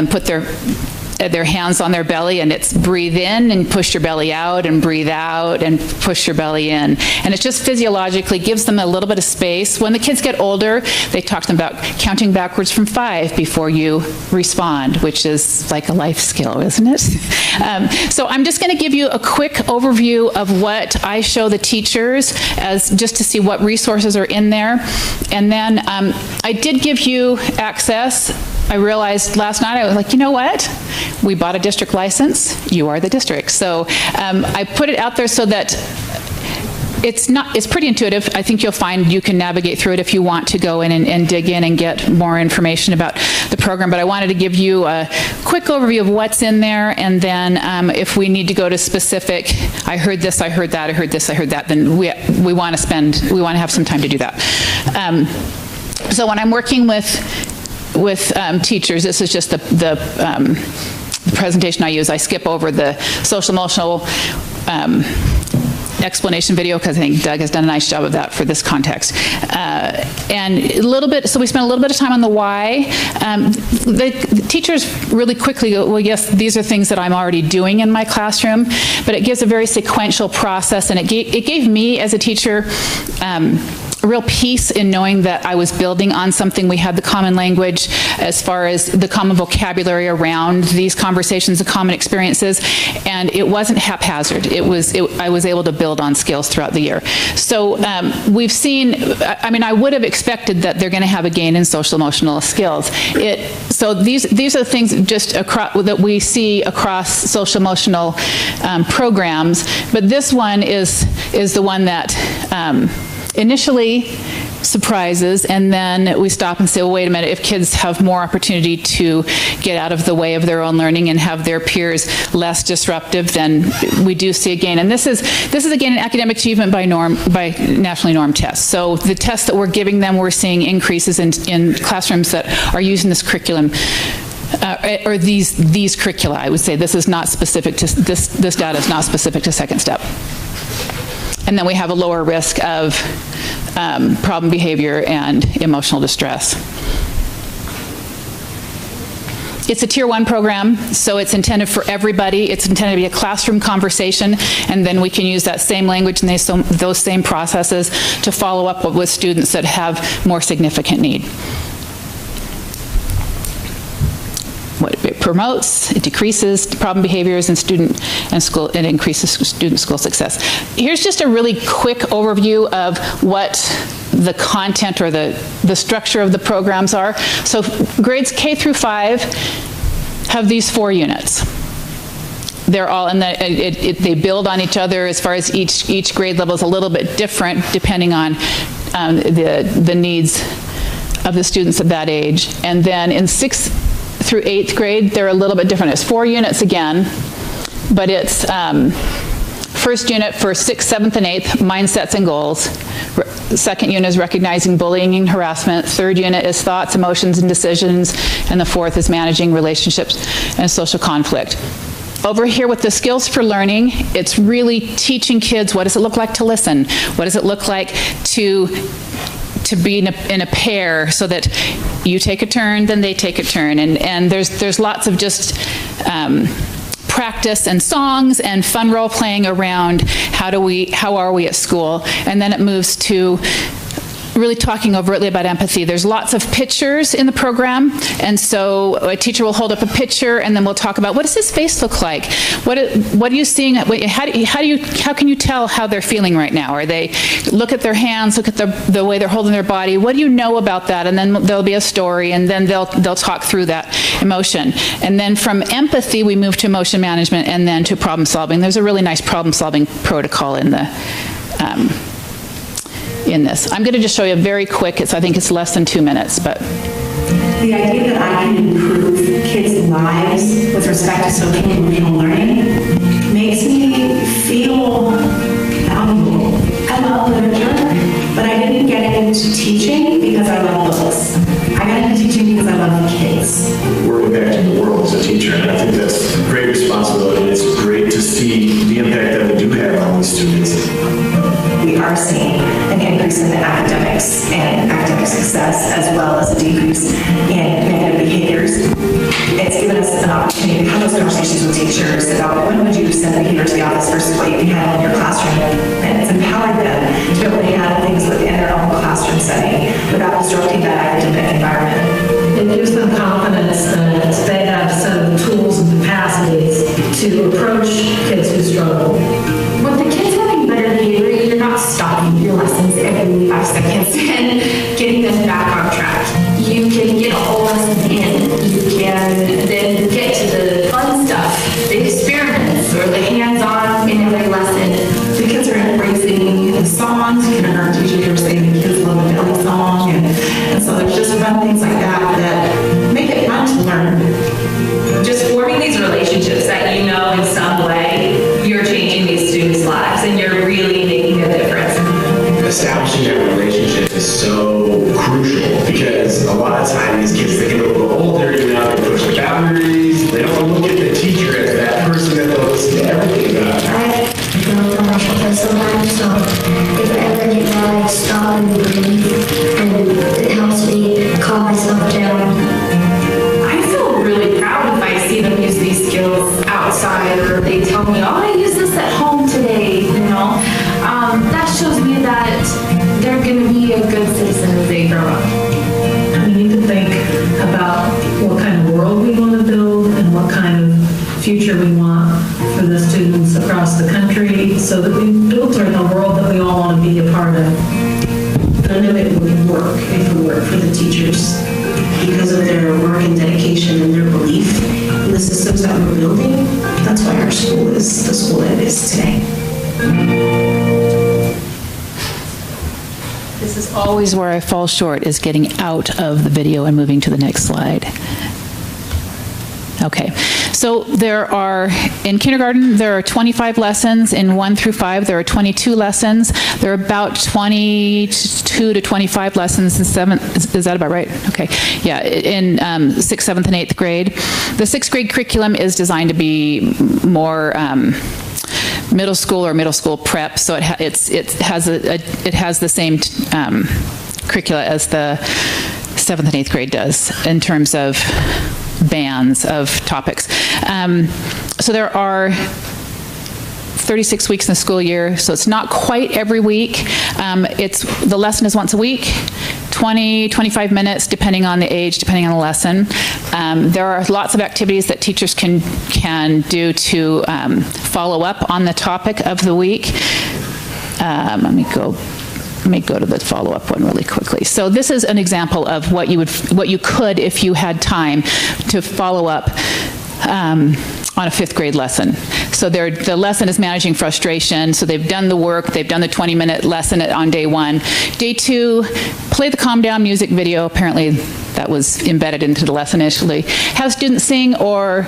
put their hands on their belly, and it's breathe in and push your belly out, and breathe out and push your belly in. And it just physiologically gives them a little bit of space. When the kids get older, they talk to them about counting backwards from 5 before you respond, which is like a life skill, isn't it? So I'm just going to give you a quick overview of what I show the teachers, as just to see what resources are in there. And then I did give you access. I realized last night, I was like, you know what? We bought a district license. You are the district. So I put it out there so that it's pretty intuitive. I think you'll find you can navigate through it if you want to go in and dig in and get more information about the program. But I wanted to give you a quick overview of what's in there, and then if we need to go to specific, I heard this, I heard that, I heard this, I heard that, then we want to have some time to do that. So when I'm working with teachers, this is just the presentation I use. I skip over the social emotional explanation video, because I think Doug has done a nice job of that for this context. And so we spent a little bit of time on the why. The teachers really quickly go, well, yes, these are things that I'm already doing in my classroom, but it gives a very sequential process, and it gave me as a teacher a real peace in knowing that I was building on something. We had the common language as far as the common vocabulary around these conversations, the common experiences, and it wasn't haphazard. I was able to build on skills throughout the year. So we've seen, I would have expected that they're going to have a gain in social emotional skills. So these are the things just that we see across social emotional programs, but this one is the one that initially surprises, and then we stop and say, well, wait a minute, if kids have more opportunity to get out of the way of their own learning and have their peers less disruptive, then we do see a gain. And this is again an academic achievement by nationally normed tests. So the tests that we're giving them, we're seeing increases in classrooms that are using this curriculum, or these curricula. I would say this is not specific to this data is not specific to second step. And then we have a lower risk of problem behavior and emotional distress. It's a Tier 1 program, so it's intended for everybody. It's intended to be a classroom conversation, and then we can use that same language and those same processes to follow up with students that have more significant need. What it promotes, it decreases problem behaviors and school, and increases student school success. Here's just a really quick overview of what the content or the structure of the programs are. So grades K through 5 have these 4 units. They're all, and they build on each other as far as each grade level is a little bit different depending on the needs of the students at that age. And then in 6th through 8th grade, they're a little bit different. It's 4 units again, but it's First unit for 6th, 7th, and 8th, mindsets and goals. The second unit is recognizing bullying and harassment. Third unit is thoughts, emotions, and decisions. And the fourth is managing relationships and social conflict. Over here with the skills for learning, it's really teaching kids what does it look like to listen? What does it look like to be in a pair so that you take a turn, then they take a turn. And there's lots of just practice and songs and fun role playing around how are we at school. And then it moves to really talking overtly about empathy. There's lots of pictures in the program, and so a teacher will hold up a picture, and then we'll talk about what does his face look like? What are you seeing? How can you tell how they're feeling right now? Or they look at their hands, look at the way they're holding their body. What do you know about that? And then there'll be a story, and then they'll talk through that emotion. And then from empathy, we move to emotion management, and then to problem solving. There's a really nice problem solving protocol in this. I'm going to just show you a very quick, I think it's less than 2 minutes, but. The idea that I can improve kids' lives with respect to social and emotional learning makes me feel valuable. I love literature, but I didn't get into teaching because I love books. I got into teaching because I love kids. We're impacting the world as a teacher, and I think that's a great responsibility. It's great to see the impact that we do have on these students. We are seeing an increase in the academics and academic success, as well as a decrease in negative behaviors. It's given us an opportunity to have those conversations with teachers about when would you send a behavior to the office versus what you can handle in your classroom. And it's empowered them to be able to handle things within their own classroom setting without disrupting that academic environment. It gives them confidence that they have some tools and capacities to approach kids who struggle. When the kids having better behavior, you're not stopping your lessons every 5 seconds and getting them back on track. You can get a whole lesson in. You can then get to the fun stuff, the experiments, or the hands-on in every lesson. The kids are embracing the songs. You can hear our teachers saying the kids love the belly song. And so there's just fun things like that make it fun to learn. Just forming these relationships that you know in some way you're changing these students' lives and you're really making a difference. Establishing that relationship is so crucial because a lot of times these kids, they get a little older, they push the boundaries, they don't look at the teacher as that person that they'll listen to everything about. I feel commercial for sometimes, so if I ever get mad, I stop and breathe, and it helps me calm myself down. I feel really proud if I see them use these skills outside, or they tell me, oh, I use this at home today, you know. That shows me that they're going to be a good citizen as they grow up. We need to think about what kind of world we want to build and what kind of future we want for the students across the country so that we filter the world that we all want to be a part of. None of it would work if it weren't for the teachers because of their work and dedication and their belief in the systems that we're building. That's why our school is the school that it is today. This is always where I fall short, is getting out of the video and moving to the next slide. Okay, so in kindergarten, there are 25 lessons. In 1 through 5, there are 22 lessons. There are about 22 to 25 lessons in 7th, is that about right? Okay, yeah, in 6th, 7th, and 8th grade. The 6th grade curriculum is designed to be more middle school or middle school prep, so it has the same curricula as the 7th and 8th grade does in terms of bands of topics. So there are 36 weeks in the school year, so it's not quite every week. The lesson is once a week, 20, 25 minutes, depending on the age, depending on the lesson. There are lots of activities that teachers can do to follow up on the topic of the week. Let me go to the follow-up one really quickly. So this is an example of what you could, if you had time, to follow up on a 5th grade lesson. So the lesson is managing frustration. So they've done the work, they've done the 20-minute lesson on day 1. Day 2, play the calm down music video. Apparently that was embedded into the lesson initially. Have students sing or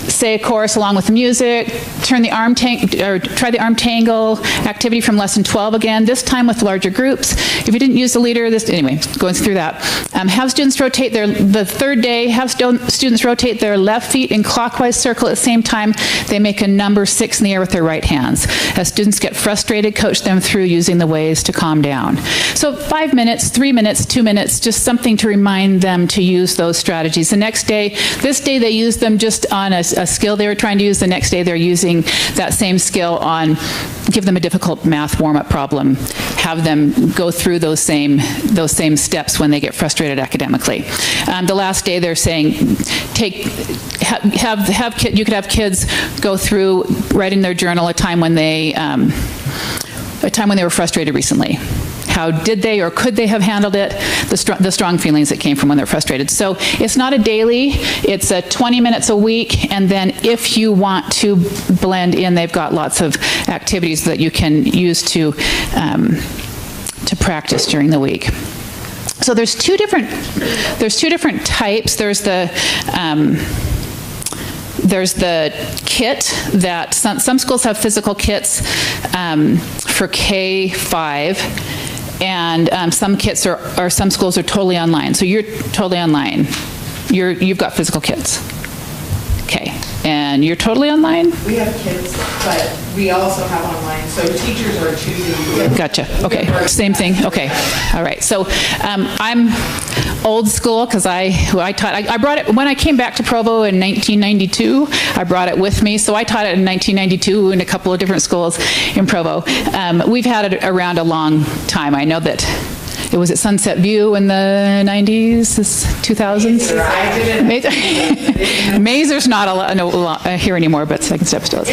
say a chorus along with the music. Try the arm tangle activity from lesson 12 again, this time with larger groups. If you didn't use the leader, anyway, going through that. Have students rotate the third day, have students rotate their left feet in clockwise circle at the same time. They make a number 6 in the air with their right hands. As students get frustrated, coach them through using the ways to calm down. So 5 minutes, 3 minutes, 2 minutes, just something to remind them to use those strategies. The next day, this day they used them just on a skill they were trying to use. The next day they're using that same skill on, give them a difficult math warm-up problem, have them go through those same steps when they get frustrated academically. The last day they're saying, you could have kids go through writing their journal a time when they were frustrated recently. How did they or could they have handled it? The strong feelings that came from when they're frustrated. So it's not a daily, it's 20 minutes a week, and then if you want to blend in, they've got lots of activities that you can use to practice during the week. So there's two different types. There's the kit that some schools have physical kits for K-5. And some kits some schools are totally online. So you're totally online. You've got physical kits. Okay. And you're totally online? We have kids, but we also have online. So teachers are choosing. Gotcha. Okay. Same thing. Okay. All right. So I'm old school because I taught. I brought it when I came back to Provo in 1992. I brought it with me. So I taught it in 1992 in a couple of different schools in Provo. We've had it around a long time. I know that it was at Sunset View in the 90s, 2000s. Mazer's not here anymore, but Second Step still is.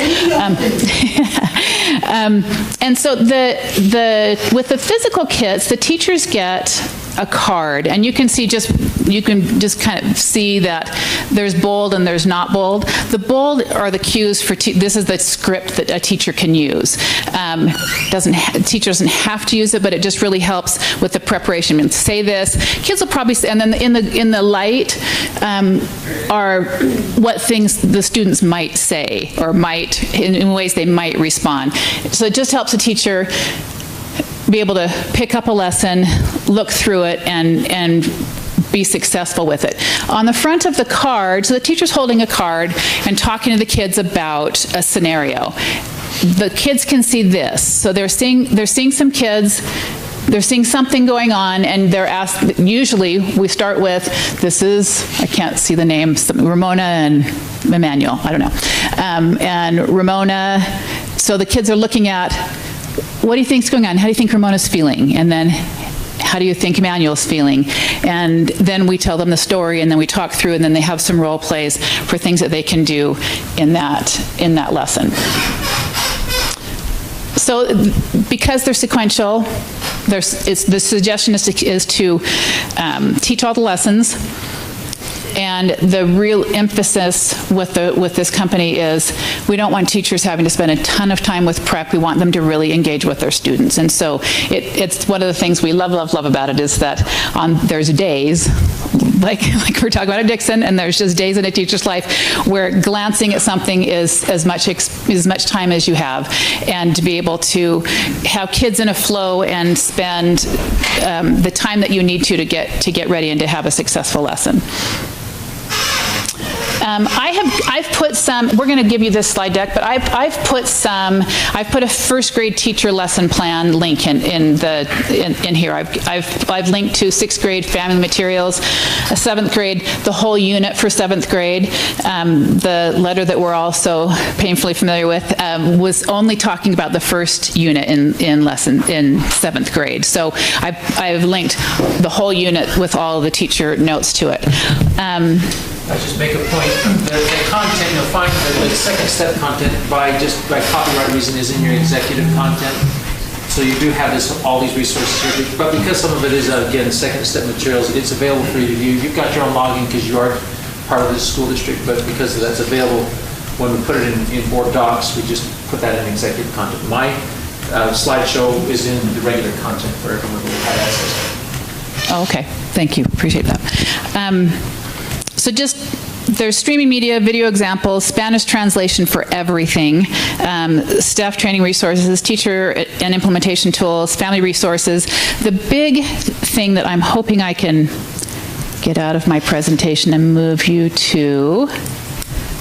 And so with the physical kits, the teachers get a card, and you can just kind of see that there's bold and there's not bold. The bold are the cues for this is the script that a teacher can use. Teacher doesn't have to use it, but it just really helps with the preparation. And say this, kids will probably say, and then in the light are what things the students might say or might in ways they might respond. So it just helps a teacher be able to pick up a lesson, look through it, and be successful with it. On the front of the card, so the teacher's holding a card and talking to the kids about a scenario. The kids can see this. So they're seeing some kids, they're seeing something going on, and they're asked, usually we start with, I can't see the name, Ramona and Emmanuel, I don't know. And Ramona, so the kids are looking at, what do you think's going on? How do you think Ramona's feeling? And then, how do you think Emmanuel's feeling? And then we tell them the story, and then we talk through, and then they have some role plays for things that they can do in that lesson. So because they're sequential, the suggestion is to teach all the lessons. And the real emphasis with this company is we don't want teachers having to spend a ton of time with prep. We want them to really engage with their students. And so it's one of the things we love about it is that there's days, like we're talking about at Dixon, and there's just days in a teacher's life where glancing at something is as much time as you have. And to be able to have kids in a flow and spend the time that you need to get ready and to have a successful lesson. I've put some, we're going to give you this slide deck, but I've put a first grade teacher lesson plan link in here. I've linked to 6th grade family materials, 7th grade, the whole unit for 7th grade. The letter that we're all so painfully familiar with was only talking about the first unit in 7th grade. So I've linked the whole unit with all of the teacher notes to it. I just make a point. The content, you'll find that the second step content by copyright reason is in your executive content. So you do have all these resources here, but because some of it is, again, second step materials, it's available for you to view. You've got your own login because you are part of the school district, but because that's available when we put it in board docs, we just put that in executive content. My slideshow is in the regular content for everyone who had access to it. Oh, okay, thank you, appreciate that. So there's streaming media, video examples, Spanish translation for everything, staff training resources, teacher and implementation tools, family resources. The big thing that I'm hoping I can get out of my presentation and move you to,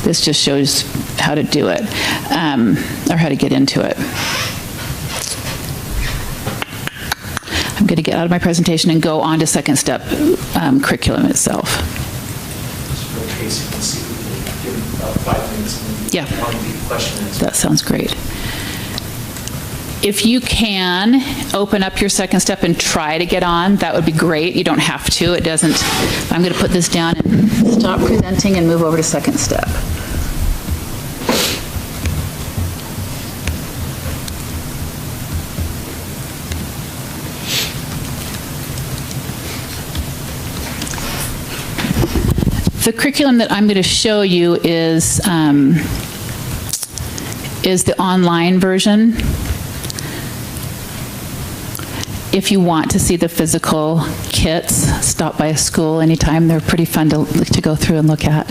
this just shows how to do it, or how to get into it. I'm going to get out of my presentation and go on to second step curriculum itself. Yeah, that sounds great. If you can open up your second step and try to get on, that would be great. You don't have to. It doesn't. I'm going to put this down and stop presenting and move over to second step. The curriculum that I'm going to show you is the online version. If you want to see the physical kits, stop by a school anytime. They're pretty fun to go through and look at.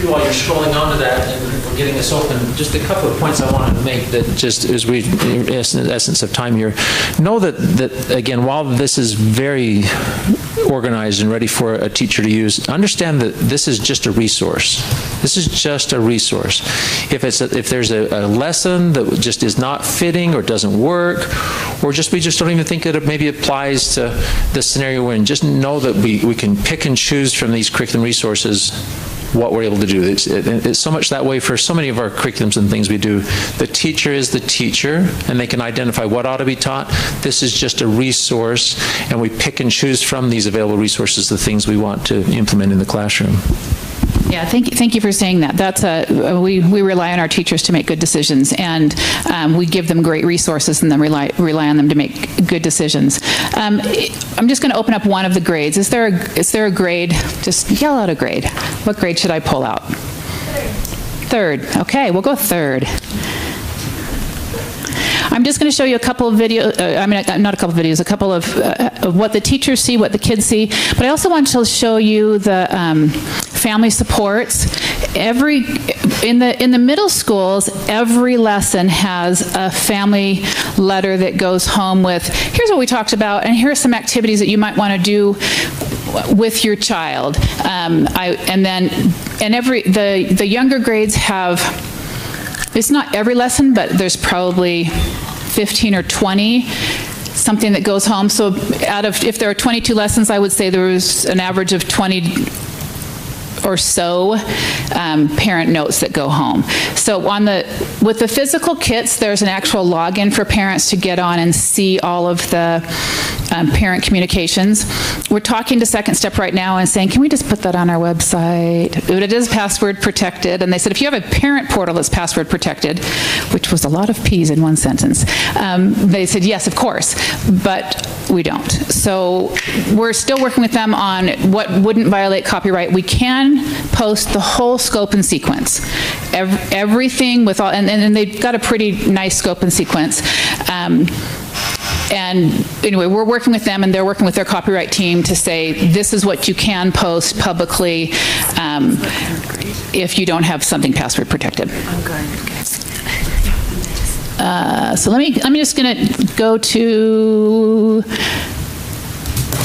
While you're scrolling onto that and we're getting this open, just a couple of points I wanted to make that just as we, in essence of time here, know that again, while this is very organized and ready for a teacher to use, understand that this is just a resource. This is just a resource. If there's a lesson that just is not fitting or doesn't work, or we just don't even think that it maybe applies to the scenario we're in, just know that we can pick and choose from these curriculum resources what we're able to do. It's so much that way for so many of our curriculums and things we do. The teacher is the teacher, and they can identify what ought to be taught. This is just a resource, and we pick and choose from these available resources the things we want to implement in the classroom. Yeah, thank you for saying that. That's we rely on our teachers to make good decisions, and we give them great resources and then rely on them to make good decisions. I'm just going to open up one of the grades. Is there a grade? Just yell out a grade. What grade should I pull out? Third. Okay, we'll go third. I'm just going to show you a couple of videos, not a couple of videos, a couple of what the teachers see, what the kids see, but I also want to show you the family supports. In the middle schools, every lesson has a family letter that goes home with, here's what we talked about, and here are some activities that you might want to do with your child. The younger grades have, it's not every lesson, but there's probably 15 or 20, something that goes home. So if there are 22 lessons, I would say there was an average of 20 or so parent notes that go home. So with the physical kits, there's an actual login for parents to get on and see all of the parent communications. We're talking to Second Step right now and saying, can we just put that on our website? But it is password protected. And they said, if you have a parent portal that's password protected, which was a lot of P's in one sentence, they said, yes, of course, but we don't. So we're still working with them on what wouldn't violate copyright. We can post the whole scope and sequence. Everything with all, and they've got a pretty nice scope and sequence. And anyway, we're working with them and they're working with their copyright team to say, this is what you can post publicly if you don't have something password protected. So I'm just going to go to,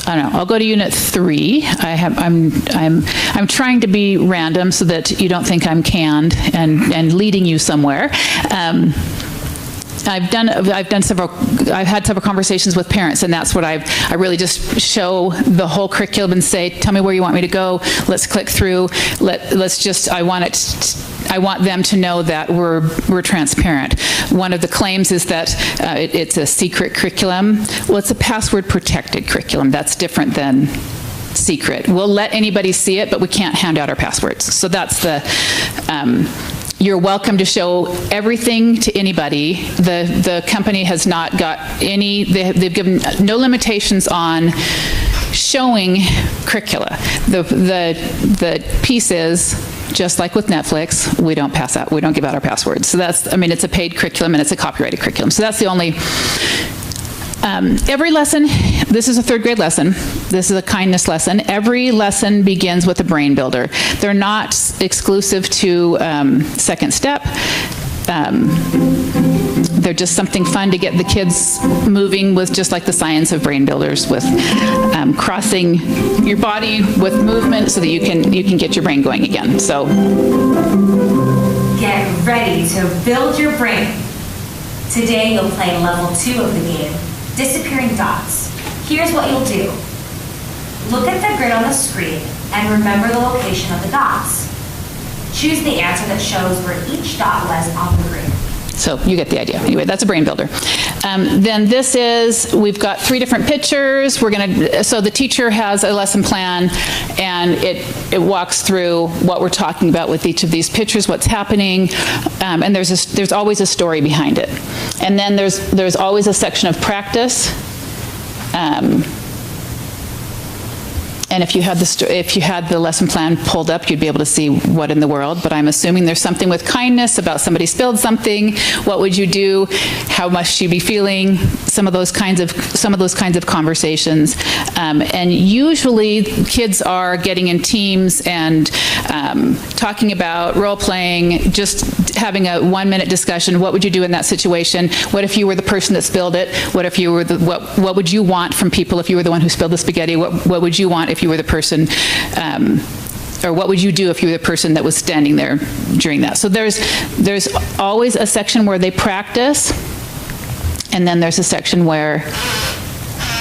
I don't know, I'll go to Unit 3. I'm trying to be random so that you don't think I'm canned and leading you somewhere. I've had several conversations with parents, and that's what I really just show the whole curriculum and say, tell me where you want me to go. Let's click through. I want them to know that we're transparent. One of the claims is that it's a secret curriculum. Well, it's a password protected curriculum. That's different than secret. We'll let anybody see it, but we can't hand out our passwords. So that's the, you're welcome to show everything to anybody. The company has not got any, they've given no limitations on showing curricula. The piece is, just like with Netflix, we don't pass out, we don't give out our passwords. So that's, I mean, it's a paid curriculum and it's a copyrighted curriculum. So that's the only, every lesson, this is a third grade lesson, this is a kindness lesson. Every lesson begins with a brain builder. They're not exclusive to second step. They're just something fun to get the kids moving with, just like the science of brain builders, with crossing your body with movement so that you can get your brain going again. So get ready to build your brain. Today you'll play level 2 of the game, Disappearing Dots. Here's what you'll do. Look at the grid on the screen and remember the location of the dots. Choose the answer that shows where each dot was on the grid. So you get the idea. Anyway, that's a brain builder. Then this is, we've got 3 different pictures. We're gonna, so the teacher has a lesson plan and it walks through what we're talking about with each of these pictures, what's happening, and there's always a story behind it. And then there's always a section of practice. And if you had the lesson plan pulled up, you'd be able to see what in the world, but I'm assuming there's something with kindness about somebody spilled something, what would you do, how must she be feeling, some of those kinds of conversations. And usually kids are getting in teams and talking about role-playing, just having a 1-minute discussion. What would you do in that situation? What if you were the person that spilled it? What if you were what would you want from people if you were the one who spilled the spaghetti? What would you want if you were the person, or what would you do if you were the person that was standing there during that? So there's always a section where they practice, and then there's a section where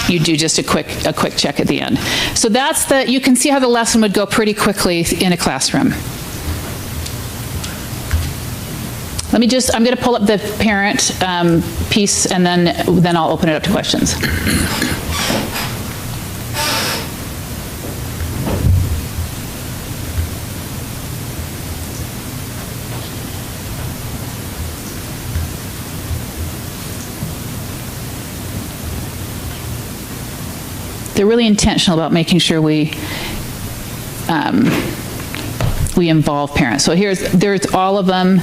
you do just a quick check at the end. So that's you can see how the lesson would go pretty quickly in a classroom. I'm going to pull up the parent piece, and then I'll open it up to questions. They're really intentional about making sure we involve parents. So there's all of them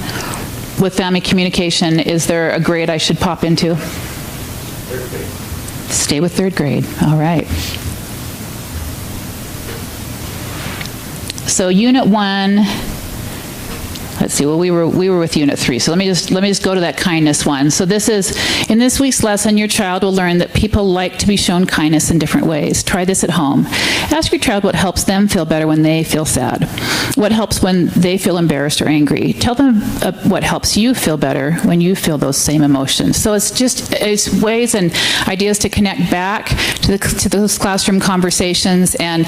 with family communication. Is there a grade I should pop into? 3rd grade. Stay with 3rd grade. All right. So Unit 1. Let's see, well, we were with Unit 3, so let me just go to that kindness one. So this is, in this week's lesson, your child will learn that people like to be shown kindness in different ways. Try this at home. Ask your child what helps them feel better when they feel sad. What helps when they feel embarrassed or angry. Tell them what helps you feel better when you feel those same emotions. So it's ways and ideas to connect back to those classroom conversations and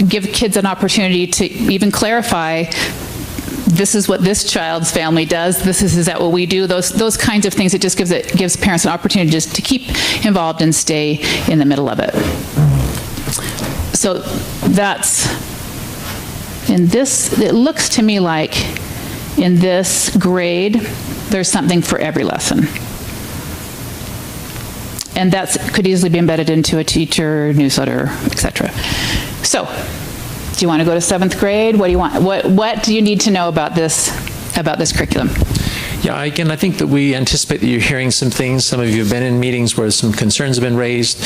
give kids an opportunity to even clarify, this is what this child's family does, is that what we do, those kinds of things. It just gives parents an opportunity just to keep involved and stay in the middle of it. So that's, in this, it looks to me like in this grade, there's something for every lesson. And that could easily be embedded into a teacher newsletter, etc. So, do you want to go to 7th grade? What do you want? What do you need to know about this curriculum? Yeah, again, I think that we anticipate that you're hearing some things. Some of you have been in meetings where some concerns have been raised.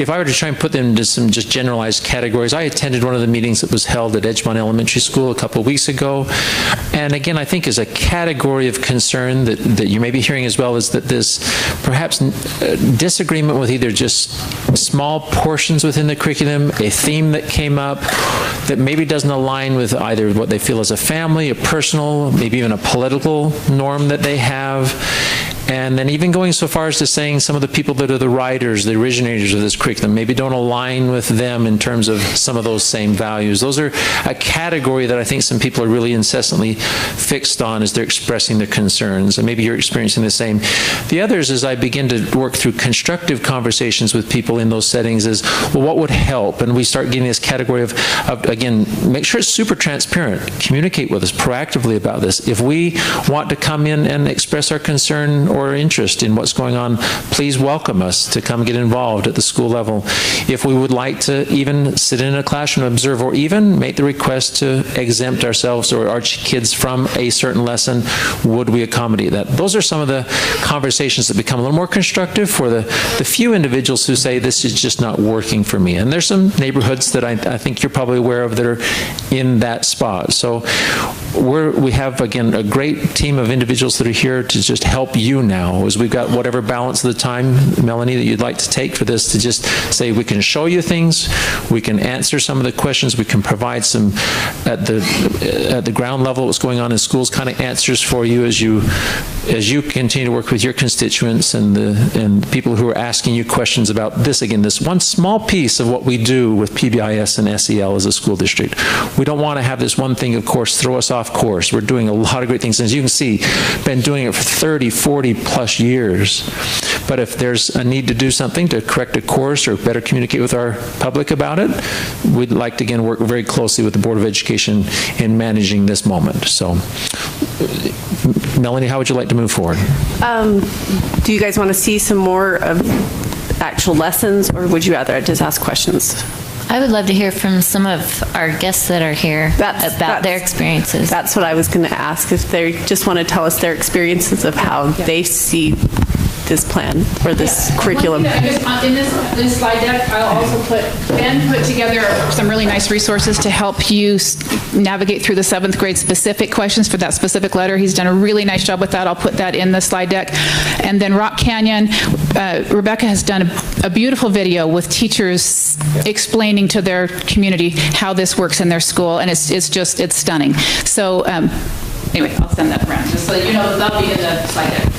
If I were to try and put them into some just generalized categories, I attended one of the meetings that was held at Edgemont Elementary School a couple of weeks ago. And again, I think as a category of concern that you may be hearing as well is that this perhaps disagreement with either just small portions within the curriculum, a theme that came up that maybe doesn't align with either what they feel as a family, a personal, maybe even a political norm that they have. And then even going so far as to saying some of the people that are the writers, the originators of this curriculum, maybe don't align with them in terms of some of those same values. Those are a category that I think some people are really incessantly fixed on as they're expressing their concerns, and maybe you're experiencing the same. The others, as I begin to work through constructive conversations with people in those settings, is, well, what would help? And we start getting this category of again, make sure it's super transparent. Communicate with us proactively about this. If we want to come in and express our concern or interest in what's going on, please welcome us to come get involved at the school level. If we would like to even sit in a classroom and observe, or even make the request to exempt ourselves or our kids from a certain lesson, would we accommodate that? Those are some of the conversations that become a little more constructive for the few individuals who say, this is just not working for me. And there's some neighborhoods that I think you're probably aware of that are in that spot. So we have, again, a great team of individuals that are here to just help you now, as we've got whatever balance of the time, Melanie, that you'd like to take for this, to just say, we can show you things, we can answer some of the questions, we can provide some, at the ground level, what's going on in schools, kind of answers for you as you continue to work with your constituents and people who are asking you questions about this. Again, this one small piece of what we do with PBIS and SEL as a school district. We don't want to have this one thing, of course, throw us off course. We're doing a lot of great things. As you can see, been doing it for 30, 40 plus years. But if there's a need to do something to correct a course or better communicate with our public about it, we'd like to, again, work very closely with the Board of Education in managing this moment. So, Melanie, how would you like to move forward? Do you guys want to see some more of actual lessons, or would you rather I just ask questions? I would love to hear from some of our guests that are here about their experiences. That's what I was going to ask, if they just want to tell us their experiences of how they see this plan or this curriculum. In this slide deck, I'll also Ben put together some really nice resources to help you navigate through the 7th grade specific questions for that specific letter. He's done a really nice job with that. I'll put that in the slide deck. And then Rock Canyon, Rebecca has done a beautiful video with teachers explaining to their community how this works in their school, and it's stunning. So anyway, I'll send that around just so you know that'll be in the slide deck.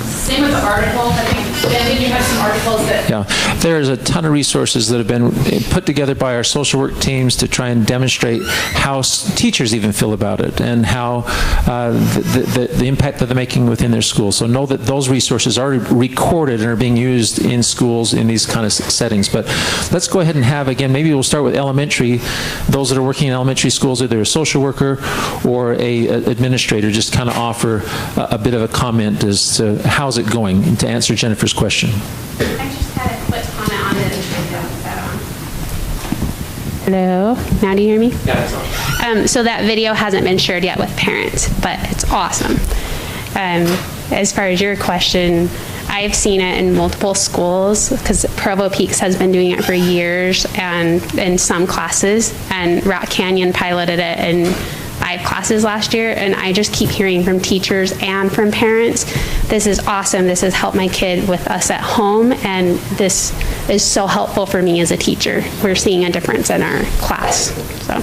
Same with the article. I think, Ben, you have some articles that... Yeah, there's a ton of resources that have been put together by our social work teams to try and demonstrate how teachers even feel about it, and how the impact that they're making within their schools. So know that those resources are recorded and are being used in schools in these kind of settings. But let's go ahead and have, again, maybe we'll start with elementary. Those that are working in elementary schools, either a social worker or a administrator, just kind of offer a bit of a comment as to how's it going, to answer Jennifer's question. I just had a quick comment on it. Hello, now do you hear me? Yeah, that's on. So that video hasn't been shared yet with parents, but it's awesome. As far as your question, I've seen it in multiple schools because Provo Peaks has been doing it for years and in some classes, and Rock Canyon piloted it in 5 classes last year, and I just keep hearing from teachers and from parents, this is awesome, this has helped my kid with us at home, and this is so helpful for me as a teacher. We're seeing a difference in our class. So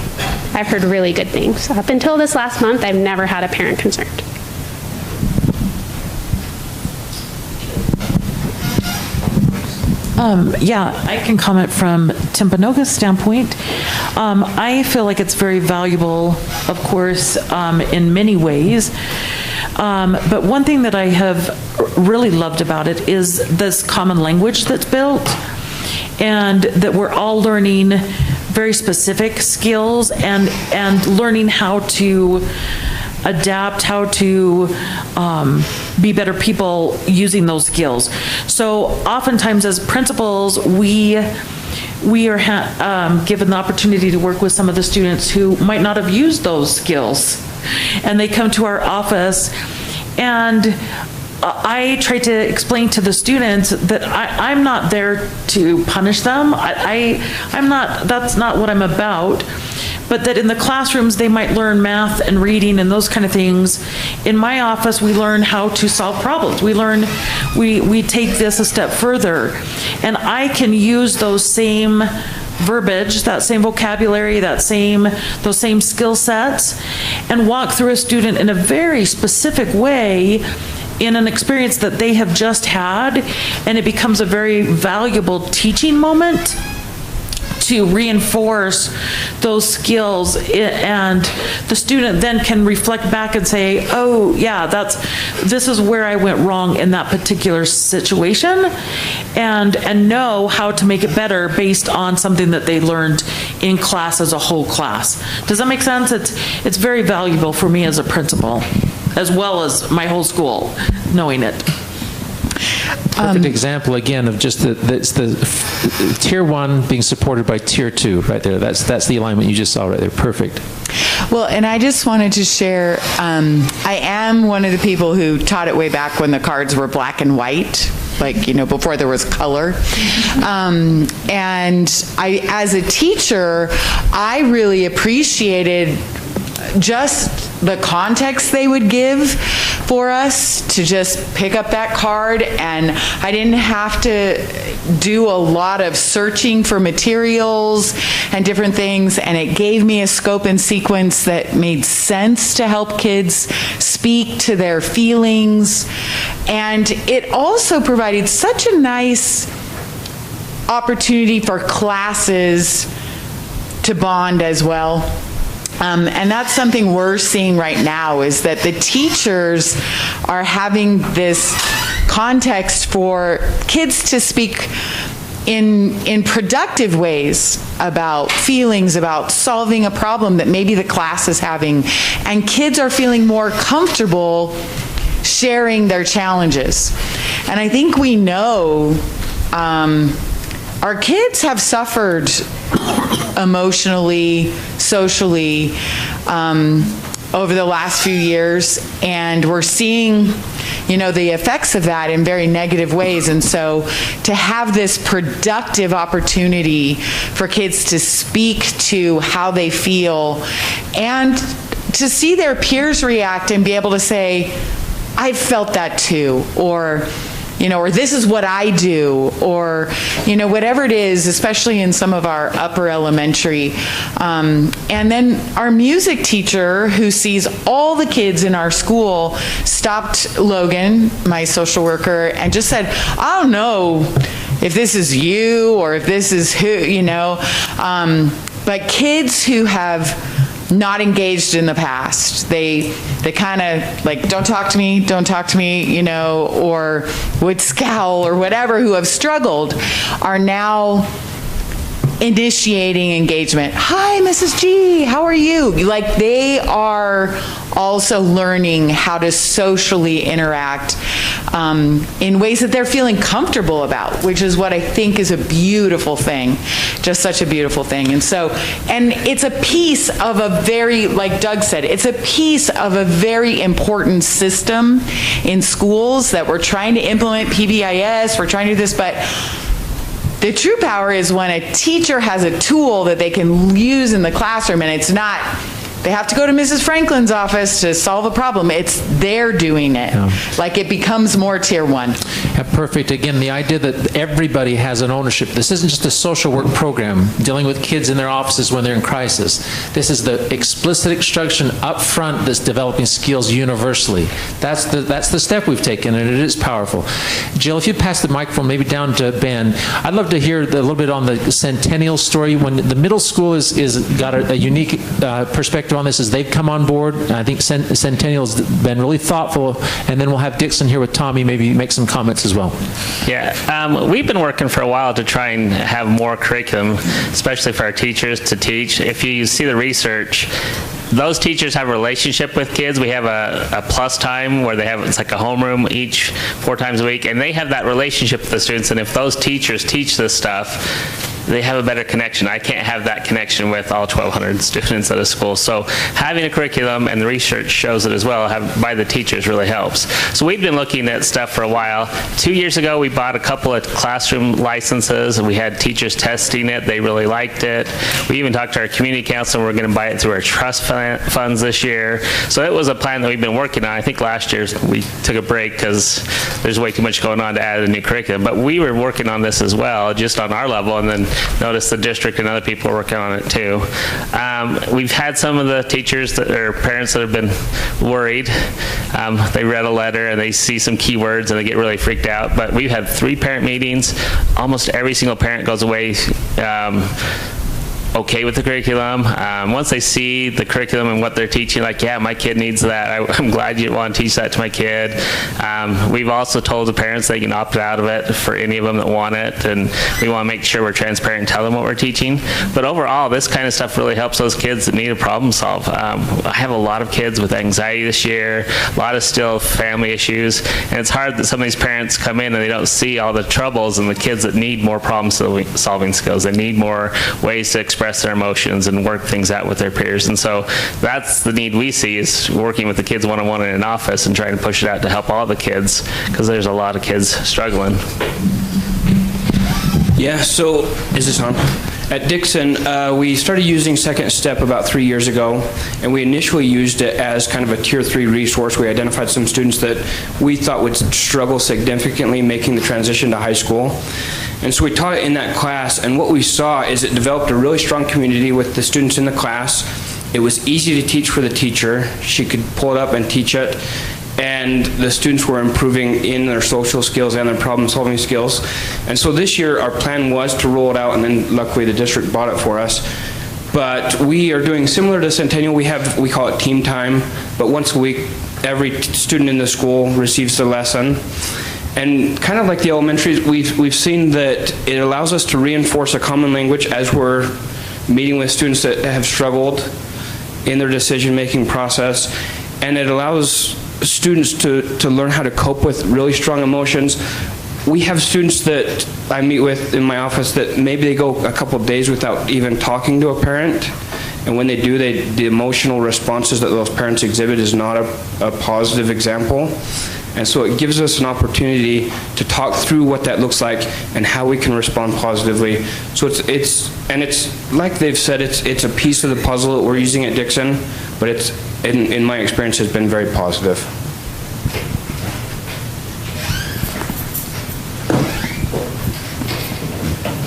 I've heard really good things. Up until this last month, I've never had a parent concerned. Yeah, I can comment from Timpanogah's standpoint. I feel like it's very valuable, of course, in many ways. But one thing that I have really loved about it is this common language that's built, and that we're all learning very specific skills and learning how to adapt, how to be better people using those skills. So oftentimes as principals, we are given the opportunity to work with some of the students who might not have used those skills. And they come to our office, and I try to explain to the students that I'm not there to punish them. I'm not, that's not what I'm about. But that in the classrooms, they might learn math and reading and those kind of things. In my office, we learn how to solve problems. We take this a step further. And I can use those same verbiage, that same vocabulary, those same skill sets, and walk through a student in a very specific way in an experience that they have just had, and it becomes a very valuable teaching moment to reinforce those skills, and the student then can reflect back and say, oh yeah, this is where I went wrong in that particular situation, and know how to make it better based on something that they learned in class as a whole class. Does that make sense? It's very valuable for me as a principal, as well as my whole school, knowing it. Perfect example again of just the tier 1 being supported by tier 2 right there. That's the alignment you just saw right there. Perfect. Well, and I just wanted to share, I am one of the people who taught it way back when the cards were black and white, like, before there was color. And as a teacher, I really appreciated just the context they would give for us to just pick up that card, and I didn't have to do a lot of searching for materials and different things, and it gave me a scope and sequence that made sense to help kids speak to their feelings, and it also provided such a nice opportunity for classes to bond as well. And that's something we're seeing right now, is that the teachers are having this context for kids to speak in productive ways about feelings, about solving a problem that maybe the class is having, and kids are feeling more comfortable sharing their challenges. And I think we know our kids have suffered emotionally, socially, over the last few years, and we're seeing, the effects of that in very negative ways. And so to have this productive opportunity for kids to speak to how they feel and to see their peers react and be able to say, I've felt that too, or this is what I do, or, whatever it is, especially in some of our upper elementary. And then our music teacher, who sees all the kids in our school, stopped Logan, my social worker, and just said, I don't know if this is you or if this is who, but kids who have not engaged in the past, they kind of like, don't talk to me, or would scowl or whatever, who have struggled, are now initiating engagement. Hi, Mrs. G, how are you? Like, they are also learning how to socially interact in ways that they're feeling comfortable about, which is what I think is a beautiful thing, just such a beautiful thing. And it's a piece of a very, like Doug said, it's a piece of a very important system in schools that we're trying to implement PBIS, we're trying to do this, but the true power is when a teacher has a tool that they can use in the classroom, and it's not, they have to go to Mrs. Franklin's office to solve a problem. It's they're doing it. Yeah. Like, it becomes more tier 1. Yeah, perfect. Again, the idea that everybody has an ownership. This isn't just a social work program dealing with kids in their offices when they're in crisis. This is the explicit instruction up front that's developing skills universally. That's the step we've taken, and it is powerful. Jill, if you pass the microphone maybe down to Ben, I'd love to hear a little bit on the Centennial story. When the middle school is got a unique perspective on this, as they've come on board. I think Centennial's been really thoughtful, and then we'll have Dixon here with Tommy maybe make some comments as well. Yeah, we've been working for a while to try and have more curriculum, especially for our teachers to teach. If you see the research, those teachers have a relationship with kids. We have a plus time where it's like a homeroom each 4 times a week, and they have that relationship with the students, and if those teachers teach this stuff, they have a better connection. I can't have that connection with all 1,200 students at a school. So having a curriculum, and the research shows it as well, by the teachers really helps. So we've been looking at stuff for a while. 2 years ago, we bought a couple of classroom licenses, and we had teachers testing it. They really liked it. We even talked to our community council, and we're going to buy it through our trust funds this year. So it was a plan that we've been working on. I think last year we took a break because there's way too much going on to add a new curriculum. But we were working on this as well, just on our level, and then noticed the district and other people are working on it too. We've had some of the teachers or parents that have been worried. They read a letter and they see some keywords and they get really freaked out. But we've had 3 parent meetings. Almost every single parent goes away okay with the curriculum. Once they see the curriculum and what they're teaching, like, yeah, my kid needs that. I'm glad you want to teach that to my kid. We've also told the parents they can opt out of it for any of them that want it, and we want to make sure we're transparent and tell them what we're teaching. But overall, this kind of stuff really helps those kids that need a problem solve. I have a lot of kids with anxiety this year, a lot of still family issues, and it's hard that some of these parents come in and they don't see all the troubles and the kids that need more problem solving skills. They need more ways to express their emotions and work things out with their peers. And so that's the need we see, is working with the kids one-on-one in an office and trying to push it out to help all the kids, because there's a lot of kids struggling. Yeah, so is this on? At Dixon, we started using Second Step about 3 years ago, and we initially used it as kind of a Tier 3 resource. We identified some students that we thought would struggle significantly making the transition to high school. And so we taught it in that class, and what we saw is it developed a really strong community with the students in the class. It was easy to teach for the teacher. She could pull it up and teach it. And the students were improving in their social skills and their problem-solving skills. And so this year, our plan was to roll it out, and then luckily the district bought it for us. But we are doing similar to Centennial. We call it team time, but once a week, every student in the school receives the lesson. And kind of like the elementaries, we've seen that it allows us to reinforce a common language as we're meeting with students that have struggled in their decision-making process. And it allows students to learn how to cope with really strong emotions. We have students that I meet with in my office that maybe they go a couple of days without even talking to a parent. And when they do, the emotional responses that those parents exhibit is not a positive example. And so it gives us an opportunity to talk through what that looks like and how we can respond positively. So it's like they've said, it's a piece of the puzzle that we're using at Dixon, but it's, in my experience, has been very positive.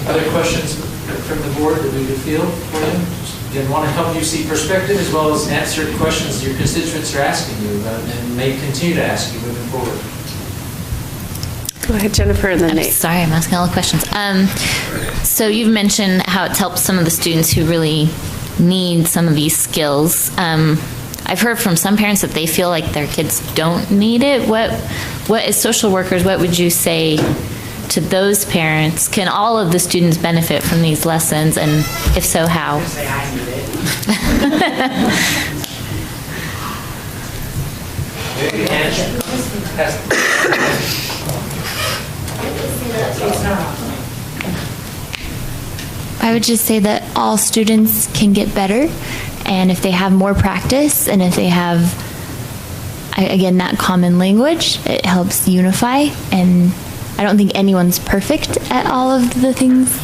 Other questions from the board that we could field for you? Again, want to help you see perspective as well as answer questions your constituents are asking you about and may continue to ask you moving forward. Go ahead, Jennifer, and then Nate. Sorry, I'm asking all the questions. So you've mentioned how it's helped some of the students who really need some of these skills. I've heard from some parents that they feel like their kids don't need it. What as social workers, what would you say to those parents? Can all of the students benefit from these lessons, and if so, how? I would just say that all students can get better, and if they have more practice, and if they have, again, that common language, it helps unify. And I don't think anyone's perfect at all of the things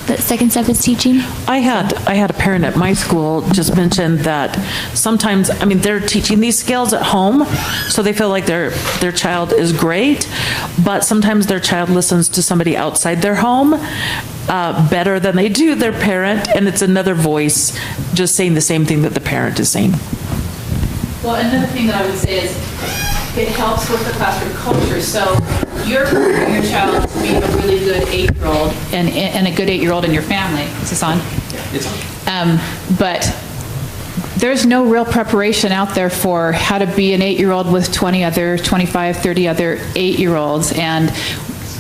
that Second Step is teaching. I had a parent at my school just mention that sometimes, I mean, they're teaching these skills at home, so they feel like their child is great, but sometimes their child listens to somebody outside their home better than they do their parent, and it's another voice just saying the same thing that the parent is saying. Well, another thing that I would say is it helps with the classroom culture. So you're preparing your child to be a really good 8-year-old and a good 8-year-old in your family. Is this on? It's on. But there's no real preparation out there for how to be an 8-year-old with 20 other, 25, 30 other 8-year-olds. And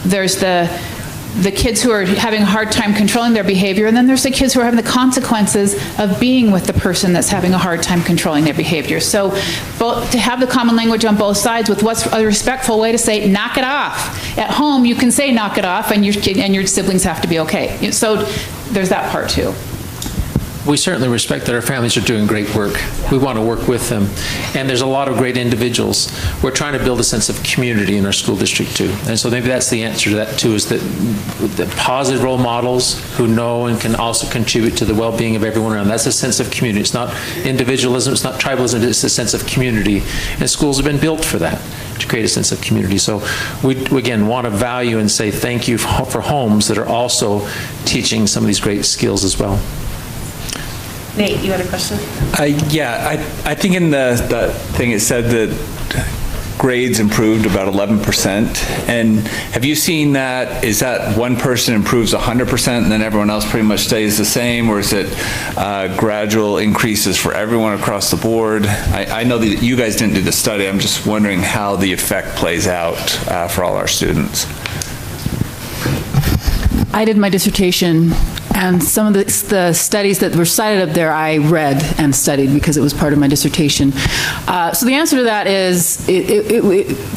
there's the kids who are having a hard time controlling their behavior, and then there's the kids who are having the consequences of being with the person that's having a hard time controlling their behavior. So to have the common language on both sides with what's a respectful way to say, knock it off. At home, you can say knock it off, and your kid and your siblings have to be okay. So there's that part too. we certainly respect that our families are doing great work. We want to work with them. And there's a lot of great individuals. We're trying to build a sense of community in our school district too. And so maybe that's the answer to that too, is that the positive role models who know and can also contribute to the well-being of everyone around. That's a sense of community. It's not individualism, it's not tribalism, it's a sense of community. And schools have been built for that, to create a sense of community. So we again want to value and say thank you for homes that are also teaching some of these great skills as well. Nate, you had a question? Yeah, I think in the thing it said that grades improved about 11%. And have you seen that? Is that one person improves 100% and then everyone else pretty much stays the same? Or is it gradual increases for everyone across the board? I know that you guys didn't do the study. I'm just wondering how the effect plays out for all our students. I did my dissertation, and some of the studies that were cited up there I read and studied because it was part of my dissertation. So the answer to that is,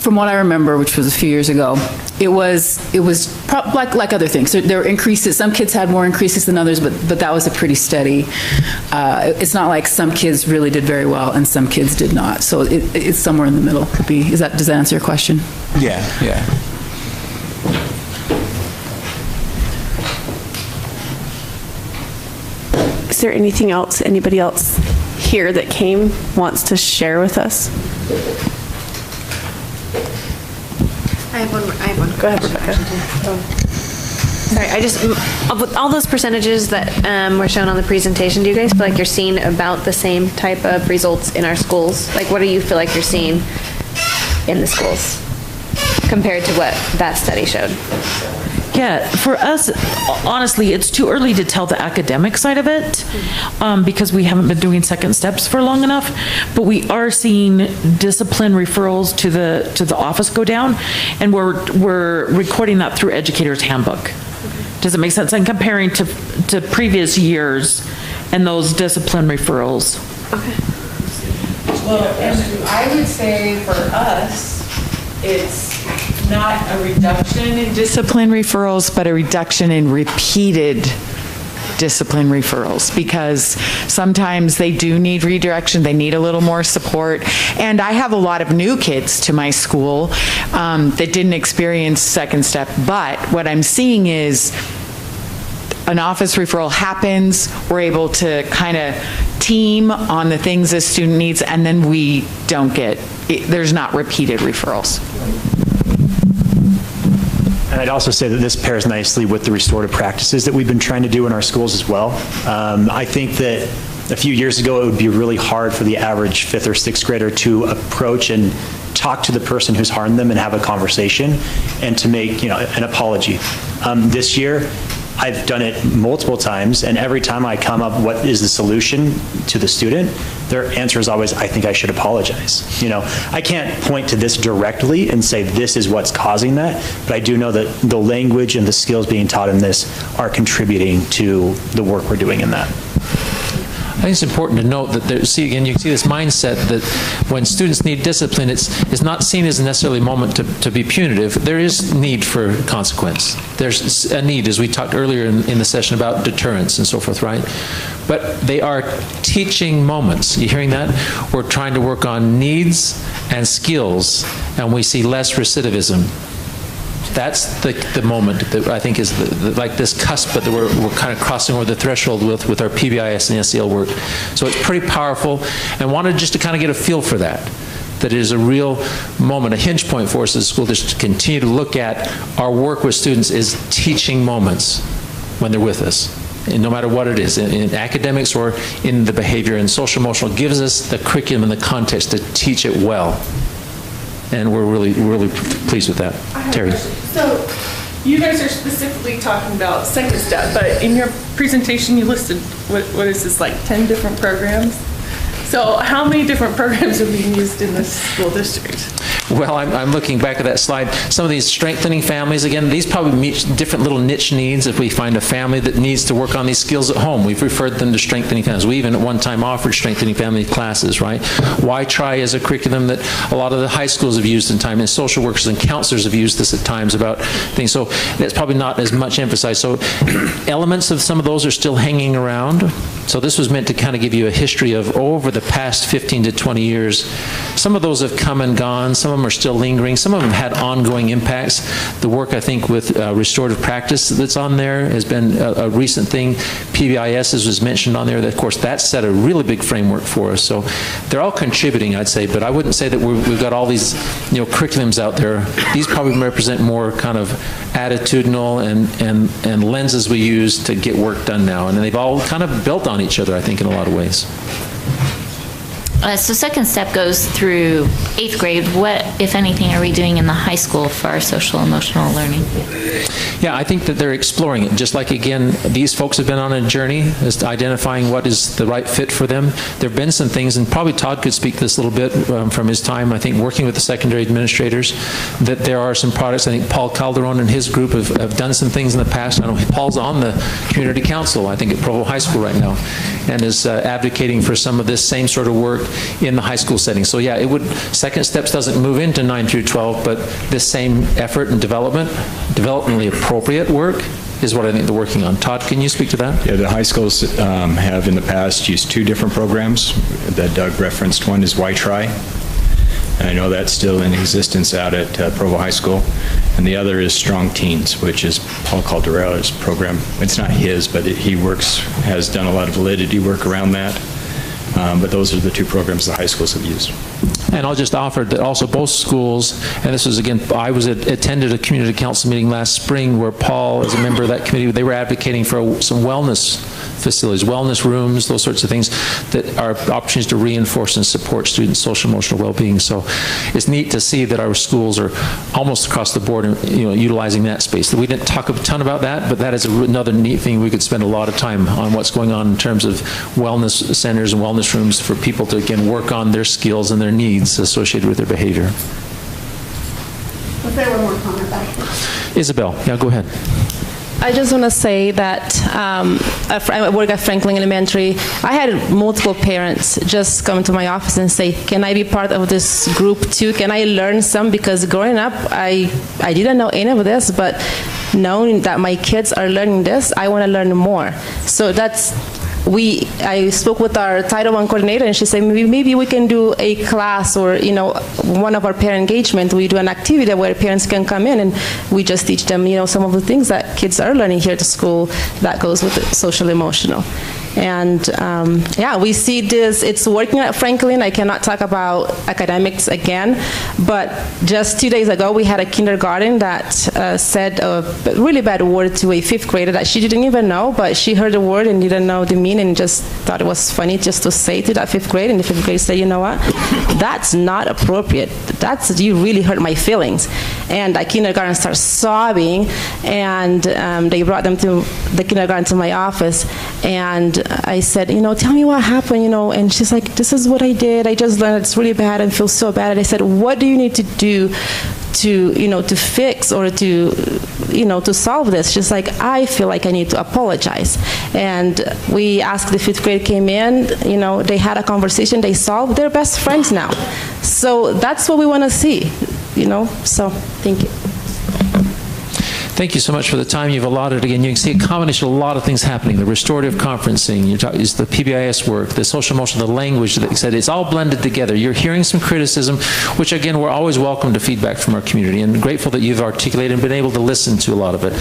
from what I remember, which was a few years ago, it was like other things. So there were increases. Some kids had more increases than others, but that was a pretty steady. It's not like some kids really did very well and some kids did not. So it's somewhere in the middle. Could be. Does that answer your question? Yeah. Is there anything else, anybody else here that wants to share with us? I have one. Go ahead, Rebecca. Sorry, with all those percentages that were shown on the presentation, do you guys feel like you're seeing about the same type of results in our schools? Like, what do you feel like you're seeing in the schools compared to what that study showed? Yeah, for us, honestly, it's too early to tell the academic side of it because we haven't been doing second steps for long enough. But we are seeing discipline referrals to the office go down, and we're recording that through Educator's Handbook. Does it make sense? And comparing to previous years and those discipline referrals. Okay. Well, and I would say for us, it's not a reduction in discipline referrals, but a reduction in repeated discipline referrals, because sometimes they do need redirection, they need a little more support. And I have a lot of new kids to my school that didn't experience second step, but what I'm seeing is an office referral happens, we're able to kind of team on the things a student needs, and then we don't there's not repeated referrals. And I'd also say that this pairs nicely with the restorative practices that we've been trying to do in our schools as well. I think that a few years ago, it would be really hard for the average 5th or 6th grader to approach and talk to the person who's harmed them and have a conversation and to make, an apology. This year, I've done it multiple times, and every time I come up, what is the solution to the student? Their answer is always, I think I should apologize. I can't point to this directly and say this is what's causing that, but I do know that the language and the skills being taught in this are contributing to the work we're doing in that. I think it's important to note that you can see this mindset that when students need discipline, it's not seen as necessarily a moment to be punitive. There is need for consequence. There's a need, as we talked earlier in the session about deterrence and so forth, right? But they are teaching moments. You hearing that? We're trying to work on needs and skills, and we see less recidivism. That's the moment that I think is like this cusp that we're kind of crossing over the threshold with our PBIS and SEL work. So it's pretty powerful, and wanted just to kind of get a feel for that it is a real moment, a hinge point for us as a school district to continue to look at our work with students is teaching moments when they're with us. And no matter what it is, in academics or in the behavior and social emotional, gives us the curriculum and the context to teach it well. And we're really pleased with that. Terry. So you guys are specifically talking about second step, but in your presentation you listed, what is this, like 10 different programs? So how many different programs are being used in this school district? Well, I'm looking back at that slide. Some of these strengthening families, again, these probably meet different little niche needs. If we find a family that needs to work on these skills at home, we've referred them to strengthening families. We even at one time offered strengthening family classes, right? Why Try is a curriculum that a lot of the high schools have used in time, and social workers and counselors have used this at times about things. So that's probably not as much emphasized. So elements of some of those are still hanging around. So this was meant to kind of give you a history of over the past 15 to 20 years. Some of those have come and gone. Some of them are still lingering. Some of them had ongoing impacts. The work, I think, with restorative practice that's on there has been a recent thing. PBIS was mentioned on there. Of course, that set a really big framework for us. So they're all contributing, I'd say, but I wouldn't say that we've got all these curriculums out there. These probably represent more kind of attitudinal and lenses we use to get work done now. And they've all kind of built on each other, I think, in a lot of ways. So second step goes through 8th grade. What, if anything, are we doing in the high school for our social emotional learning? Yeah, I think that they're exploring it. Just like, again, these folks have been on a journey as to identifying what is the right fit for them. There have been some things, and probably Todd could speak to this a little bit from his time, I think, working with the secondary administrators, that there are some products. I think Paul Calderon and his group have done some things in the past. I know Paul's on the community council, I think, at Provo High School right now, and is advocating for some of this same sort of work in the high school setting. So yeah, Second Steps doesn't move into 9 through 12, but this same effort and developmentally appropriate work is what I think they're working on. Todd, can you speak to that? Yeah, the high schools have in the past used 2 different programs that Doug referenced. One is Y-Try, and I know that's still in existence out at Provo High School. And the other is Strong Teens, which is Paul Calderon's program. It's not his, but he has done a lot of validity work around that. But those are the 2 programs the high schools have used. And I'll just offer that also both schools, and this was, again, I attended a community council meeting last spring where Paul, as a member of that committee, they were advocating for some wellness facilities, wellness rooms, those sorts of things that are opportunities to reinforce and support students' social emotional well-being. So it's neat to see that our schools are almost across the board, utilizing that space. We didn't talk a ton about that, but that is another neat thing. We could spend a lot of time on what's going on in terms of wellness centers and wellness rooms for people to, again, work on their skills and their needs associated with their behavior. Was there one more comment back here? Isabel, yeah, go ahead. I just want to say that I work at Franklin Elementary. I had multiple parents just come to my office and say, can I be part of this group too? Can I learn some? Because growing up, I didn't know any of this, but knowing that my kids are learning this, I want to learn more. So I spoke with our Title I coordinator, and she said maybe we can do a class or one of our parent engagement. We do an activity where parents can come in and we just teach them some of the things that kids are learning here at the school that goes with the social emotional. And yeah, we see this, it's working at Franklin. I cannot talk about academics again, but just 2 days ago, we had a kindergarten that said a really bad word to a 5th grader that she didn't even know, but she heard the word and didn't know the meaning and just thought it was funny just to say to that 5th grade, and the 5th grade said, you know what, that's not appropriate. You really hurt my feelings. And that kindergarten starts sobbing, and they brought them to the kindergarten to my office, and I said, tell me what happened, and she's like, this is what I did. I just learned it's really bad and feel so bad. And I said, what do you need to do to fix or to solve this? She's like, I feel like I need to apologize. And we asked, the 5th grade came in, they had a conversation, they solved, they're best friends now. So that's what we want to see, so thank you. Thank you so much for the time you've allotted. Again, you can see a combination of a lot of things happening. The restorative conferencing, is the PBIS work, the social emotional, the language that you said, it's all blended together. You're hearing some criticism, which again, we're always welcome to feedback from our community, and grateful that you've articulated and been able to listen to a lot of it.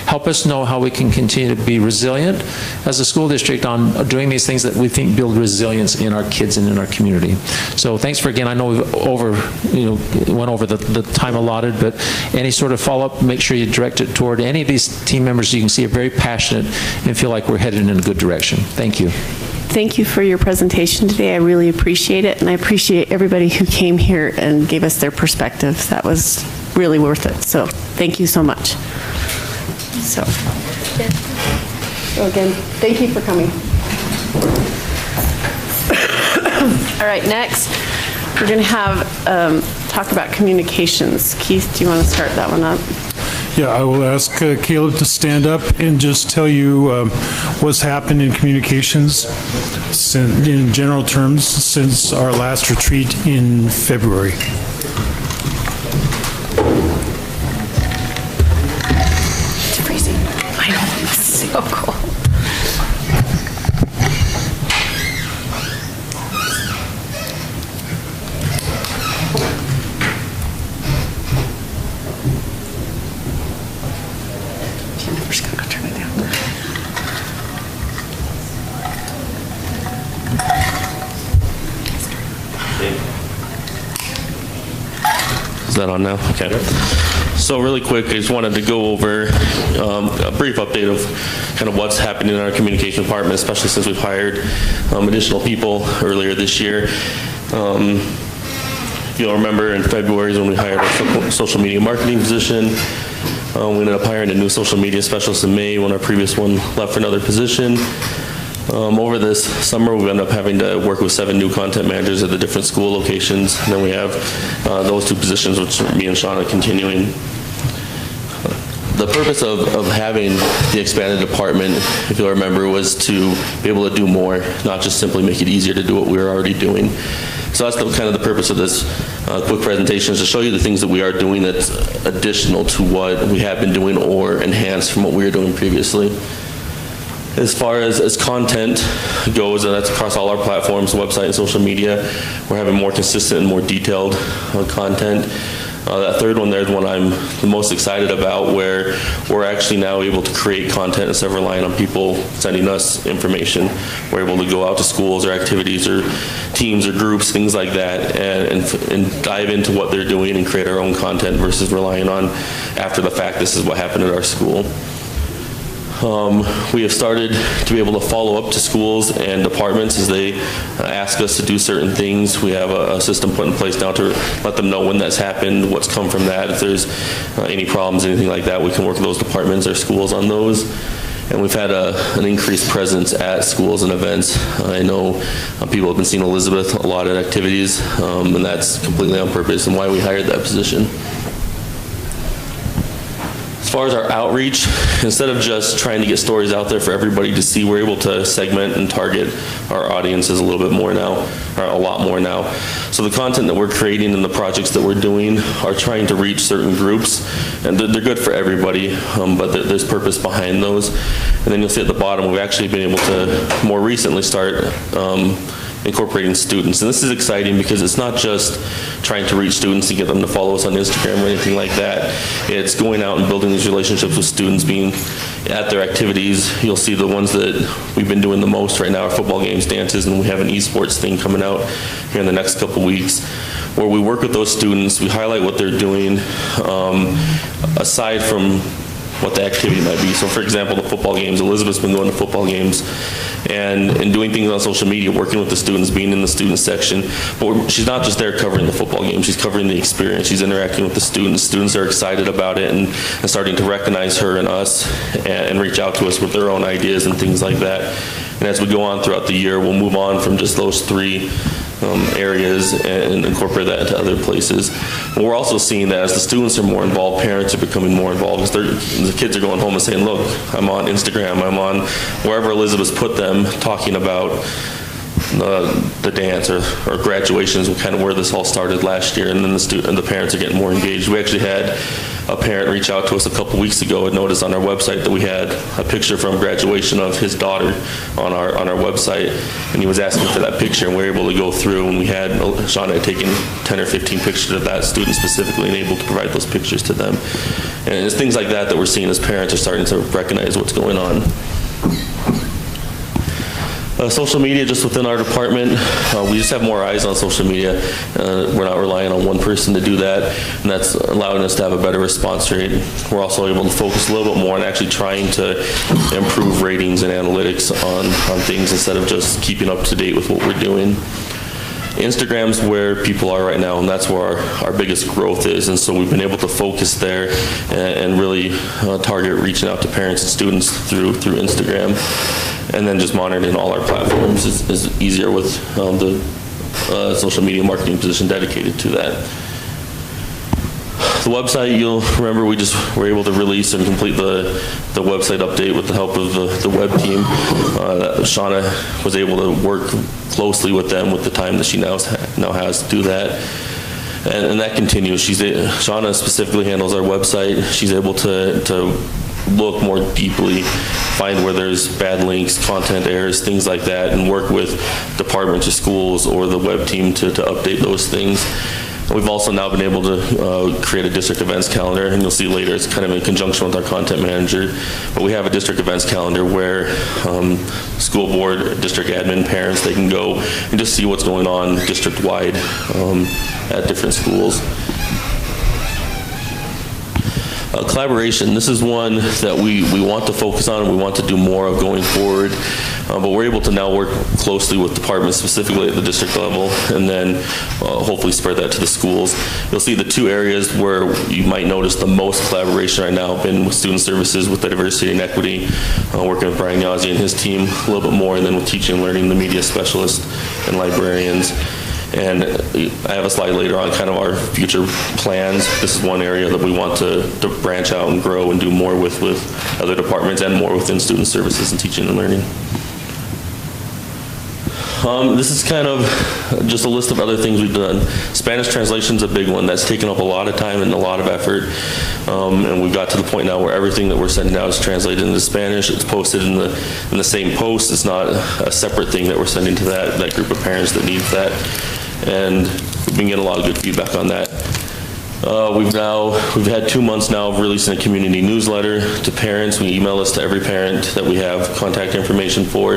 Help us know how we can continue to be resilient as a school district on doing these things that we think build resilience in our kids and in our community. So thanks for, again, I know we've went over the time allotted, but any sort of follow-up, make sure you direct it toward any of these team members you can see are very passionate and feel like we're headed in a good direction. Thank you. Thank you for your presentation today. I really appreciate it, and I appreciate everybody who came here and gave us their perspectives. That was really worth it. So thank you so much. So again, thank you for coming. All right, next we're going to have talk about communications. Keith, do you want to start that one up? Yeah, I will ask Caleb to stand up and just tell you what's happened in communications in general terms since our last retreat in February. It's freezing. I know, it's so cold. We're just gonna go turn it down. Is that on now? Okay. So really quick, I just wanted to go over a brief update of kind of what's happening in our communication department, especially since we've hired additional people earlier this year. If you'll remember, in February is when we hired our social media marketing position. We ended up hiring a new social media specialist in May when our previous one left for another position. Over this summer, we ended up having to work with 7 new content managers at the different school locations. And then we have those 2 positions, which me and Shauna continuing. The purpose of having the expanded department, if you'll remember, was to be able to do more, not just simply make it easier to do what we were already doing. So that's kind of the purpose of this quick presentation, is to show you the things that we are doing that's additional to what we have been doing or enhanced from what we were doing previously. As far as content goes, and that's across all our platforms, website and social media, we're having more consistent and more detailed content. That third one there is one I'm the most excited about, where we're actually now able to create content instead of relying on people sending us information. We're able to go out to schools or activities or teams or groups, things like that, and dive into what they're doing and create our own content versus relying on, after the fact, this is what happened at our school. We have started to be able to follow up to schools and departments as they ask us to do certain things. We have a system put in place now to let them know when that's happened, what's come from that. If there's any problems, anything like that, we can work with those departments or schools on those. And we've had an increased presence at schools and events. I know people have been seeing Elizabeth a lot at activities, and that's completely on purpose and why we hired that position. As far as our outreach, instead of just trying to get stories out there for everybody to see, we're able to segment and target our audiences a little bit more now, or a lot more now. So the content that we're creating and the projects that we're doing are trying to reach certain groups, and they're good for everybody, but there's purpose behind those. And then you'll see at the bottom, we've actually been able to more recently start incorporating students. And this is exciting because it's not just trying to reach students and get them to follow us on Instagram or anything like that. It's going out and building these relationships with students, being at their activities. You'll see the ones that we've been doing the most right now are football games, dances, and we have an esports thing coming out here in the next couple weeks, where we work with those students, we highlight what they're doing, aside from what the activity might be. So for example, the football games, Elizabeth's been going to football games and doing things on social media, working with the students, being in the student section. But she's not just there covering the football game, she's covering the experience. She's interacting with the students. Students are excited about it and starting to recognize her and us and reach out to us with their own ideas and things like that. And as we go on throughout the year, we'll move on from just those 3 areas and incorporate that into other places. But we're also seeing that as the students are more involved, parents are becoming more involved. The kids are going home and saying, look, I'm on Instagram, I'm on wherever Elizabeth's put them, talking about the dance or graduations, kind of where this all started last year, and then the parents are getting more engaged. We actually had a parent reach out to us a couple weeks ago and noticed on our website that we had a picture from graduation of his daughter on our website, and he was asking for that picture, and we were able to go through, and we had Shauna had taken 10 or 15 pictures of that student specifically and able to provide those pictures to them. And it's things like that we're seeing as parents are starting to recognize what's going on. Social media, just within our department, we just have more eyes on social media. We're not relying on one person to do that, and that's allowing us to have a better response rate. We're also able to focus a little bit more on actually trying to improve ratings and analytics on things instead of just keeping up to date with what we're doing. Instagram's where people are right now, and that's where our biggest growth is, and so we've been able to focus there and really target reaching out to parents and students through Instagram. And then just monitoring all our platforms is easier with the social media marketing position dedicated to that. The website, you'll remember we just were able to release and complete the website update with the help of the web team. Shauna was able to work closely with them with the time that she now has to do that. And that continues. Shauna specifically handles our website. She's able to look more deeply, find where there's bad links, content errors, things like that, and work with departments or schools or the web team to update those things. We've also now been able to create a district events calendar, and you'll see later it's kind of in conjunction with our content manager. But we have a district events calendar where school board, district admin, parents, they can go and just see what's going on district-wide at different schools. Collaboration, this is one that we want to focus on and we want to do more of going forward, but we're able to now work closely with departments, specifically at the district level, and then hopefully spread that to the schools. You'll see the two areas where you might notice the most collaboration right now have been with student services, with the diversity and equity, working with Brian Yazzie and his team a little bit more, and then with teaching and learning, the media specialists and librarians. And I have a slide later on kind of our future plans. This is one area that we want to branch out and grow and do more with other departments and more within student services and teaching and learning. This is kind of just a list of other things we've done. Spanish translation is a big one. That's taken up a lot of time and a lot of effort. And we've got to the point now where everything that we're sending out is translated into Spanish. It's posted in the same post. It's not a separate thing that we're sending to that group of parents that needs that. And we've been getting a lot of good feedback on that. We've had 2 months now of releasing a community newsletter to parents. We email this to every parent that we have contact information for.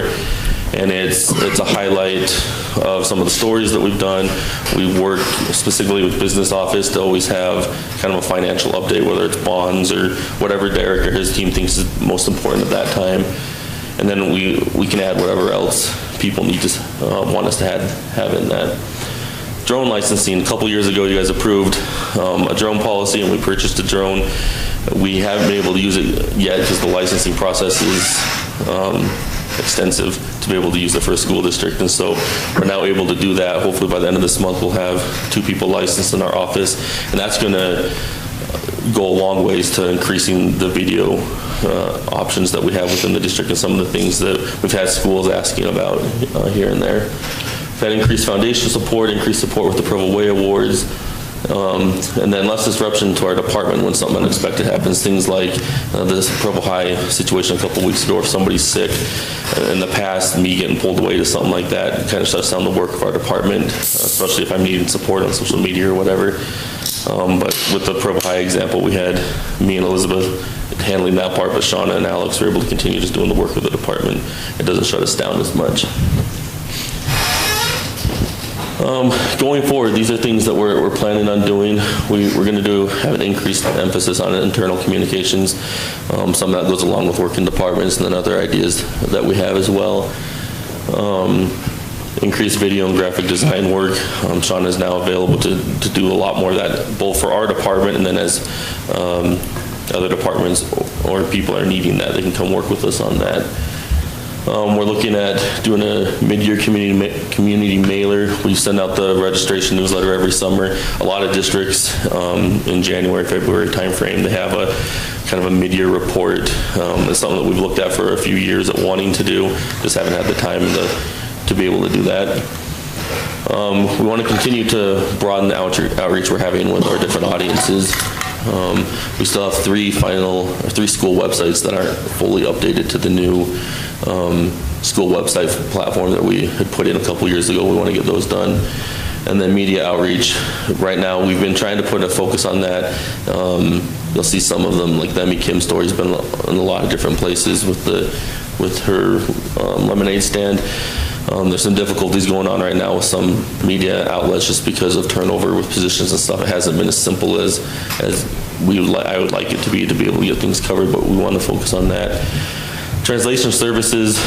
And it's a highlight of some of the stories that we've done. We work specifically with business office to always have kind of a financial update, whether it's bonds or whatever Derek or his team thinks is most important at that time. And then we can add whatever else people need to want us to have in that. Drone licensing, a couple years ago you guys approved a drone policy and we purchased a drone. We haven't been able to use it yet because the licensing process is extensive to be able to use it for a school district, and so we're now able to do that. Hopefully by the end of this month we'll have 2 people licensed in our office, and that's going to go a long ways to increasing the video options that we have within the district and some of the things that we've had schools asking about here and there. We've had increased foundation support, increased support with the Provo Way Awards, and then less disruption to our department when something unexpected happens. Things like this Provo High situation a couple weeks ago, if somebody's sick. In the past, me getting pulled away to something like that kind of shuts down the work of our department, especially if I'm needing support on social media or whatever. But with the Provo High example, we had me and Elizabeth handling that part, but Shauna and Alex were able to continue just doing the work of the department. It doesn't shut us down as much. Going forward, these are things that we're planning on doing. We're going to have an increased emphasis on internal communications. Some of that goes along with working departments and then other ideas that we have as well. Increased video and graphic design work. Shauna is now available to do a lot more of that, both for our department and then as other departments or people are needing that, they can come work with us on that. We're looking at doing a mid-year community mailer. We send out the registration newsletter every summer. A lot of districts in January, February timeframe, they have a kind of a mid-year report. It's something that we've looked at for a few years at wanting to do, just haven't had the time to be able to do that. We want to continue to broaden the outreach we're having with our different audiences. We still have 3 school websites that aren't fully updated to the new school website platform that we had put in a couple years ago. We want to get those done. And then media outreach. Right now, we've been trying to put a focus on that. You'll see some of them, like the Mckee Kim story's been in a lot of different places with her lemonade stand. There's some difficulties going on right now with some media outlets just because of turnover with positions and stuff. It hasn't been as simple as I would like it to be able to get things covered, but we want to focus on that. Translation services,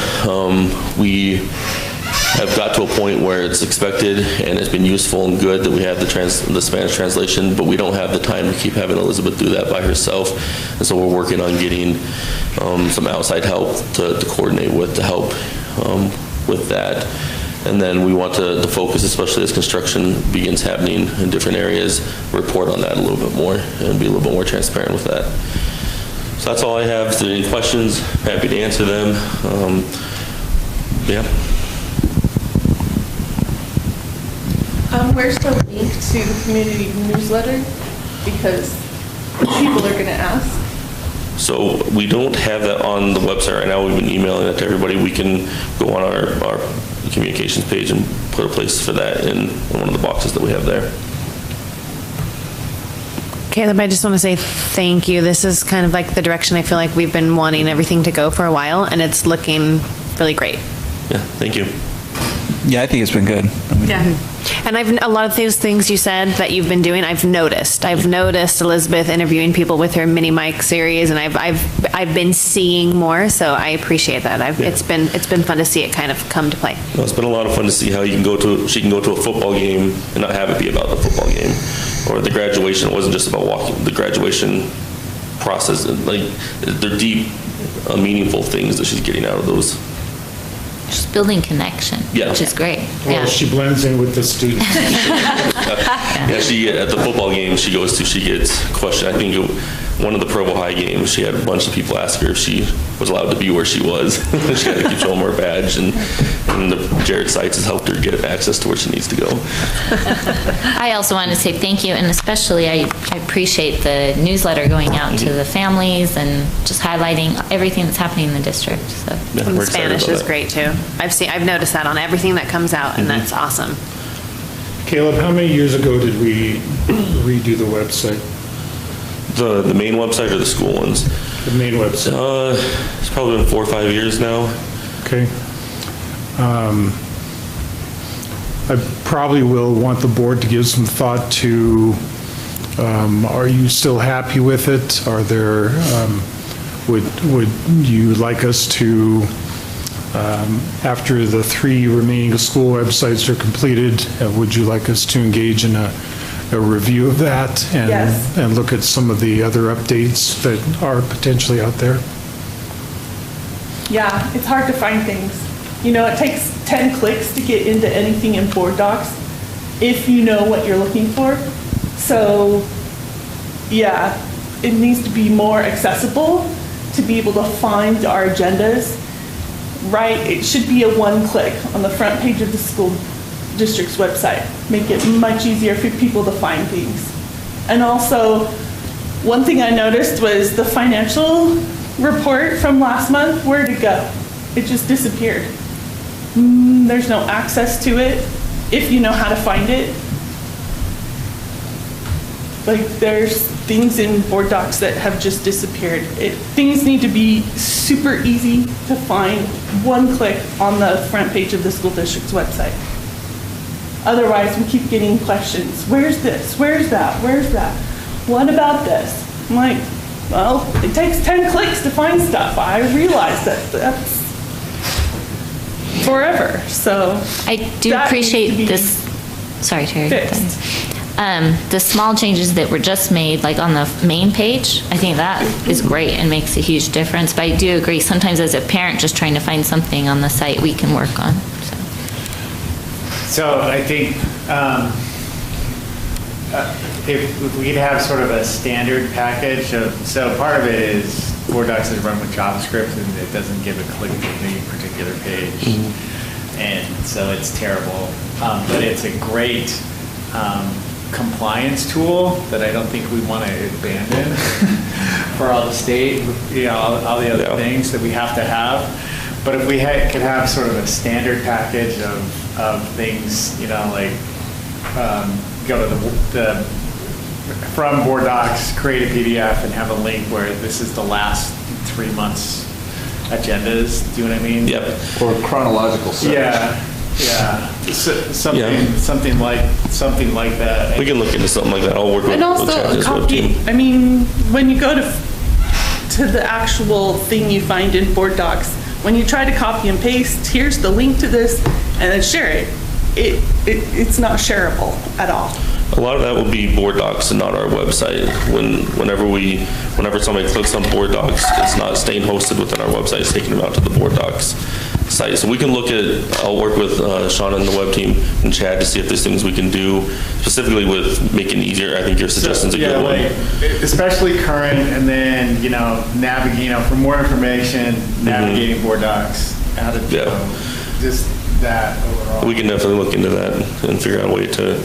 we have got to a point where it's expected and it's been useful and good that we have the Spanish translation, but we don't have the time to keep having Elizabeth do that by herself. And so we're working on getting some outside help to coordinate with, to help with that. And then we want to focus, especially as construction begins happening in different areas, report on that a little bit more and be a little bit more transparent with that. So that's all I have. If there are any questions, happy to answer them. Yeah. Where's the link to the community newsletter? Because people are going to ask. So we don't have that on the website right now. We've been emailing it to everybody. We can go on our communications page and put a place for that in one of the boxes that we have there. Caleb, I just want to say thank you. This is kind of like the direction I feel like we've been wanting everything to go for a while, and it's looking really great. Yeah, thank you. Yeah, I think it's been good. Yeah. And a lot of those things you said that you've been doing, I've noticed Elizabeth interviewing people with her mini mic series, and I've been seeing more, so I appreciate that. It's been fun to see it kind of come to play. Well, it's been a lot of fun to see how she can go to a football game and not have it be about the football game, or the graduation. It wasn't just about walking. The graduation process, like they're deep, meaningful things that she's getting out of those. Just building connection, which is great. Well, she blends in with the students. Yeah, she at the football game she goes to, she gets questioned. I think one of the Provo High games, she had a bunch of people ask her if she was allowed to be where she was. She had to keep showing her badge, and Jared Seitz has helped her get access to where she needs to go. I also wanted to say thank you, and especially I appreciate the newsletter going out to the families and just highlighting everything that's happening in the district. So. Yeah, And the Spanish is great too. I've noticed that on everything that comes out, and that's awesome. Caleb, how many years ago did we redo the website? The main website or the school ones? The main website. It's probably been 4 or 5 years now. Okay. I probably will want the board to give some thought to, are you still happy with it? Are there, would you like us to, after the 3 remaining school websites are completed, would you like us to engage in a review of that and, Yes. and look at some of the other updates that are potentially out there? Yeah, it's hard to find things. You know, it takes 10 clicks to get into anything in Board Docs if you know what you're looking for. So, yeah, it needs to be more accessible to be able to find our agendas. Right, it should be a one-click on the front page of the school district's website. Make it much easier for people to find things. And also, one thing I noticed was the financial report from last month, where'd it go? It just disappeared. There's no access to it if you know how to find it. Like, there's things in Board Docs that have just disappeared. Things need to be super easy to find, one click on the front page of the school district's website. Otherwise, we keep getting questions. Where's this? Where's that? Where's that? What about this? I'm like, well, it takes 10 clicks to find stuff. I realize that's forever. So I do appreciate this. Sorry, Terry. The small changes that were just made, like on the main page, I think that is great and makes a huge difference. But I do agree, sometimes as a parent just trying to find something on the site we can work on. So I think if we could have sort of a standard package of, so part of it is Board Docs is run with JavaScript and it doesn't give a click to any particular page. And so it's terrible. But it's a great compliance tool that I don't think we want to abandon for all the state, all the other things that we have to have. But if we could have sort of a standard package of things, like go to the from Board Docs, create a PDF and have a link where this is the last 3 months agendas. Do you know what I mean? Yep. Or chronological search. Yeah. Something like that. We can look into something like that. I'll work with And also copy, I mean, when you go to the actual thing you find in Board Docs, when you try to copy and paste, here's the link to this, and then share it, it's not shareable at all. A lot of that will be Board Docs and not our website. Whenever somebody clicks on Board Docs, it's not staying hosted within our website, it's taking them out to the Board Docs site. So we can look at, I'll work with Sean and the web team and Chad to see if there's things we can do specifically with making it easier. I think your suggestion's a good one. Especially current, and then, navigate, for more information, navigating Board Docs, how to do just that overall. We can definitely look into that and figure out a way to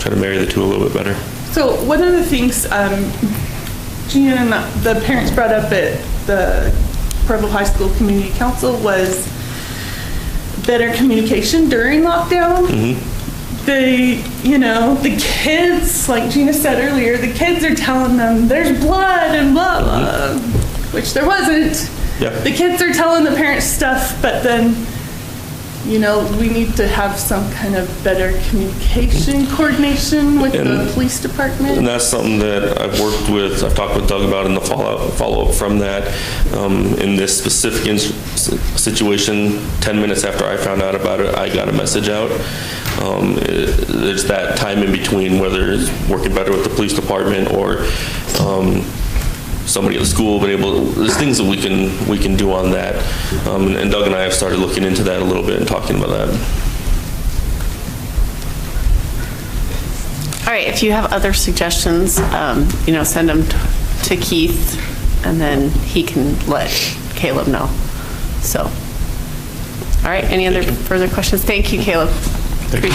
try to marry the two a little bit better. So one of the things Gina and the parents brought up at the Provo High School Community Council was better communication during lockdown. the kids, like Gina said earlier, the kids are telling them there's blood and blah, blah, which there wasn't. Yeah. The kids are telling the parents stuff, but then, we need to have some kind of better communication, coordination with the police department. And that's something that I've talked with Doug about in the follow-up from that. In this specific situation, 10 minutes after I found out about it, I got a message out. There's that time in between, whether it's working better with the police department or somebody at the school, there's things that we can do on that. And Doug and I have started looking into that a little bit and talking about that. All right, if you have other suggestions, send them to Keith, and then he can let Caleb know. So, all right, any other further questions? Thank you, Caleb. Thank you.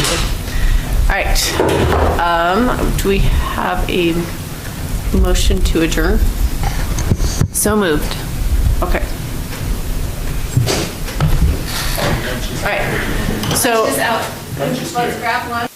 All right, do we have a motion to adjourn? So moved. Okay. All right. So Let's grab lunch.